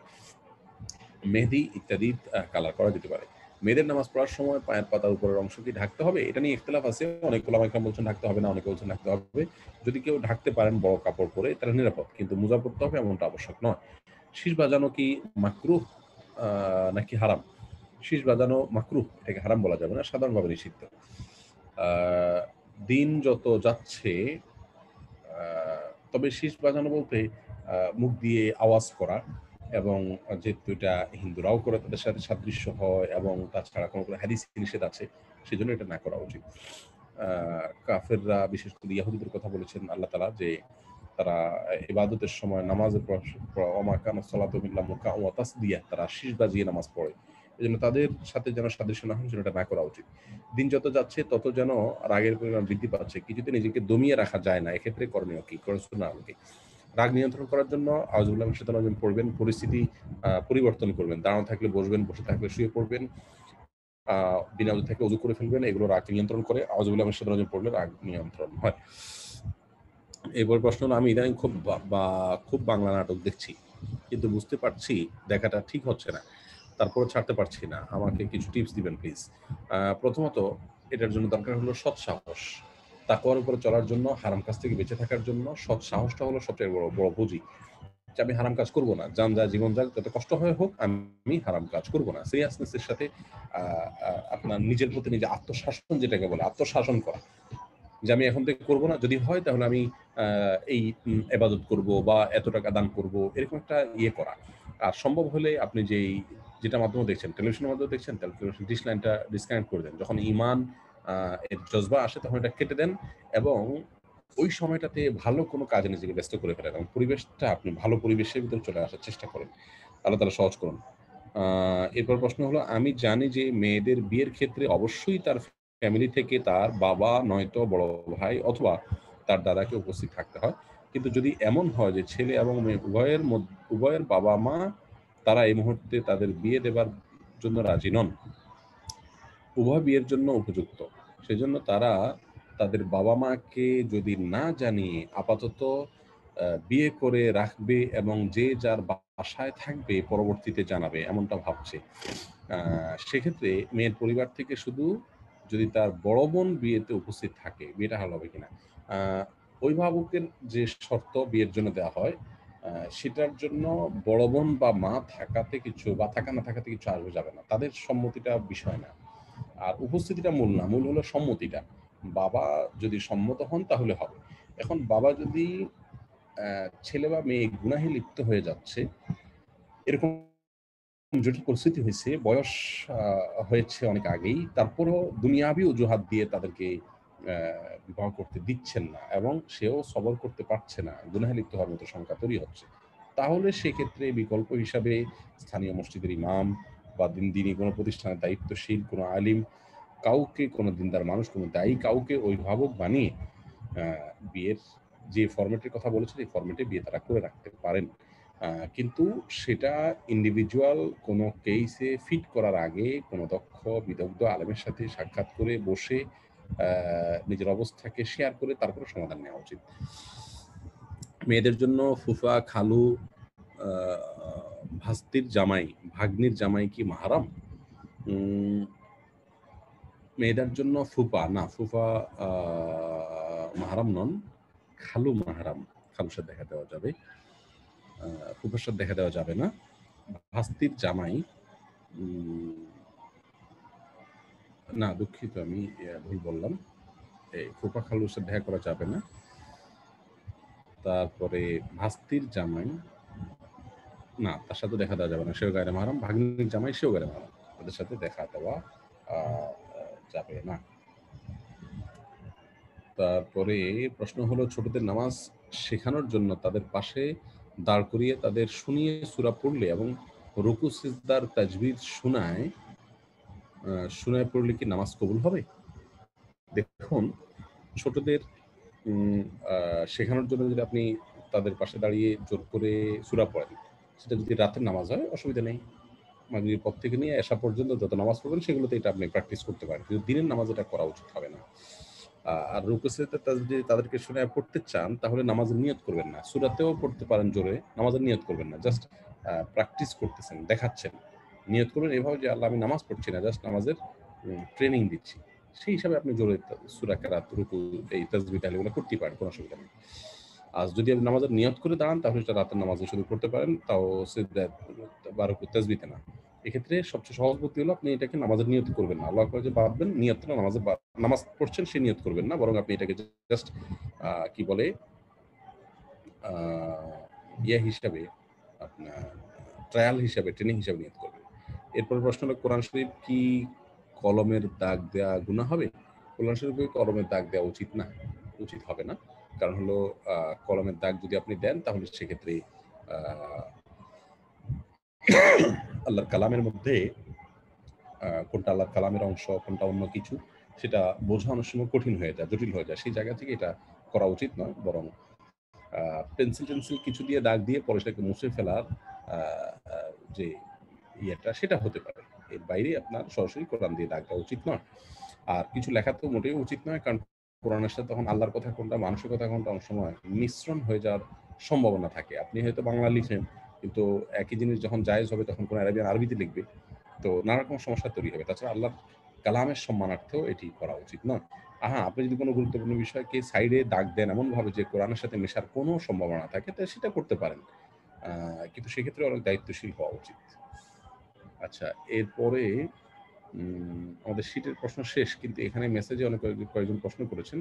মেহেদি ইত্যাদি কালার করা যেতে পারে। মেয়েদের নামাজ পড়ার সময় পায়ের পাতার উপরের অংশ কি ঢাকতে হবে? এটা নিয়ে ইখতিলাফ আছে। অনেক ওলামা ইকরাম বলছেন ঢাকতে হবে না, অনেকে বলছেন ঢাকতে হবে। যদি কেউ ঢাকতে পারেন বড় কাপড় পরে তাহলে নিরাপদ। কিন্তু মোজা পড়তে হবে এমনটা আবশ্যক নয়। শিস বাজানো কি মাকরুহ নাকি হারাম? শিস বাজানো মাকরুহ, এটাকে হারাম বলা যাবে না, সাধারণভাবে নিষিদ্ধ। আ দিন যত যাচ্ছে তবে শিস বাজানো বলতে মুখ দিয়ে আওয়াজ করা এবং যেহেতু এটা হিন্দুরাও করে তাদের সাথে সাদৃশ্য হয় এবং তাছাড়া কোনো হাদিস নিষেধ আছে, সেজন্য এটা না করা উচিত। কাফেররা বিশেষ করে ইহুদিদের কথা বলেছেন আল্লাহ তাআলা যে তারা ইবাদতের সময় নামাজের পর ওমা কানা সালাতু ইল্লা মুকা ওয়া তাসদিয়া, তারা শিস বাজিয়ে নামাজ পড়ে। এজন্য তাদের সাথে যেন সাদৃশ্য না হয় সেটা না করা উচিত। দিন যত যাচ্ছে তত যেন রাগের পরিমাণ বৃদ্ধি পাচ্ছে। কিছুতে নিজেকে দমিয়ে রাখা যায় না। এক্ষেত্রে করণীয় কি? সুন্নাহ আলো কি? রাগ নিয়ন্ত্রণ করার জন্য আউযুবিল্লাহি মিনাশ শাইতানির রাজিম পড়বেন, পরিস্থিতি পরিবর্তন করবেন। দাঁড়ানো থাকলে বসবেন, বসে থাকলে শুয়ে পড়বেন। আ বিনা ওযু থেকে ওযু করে ফেলবেন। এগুলো রাগকে নিয়ন্ত্রণ করে। আউযুবিল্লাহি মিনাশ শাইতানির রাজিম পড়লে রাগ নিয়ন্ত্রণ হয়। এরপর প্রশ্ন হলো, আমি ইদানিং খুব বাংলা নাটক দেখছি। কিন্তু বুঝতে পারছি দেখাটা ঠিক হচ্ছে না। তারপরেও ছাড়তে পারছি না। আমাকে কিছু টিপস দিবেন প্লিজ। প্রথমত এটার জন্য দরকার হলো সৎ সাহস। তাকওয়ার উপরে চলার জন্য, হারাম কাজ থেকে বেঁচে থাকার জন্য সৎ সাহসটা হলো সবচেয়ে বড় পুঁজি। যে আমি হারাম কাজ করব না। যান যা জীবন যাক, যত কষ্ট হয় হোক, আমি হারাম কাজ করব না। সিরিয়াসনেস এর সাথে আ আ আপনার নিজের প্রতি নিজে আত্মশাসন যেটাকে বলে, আত্মশাসন করা। যে আমি এখন থেকে করব না। যদি হয় তাহলে আমি আ এই ইবাদত করব বা এত টাকা দান করব। এরকম একটা ইয়ে করা। আর সম্ভব হলে আপনি যেটার মাধ্যমে দেখছেন, টেলিভিশনের মাধ্যমে দেখছেন, তাহলে টেলিভিশন ডিশ লাইনটা ডিসকানেক্ট করে দেন। যখন ঈমান আ এর জজবা আসে তখন এটা কেটে দেন এবং ওই সময়টাতে ভালো কোনো কাজে নিজেকে ব্যস্ত করে ফেলেন এবং পরিবেশটা আপনি ভালো পরিবেশের ভিতরে চলে আসার চেষ্টা করেন। আল্লাহ তাআলা সহজ করুন। আ এরপর প্রশ্ন হলো, আমি জানি যে মেয়েদের বিয়ের ক্ষেত্রে অবশ্যই তার ফ্যামিলি থেকে তার বাবা নয়তো বড় ভাই অথবা তার দাদাকে উপস্থিত থাকতে হয়। কিন্তু যদি এমন হয় যে ছেলে এবং মেয়ে উভয়ের বাবা মা তারা এই মুহূর্তে তাদের বিয়ে দেবার জন্য রাজি নন, উভয় বিয়ের জন্য উপযুক্ত, সেজন্য তারা তাদের বাবা মাকে যদি না জানিয়ে আপাতত বিয়ে করে রাখবে এবং যে যার বাসায় থাকবে পরবর্তীতে জানাবে এমনটা ভাবছে, সেক্ষেত্রে মেয়ের পরিবার থেকে শুধু যদি তার বড় বোন বিয়েতে উপস্থিত থাকে, বিয়েটা ভালো হবে কিনা, অভিভাবকের যে শর্ত বিয়ের জন্য দেওয়া হয় সেটার জন্য বড় বোন বা মা থাকাতে কিছু বা থাকা না থাকাতে কিছু আসবে যাবে না, তাদের সম্মতিটা বিষয় না। আর উপস্থিতিটা মূল না, মূল হলো সম্মতিটা। বাবা যদি সম্মত হন তাহলে হবে। এখন বাবা যদি ছেলে বা মেয়ে গুনাহে লিপ্ত হয়ে যাচ্ছে, এরকম জটিল পরিস্থিতি হয়েছে, বয়স হয়েছে অনেক আগেই, তারপরেও দুনিয়াবি অজুহাত দিয়ে তাদেরকে বিবাহ করতে দিচ্ছেন না এবং সেও সবর করতে পারছে না, গুনাহে লিপ্ত হওয়ার মতো সংখ্যা তৈরি হচ্ছে, তাহলে সেক্ষেত্রে বিকল্প হিসাবে স্থানীয় মসজিদের ইমাম বা দিনী কোনো প্রতিষ্ঠানের দায়িত্বশীল কোনো আলিম, কাউকে, কোনো দিনদার মানুষ, কোনো দায়ী কাউকে অভিভাবক বানিয়ে বিয়ের যে ফরম্যাটের কথা বলেছেন এই ফরম্যাটে বিয়ে তারা করে রাখতে পারেন। কিন্তু সেটা ইন্ডিভিজুয়াল কোনো কেসে ফিট করার আগে কোনো দক্ষ বিদগ্ধ আলেমের সাথে সাক্ষাৎ করে বসে নিজের অবস্থাকে শেয়ার করে তারপরে সমাধান নেওয়া উচিত। মেয়েদের জন্য ফুফা, খালু, ভাস্তির জামাই, ভাগ্নির জামাই কি মাহারাম? মেয়েদের জন্য ফুফা না, ফুফা মাহারাম নন, খালু মাহারাম, খালুর সাথে দেখা দেওয়া যাবে, ফুফার সাথে দেখা দেওয়া যাবে না। ভাস্তির জামাই, না দুঃখিত, আমি ভুল বললাম, এই ফুফা খালুর সাথে দেখা করা যাবে না। তারপরে ভাস্তির জামাই, না তার সাথে দেখা দেওয়া যাবে না, সেও গায়রে মাহারাম। ভাগ্নির জামাই, সেও গায়রে মাহারাম, তাদের সাথে দেখা দেওয়া যাবে না। তারপরে প্রশ্ন হলো, ছোটদের নামাজ শেখানোর জন্য তাদের পাশে দাঁড় করিয়ে তাদের শুনিয়ে সূরা পড়লে এবং রুকু সিজদার তাজবিদ শোনায় পড়লে কি নামাজ কবুল হবে? দেখুন, ছোটদের শেখানোর জন্য যদি আপনি তাদের পাশে দাঁড়িয়ে জোর করে সূরা পড়েন, সেটা যদি রাতের নামাজ হয় অসুবিধা নেই। মাগরিবের পর থেকে নিয়ে এশা পর্যন্ত যত নামাজ পড়বেন সেগুলোতে এটা আপনি প্র্যাকটিস করতে পারেন, কিন্তু দিনের নামাজ এটা করা উচিত হবে না। আর রুকু সিজদা যদি তাদেরকে শোনায় পড়তে চান তাহলে নামাজের নিয়ত করবেন না, সূরাতেও পড়তে পারেন জোরে, নামাজের নিয়ত করবেন না, জাস্ট প্র্যাকটিস করতেছেন, দেখাচ্ছেন। নিয়ত করবেন এভাবে যে আল্লাহ আমি নামাজ পড়ছি না, জাস্ট নামাজের ট্রেনিং দিচ্ছি, সেই হিসাবে আপনি জোরে সূরা কেরাত, রুকু, এই তাসবিহ তাহলিল এগুলো করতেই পারেন, কোনো অসুবিধা নেই। আর যদি আপনি নামাজের নিয়ত করে দাঁড়ান তাহলে সেটা রাতের নামাজে শুধু করতে পারেন, তাও সিজদা বা রুকু তাসবিহতে না। এক্ষেত্রে সবচেয়ে সহজ বুদ্ধি হলো আপনি এটাকে নামাজের নিয়ত করবেন না, আল্লাহু আকবার যে বাঁধবেন, নিয়তটা নামাজ পড়ছেন সেই নিয়ত করবেন না, বরং আপনি এটাকে জাস্ট কি বলে ইয়ে হিসাবে, আপনার ট্রায়াল হিসাবে, ট্রেনিং হিসাবে নিয়ত করবেন। এরপর প্রশ্ন হলো, কোরআন শরীফ কি কলমের দাগ দেওয়া গুনাহ হবে? কোরআন শরীফে কলমের দাগ দেওয়া উচিত না, উচিত হবে না। কারণ হলো কলমের দাগ যদি আপনি দেন তাহলে সেক্ষেত্রে আল্লাহর কালামের মধ্যে কোনটা আল্লাহর কালামের অংশ, কোনটা অন্য কিছু, সেটা বোঝা অনেক সময় কঠিন হয়ে যায়, জটিল হয়ে যায়। সেই জায়গা থেকে এটা করা উচিত নয়, বরং পেন্সিল কিছু দিয়ে দাগ দিয়ে পরে সেটাকে মুছে ফেলার যে ইয়েটা সেটা হতে পারে। এর বাইরে আপনার সরাসরি কোরআন দিয়ে দাগ দেওয়া উচিত নয়। আর কিছু লেখা তো মোটেই উচিত নয়, কারণ কোরআনের সাথে তখন আল্লাহর কথা কোনটা, মানুষের কথা কোনটা অনেক সময় মিশ্রণ হয়ে যাওয়ার সম্ভাবনা থাকে। আপনি হয়তো বাংলা লিখেন, কিন্তু একই জিনিস যখন জায়েজ হবে তখন কোন আরবিয়ান আরবিতে লিখবে, তো নানা রকম সমস্যা তৈরি হবে। তাছাড়া আল্লাহর কালামের সম্মানার্থেও এটি করা উচিত নয়। আপনি যদি কোনো গুরুত্বপূর্ণ বিষয়কে সাইডে দাগ দেন এমনভাবে যে কোরআনের সাথে মেশার কোনো সম্ভাবনা থাকে, তাহলে সেটা করতে পারেন। কিন্তু সেক্ষেত্রে অনেক দায়িত্বশীল হওয়া উচিত। আচ্ছা, এরপরে আমাদের শীটের প্রশ্ন শেষ, কিন্তু এখানে মেসেজে অনেক কয়েকজন প্রশ্ন করেছেন,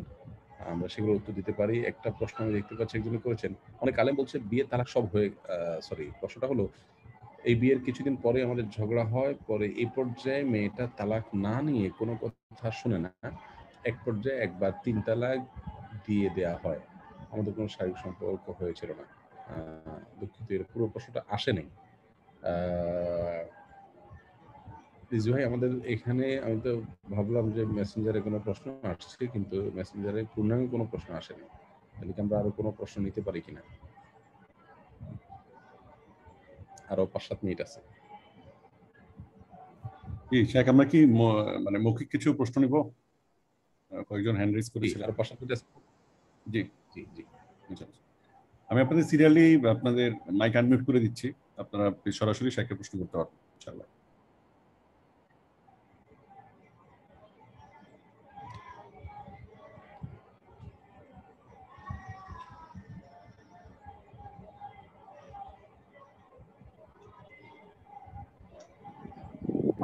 আমরা সেগুলোর উত্তর দিতে পারি। একটা প্রশ্ন আমি দেখতে পাচ্ছি একজন করেছেন, অনেক আলেম বলছে বিয়ে তালাক সব হয়ে, সরি, প্রশ্নটা হলো, এই বিয়ের কিছুদিন পরে আমাদের ঝগড়া হয়, পরে এই পর্যায়ে মেয়েটা তালাক না নিয়ে কোনো কথা শুনে না, এক পর্যায়ে একবার ৩ তালাক দিয়ে দেয়া হয়, আমাদের কোনো শারীরিক সম্পর্ক হয়েছিল না। দুঃখিত, এর পুরো প্রশ্নটা আসে নাই। রিজু ভাই, আমাদের এখানে আমি তো ভাবলাম যে মেসেঞ্জারে কোনো প্রশ্ন আসছে, কিন্তু মেসেঞ্জারে পূর্ণাঙ্গ কোনো প্রশ্ন আসেনি। তাহলে কি আমরা আরো কোনো প্রশ্ন নিতে পারি কিনা? আরো 5-7 মিনিট আছে। জি শেখ, আমরা কি মানে মৌখিক কিছু প্রশ্ন নিব? কয়েকজন হ্যান্ড রেজ করেছিলেন। আরো 5-7 মিনিট আছে। জি জি জি। আচ্ছা, আচ্ছা। আমি আপনাদের সিরিয়ালি আপনাদের মাইক আনমিউট করে দিচ্ছি, আপনারা সরাসরি শেখের প্রশ্ন করতে পারবেন ইনশাআল্লাহ।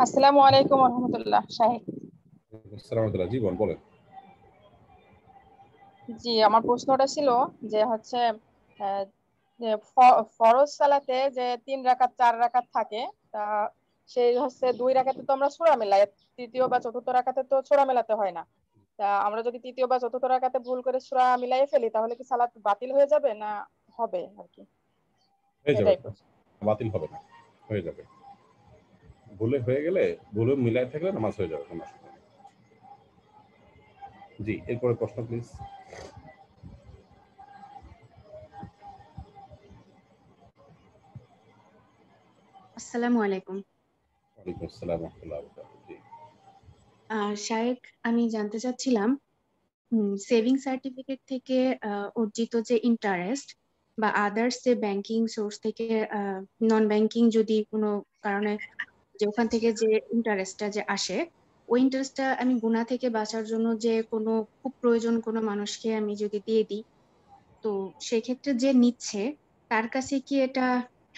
আসসালামু আলাইকুম ওয়া রাহমাতুল্লাহ। শাহিদ আসসালামু আলাইকুম। জি বলেন। জি, আমার প্রশ্নটা ছিল যে হচ্ছে যে ফরজ সালাতে যে 3 রাকাত 4 রাকাত থাকে, তা সেই হচ্ছে 2 রাকাতে তো আমরা সূরা মিলাই, তৃতীয় বা চতুর্থ রাকাতে তো সূরা মেলাতে হয় না। তা আমরা যদি তৃতীয় বা চতুর্থ রাকাতে ভুল করে সূরা মিলাই ফেলি তাহলে কি সালাত বাতিল হয়ে যাবে না হবে আর কি? হয়ে যাবে, এটাই প্রশ্ন। বাতিল হবে না, হয়ে যাবে। ভুলে হয়ে গেলে, ভুলে মিলাই থাকলে নামাজ হয়ে যাবে, কোনো অসুবিধা নেই। জি, এরপরে প্রশ্ন প্লিজ। আসসালামু আলাইকুম। ওয়ালাইকুম আসসালাম ওয়া রাহমাতুল্লাহি ওয়া বারাকাতুহু। জি। শায়েখ, আমি জানতে চাচ্ছিলাম সেভিং সার্টিফিকেট থেকে অর্জিত যে ইন্টারেস্ট বা আদার্স যে ব্যাংকিং সোর্স থেকে নন ব্যাংকিং যদি কোনো কারণে যে ওখান থেকে যে ইন্টারেস্টটা যে আসে, ওই ইন্টারেস্টটা আমি গুনাহ থেকে বাঁচার জন্য যে কোনো খুব প্রয়োজন কোনো মানুষকে আমি যদি দিয়ে দিই, তো সেক্ষেত্রে যে নিচ্ছে তার কাছে কি এটা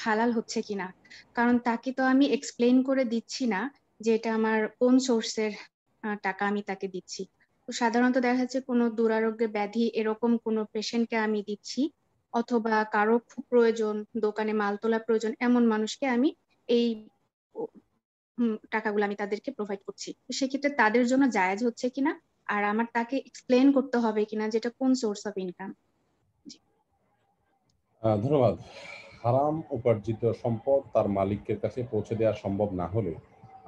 হালাল হচ্ছে কিনা? কারণ তাকে তো আমি এক্সপ্লেইন করে দিচ্ছি না যে এটা আমার কোন সোর্সের টাকা আমি তাকে দিচ্ছি। তো সাধারণত দেখা যাচ্ছে কোনো দুরারোগ্য ব্যাধি এরকম কোনো পেশেন্টকে আমি দিচ্ছি, অথবা কারো খুব প্রয়োজন, দোকানে মাল তোলা প্রয়োজন, এমন মানুষকে আমি এই টাকাগুলো আমি তাদেরকে প্রোভাইড করছি। তো সেক্ষেত্রে তাদের জন্য জায়েজ হচ্ছে কিনা, আর আমার তাকে এক্সপ্লেইন করতে হবে কিনা যেটা কোন সোর্স অফ ইনকাম। ধন্যবাদ। হারাম উপার্জিত সম্পদ তার মালিকের কাছে পৌঁছে দেওয়া সম্ভব না হলে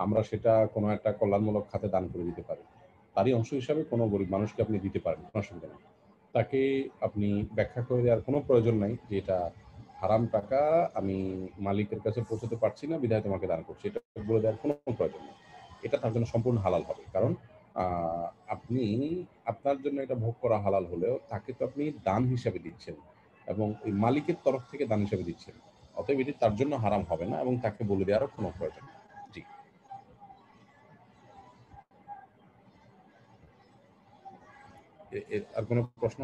আমরা সেটা কোনো একটা কল্যাণমূলক খাতে দান করে দিতে পারি। তারই অংশ হিসাবে কোনো গরিব মানুষকে আপনি দিতে পারেন, কোনো অসুবিধা নেই। তাকে আপনি ব্যাখ্যা করে দেওয়ার কোনো প্রয়োজন নাই যে এটা হারাম টাকা, আমি মালিকের কাছে পৌঁছতে পারছি না বিধায় তোমাকে দান করছি, এটা বলে দেওয়ার কোনো প্রয়োজন নেই। এটা তার জন্য সম্পূর্ণ হালাল হবে। কারণ আপনি, আপনার জন্য এটা ভোগ করা হালাল হলেও তাকে তো আপনি দান হিসাবে দিচ্ছেন এবং এই মালিকের তরফ থেকে দান হিসেবে দিচ্ছেন। অতএব এটি তার জন্য হারাম হবে না এবং তাকে বলে দেওয়ারও কোনো প্রয়োজন নেই। জি। আর কোনো প্রশ্ন?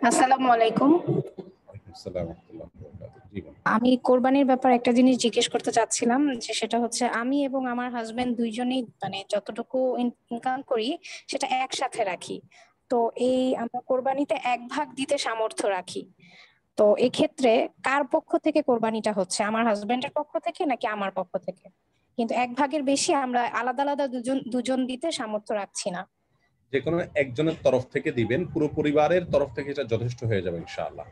আসসালামু আলাইকুম। ওয়ালাইকুম আসসালাম ওয়া রাহমাতুল্লাহি ওয়া বারাকাতুহু। জি বলুন। আমি কোরবানির ব্যাপারে একটা জিনিস জিজ্ঞেস করতে চাচ্ছিলাম, যে সেটা হচ্ছে আমি এবং আমার হাজবেন্ড দুইজনেই মানে যতটুকু ইনকাম করি সেটা একসাথে রাখি। তো এই আমরা কোরবানিতে 1 ভাগ দিতে সামর্থ্য রাখি। তো এক্ষেত্রে কার পক্ষ থেকে কোরবানিটা হচ্ছে, আমার হাজবেন্ডের পক্ষ থেকে নাকি আমার পক্ষ থেকে? কিন্তু 1 ভাগের বেশি আমরা আলাদা আলাদা দুজন দিতে সামর্থ্য রাখছি না। যে কোনো একজনের তরফ থেকে দিবেন, পুরো পরিবারের তরফ থেকে এটা যথেষ্ট হয়ে যাবে ইনশাআল্লাহ।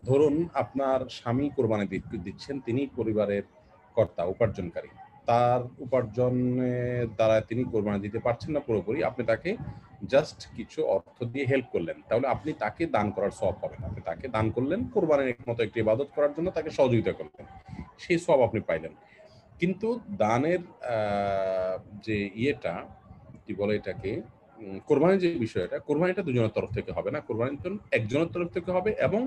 ধরুন আপনার স্বামী কোরবানি দিচ্ছেন, তিনি পরিবারের কর্তা, উপার্জনকারী। তার উপার্জনের দ্বারা তিনি কোরবানি দিতে পারছেন না পুরোপুরি, আপনি তাকে জাস্ট কিছু অর্থ দিয়ে হেল্প করলেন, তাহলে আপনি তাকে দান করার সওয়াব পাবেন। আপনি তাকে দান করলেন, কোরবানির মতো একটি ইবাদত করার জন্য তাকে সহযোগিতা করলেন, সেই সওয়াব আপনি পাইলেন। কিন্তু দানের যে ইয়েটা কি বলে এটাকে, কোরবানির যে বিষয়টা, কোরবানিটা দুজনের তরফ থেকে হবে না, কোরবানি তো একজনের তরফ থেকে হবে এবং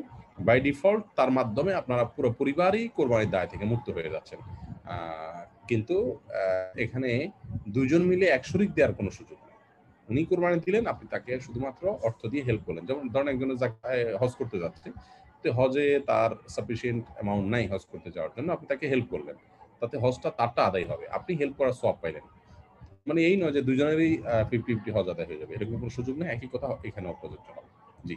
বাই ডিফল্ট তার মাধ্যমে আপনারা পুরো পরিবারই কোরবানির দায় থেকে মুক্ত হয়ে যাচ্ছেন। কিন্তু এখানে দুজন মিলে এক শরিক দেওয়ার কোনো সুযোগ নেই। উনি কোরবানি দিলেন, আপনি তাকে শুধুমাত্র অর্থ দিয়ে হেল্প করলেন। যেমন ধরেন একজনের হজ করতে যাচ্ছে, তো হজে তার সাফিসিয়েন্ট অ্যামাউন্ট নাই হজ করতে যাওয়ার জন্য, আপনি তাকে হেল্প করলেন, তাতে হজটা তারটা আদায় হবে, আপনি হেল্প করার সওয়াব পাইলেন। মানে এই নয় যে দুজনেরই 50-50 হজ আদায় হয়ে যাবে, এরকম কোনো সুযোগ নেই। একই কথা এখানেও প্রযোজ্য হবে। জি।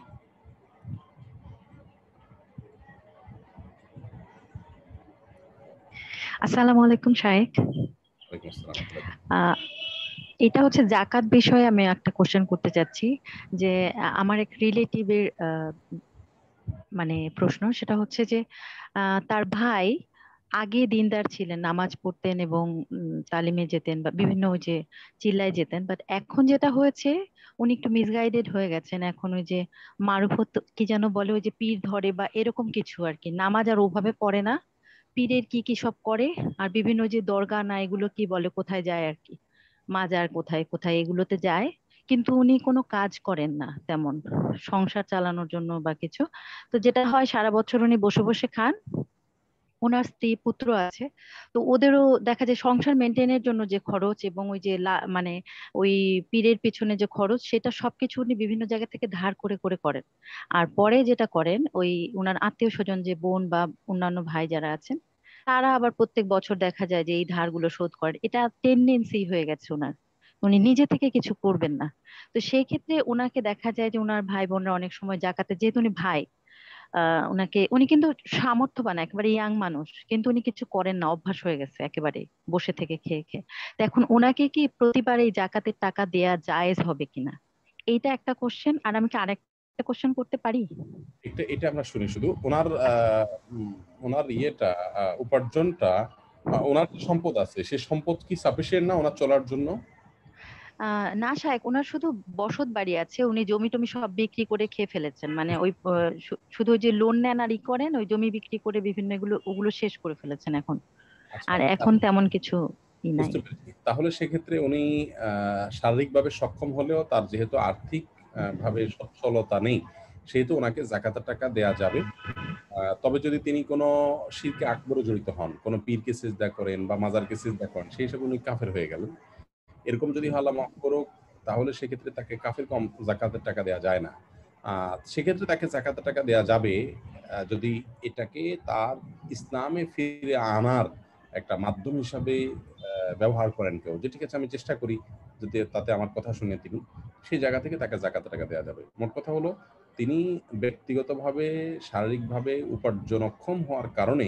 আসসালামু আলাইকুম শায়েখ। ওয়ালাইকুম আসসালাম। এটা হচ্ছে জাকাত বিষয়ে আমি একটা কোশ্চেন করতে চাচ্ছি, যে আমার এক রিলেটিভের মানে প্রশ্ন, সেটা হচ্ছে যে তার ভাই আগে দিনদার ছিলেন, নামাজ পড়তেন এবং তালিমে যেতেন বা বিভিন্ন ওই যে চিল্লায় যেতেন, বাট এখন যেটা হয়েছে উনি একটু মিসগাইডেড হয়ে গেছেন। এখন ওই যে মারুফত কি যেন বলে, ওই যে পীর ধরে বা এরকম কিছু আর কি, নামাজ আর ওভাবে পড়ে না, পীরের কি কি সব করে, আর বিভিন্ন যে দরগা না এগুলো কি বলে কোথায় যায় আর কি, মাজার কোথায় কোথায় এগুলোতে যায়, কিন্তু উনি কোনো কাজ করেন না তেমন সংসার চালানোর জন্য বা কিছু। তো যেটা হয় সারা বছর উনি বসে বসে খান, ওনার স্ত্রী পুত্র আছে, তো ওদেরও দেখা যায় সংসার মেনটেনের জন্য যে খরচ এবং ওই যে মানে ওই পীরের পিছনে যে খরচ, সেটা সবকিছু উনি বিভিন্ন জায়গা থেকে ধার করে করে করেন। আর পরে যেটা করেন, ওই উনার আত্মীয় স্বজন যে বোন বা অন্যান্য ভাই যারা আছেন, তারা আবার প্রত্যেক বছর দেখা যায় যে এই ধারগুলো শোধ করেন। এটা টেন্ডেন্সি হয়ে গেছে ওনার, উনি নিজে থেকে কিছু করবেন না। তো সেই ক্ষেত্রে ওনাকে দেখা যায় যে ওনার ভাই বোনরা অনেক সময় জাকাতে, যেহেতু উনি ভাই, ওনাকে, উনি কিন্তু সামর্থ্যবান একেবারে ইয়াং মানুষ, কিন্তু উনি কিছু করেন না, অভ্যাস হয়ে গেছে একেবারে বসে থেকে খেয়ে খেয়ে। তো এখন ওনাকে কি প্রতিবার এই জাকাতের টাকা দেয়া জায়েজ হবে কিনা, এইটা একটা কোশ্চেন। আর আমি কি আরেকটা কোশ্চেন করতে পারি? এটা এটা আমরা শুনি শুধু ওনার ওনার ইয়েটা উপার্জনটা, ওনার যে সম্পদ আছে সেই সম্পদ কি সাফিসিয়েন্ট না ওনার চলার জন্য? না শায়েক, ওনার শুধু বসত বাড়ি আছে, উনি জমি টমি সব বিক্রি করে খেয়ে ফেলেছেন, মানে ওই শুধু ওই যে লোন নেন আর ই করেন, ওই জমি বিক্রি করে বিভিন্ন এগুলো ওগুলো শেষ করে ফেলেছেন এখন। আচ্ছা, আর এখন তেমন কিছু নাই। বুঝতে পেরেছি। তাহলে সেক্ষেত্রে উনি শারীরিকভাবে সক্ষম হলেও তার যেহেতু আর্থিক ভাবে সচ্ছলতা নেই, সেহেতু ওনাকে জাকাতের টাকা দেয়া যাবে। তবে যদি তিনি কোনো শিরকে আকবরে জড়িত হন, কোনো পীরকে সিজদা করেন বা মাজারকে সিজদা করেন, সেই হিসাবে উনি কাফের হয়ে গেলেন। এরকম যদি আল্লাহ মাফ করুক, তাহলে সেক্ষেত্রে তাকে কাফের কম জাকাতের টাকা দেয়া যায় না। সেক্ষেত্রে তাকে জাকাতের টাকা দেয়া যাবে যদি এটাকে তার ইসলামে ফিরে আনার একটা মাধ্যম হিসাবে ব্যবহার করেন কেউ, যে ঠিক আছে আমি চেষ্টা করি যদি তাতে আমার কথা শুনে তিনি, সেই জায়গা থেকে তাকে জাকাতের টাকা দেওয়া যাবে। মোট কথা হলো, তিনি ব্যক্তিগতভাবে শারীরিকভাবে উপার্জনক্ষম হওয়ার কারণে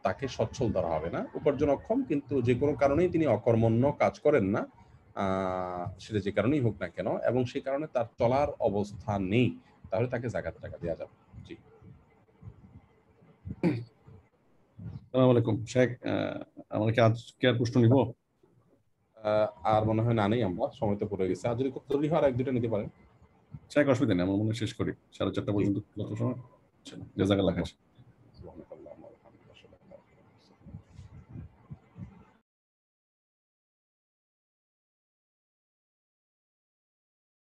তাকে সচ্ছল ধরা হবে না। উপার্জনক্ষম, কিন্তু যে কোনো কারণেই তিনি অকর্মণ্য কাজ করেন না, সেটা যে কারণেই হোক না কেন, এবং সেই কারণে তার চলার অবস্থা নেই, তাহলে তাকে জাকাতের টাকা দেওয়া যাবে। জি। আসসালামু আলাইকুম শেখ, আমরা কি আজকে আর প্রশ্ন নিব? আর মনে হয় না, নেই, আমরা সময় তো পড়ে গেছে। আর যদি খুব জরুরি হয় আর এক দুটো নিতে পারেন। শেখ অসুবিধা নেই, আমরা মনে হয় শেষ করি 4:30 পর্যন্ত যত সময়। জাযাকাল্লাহ খাইর।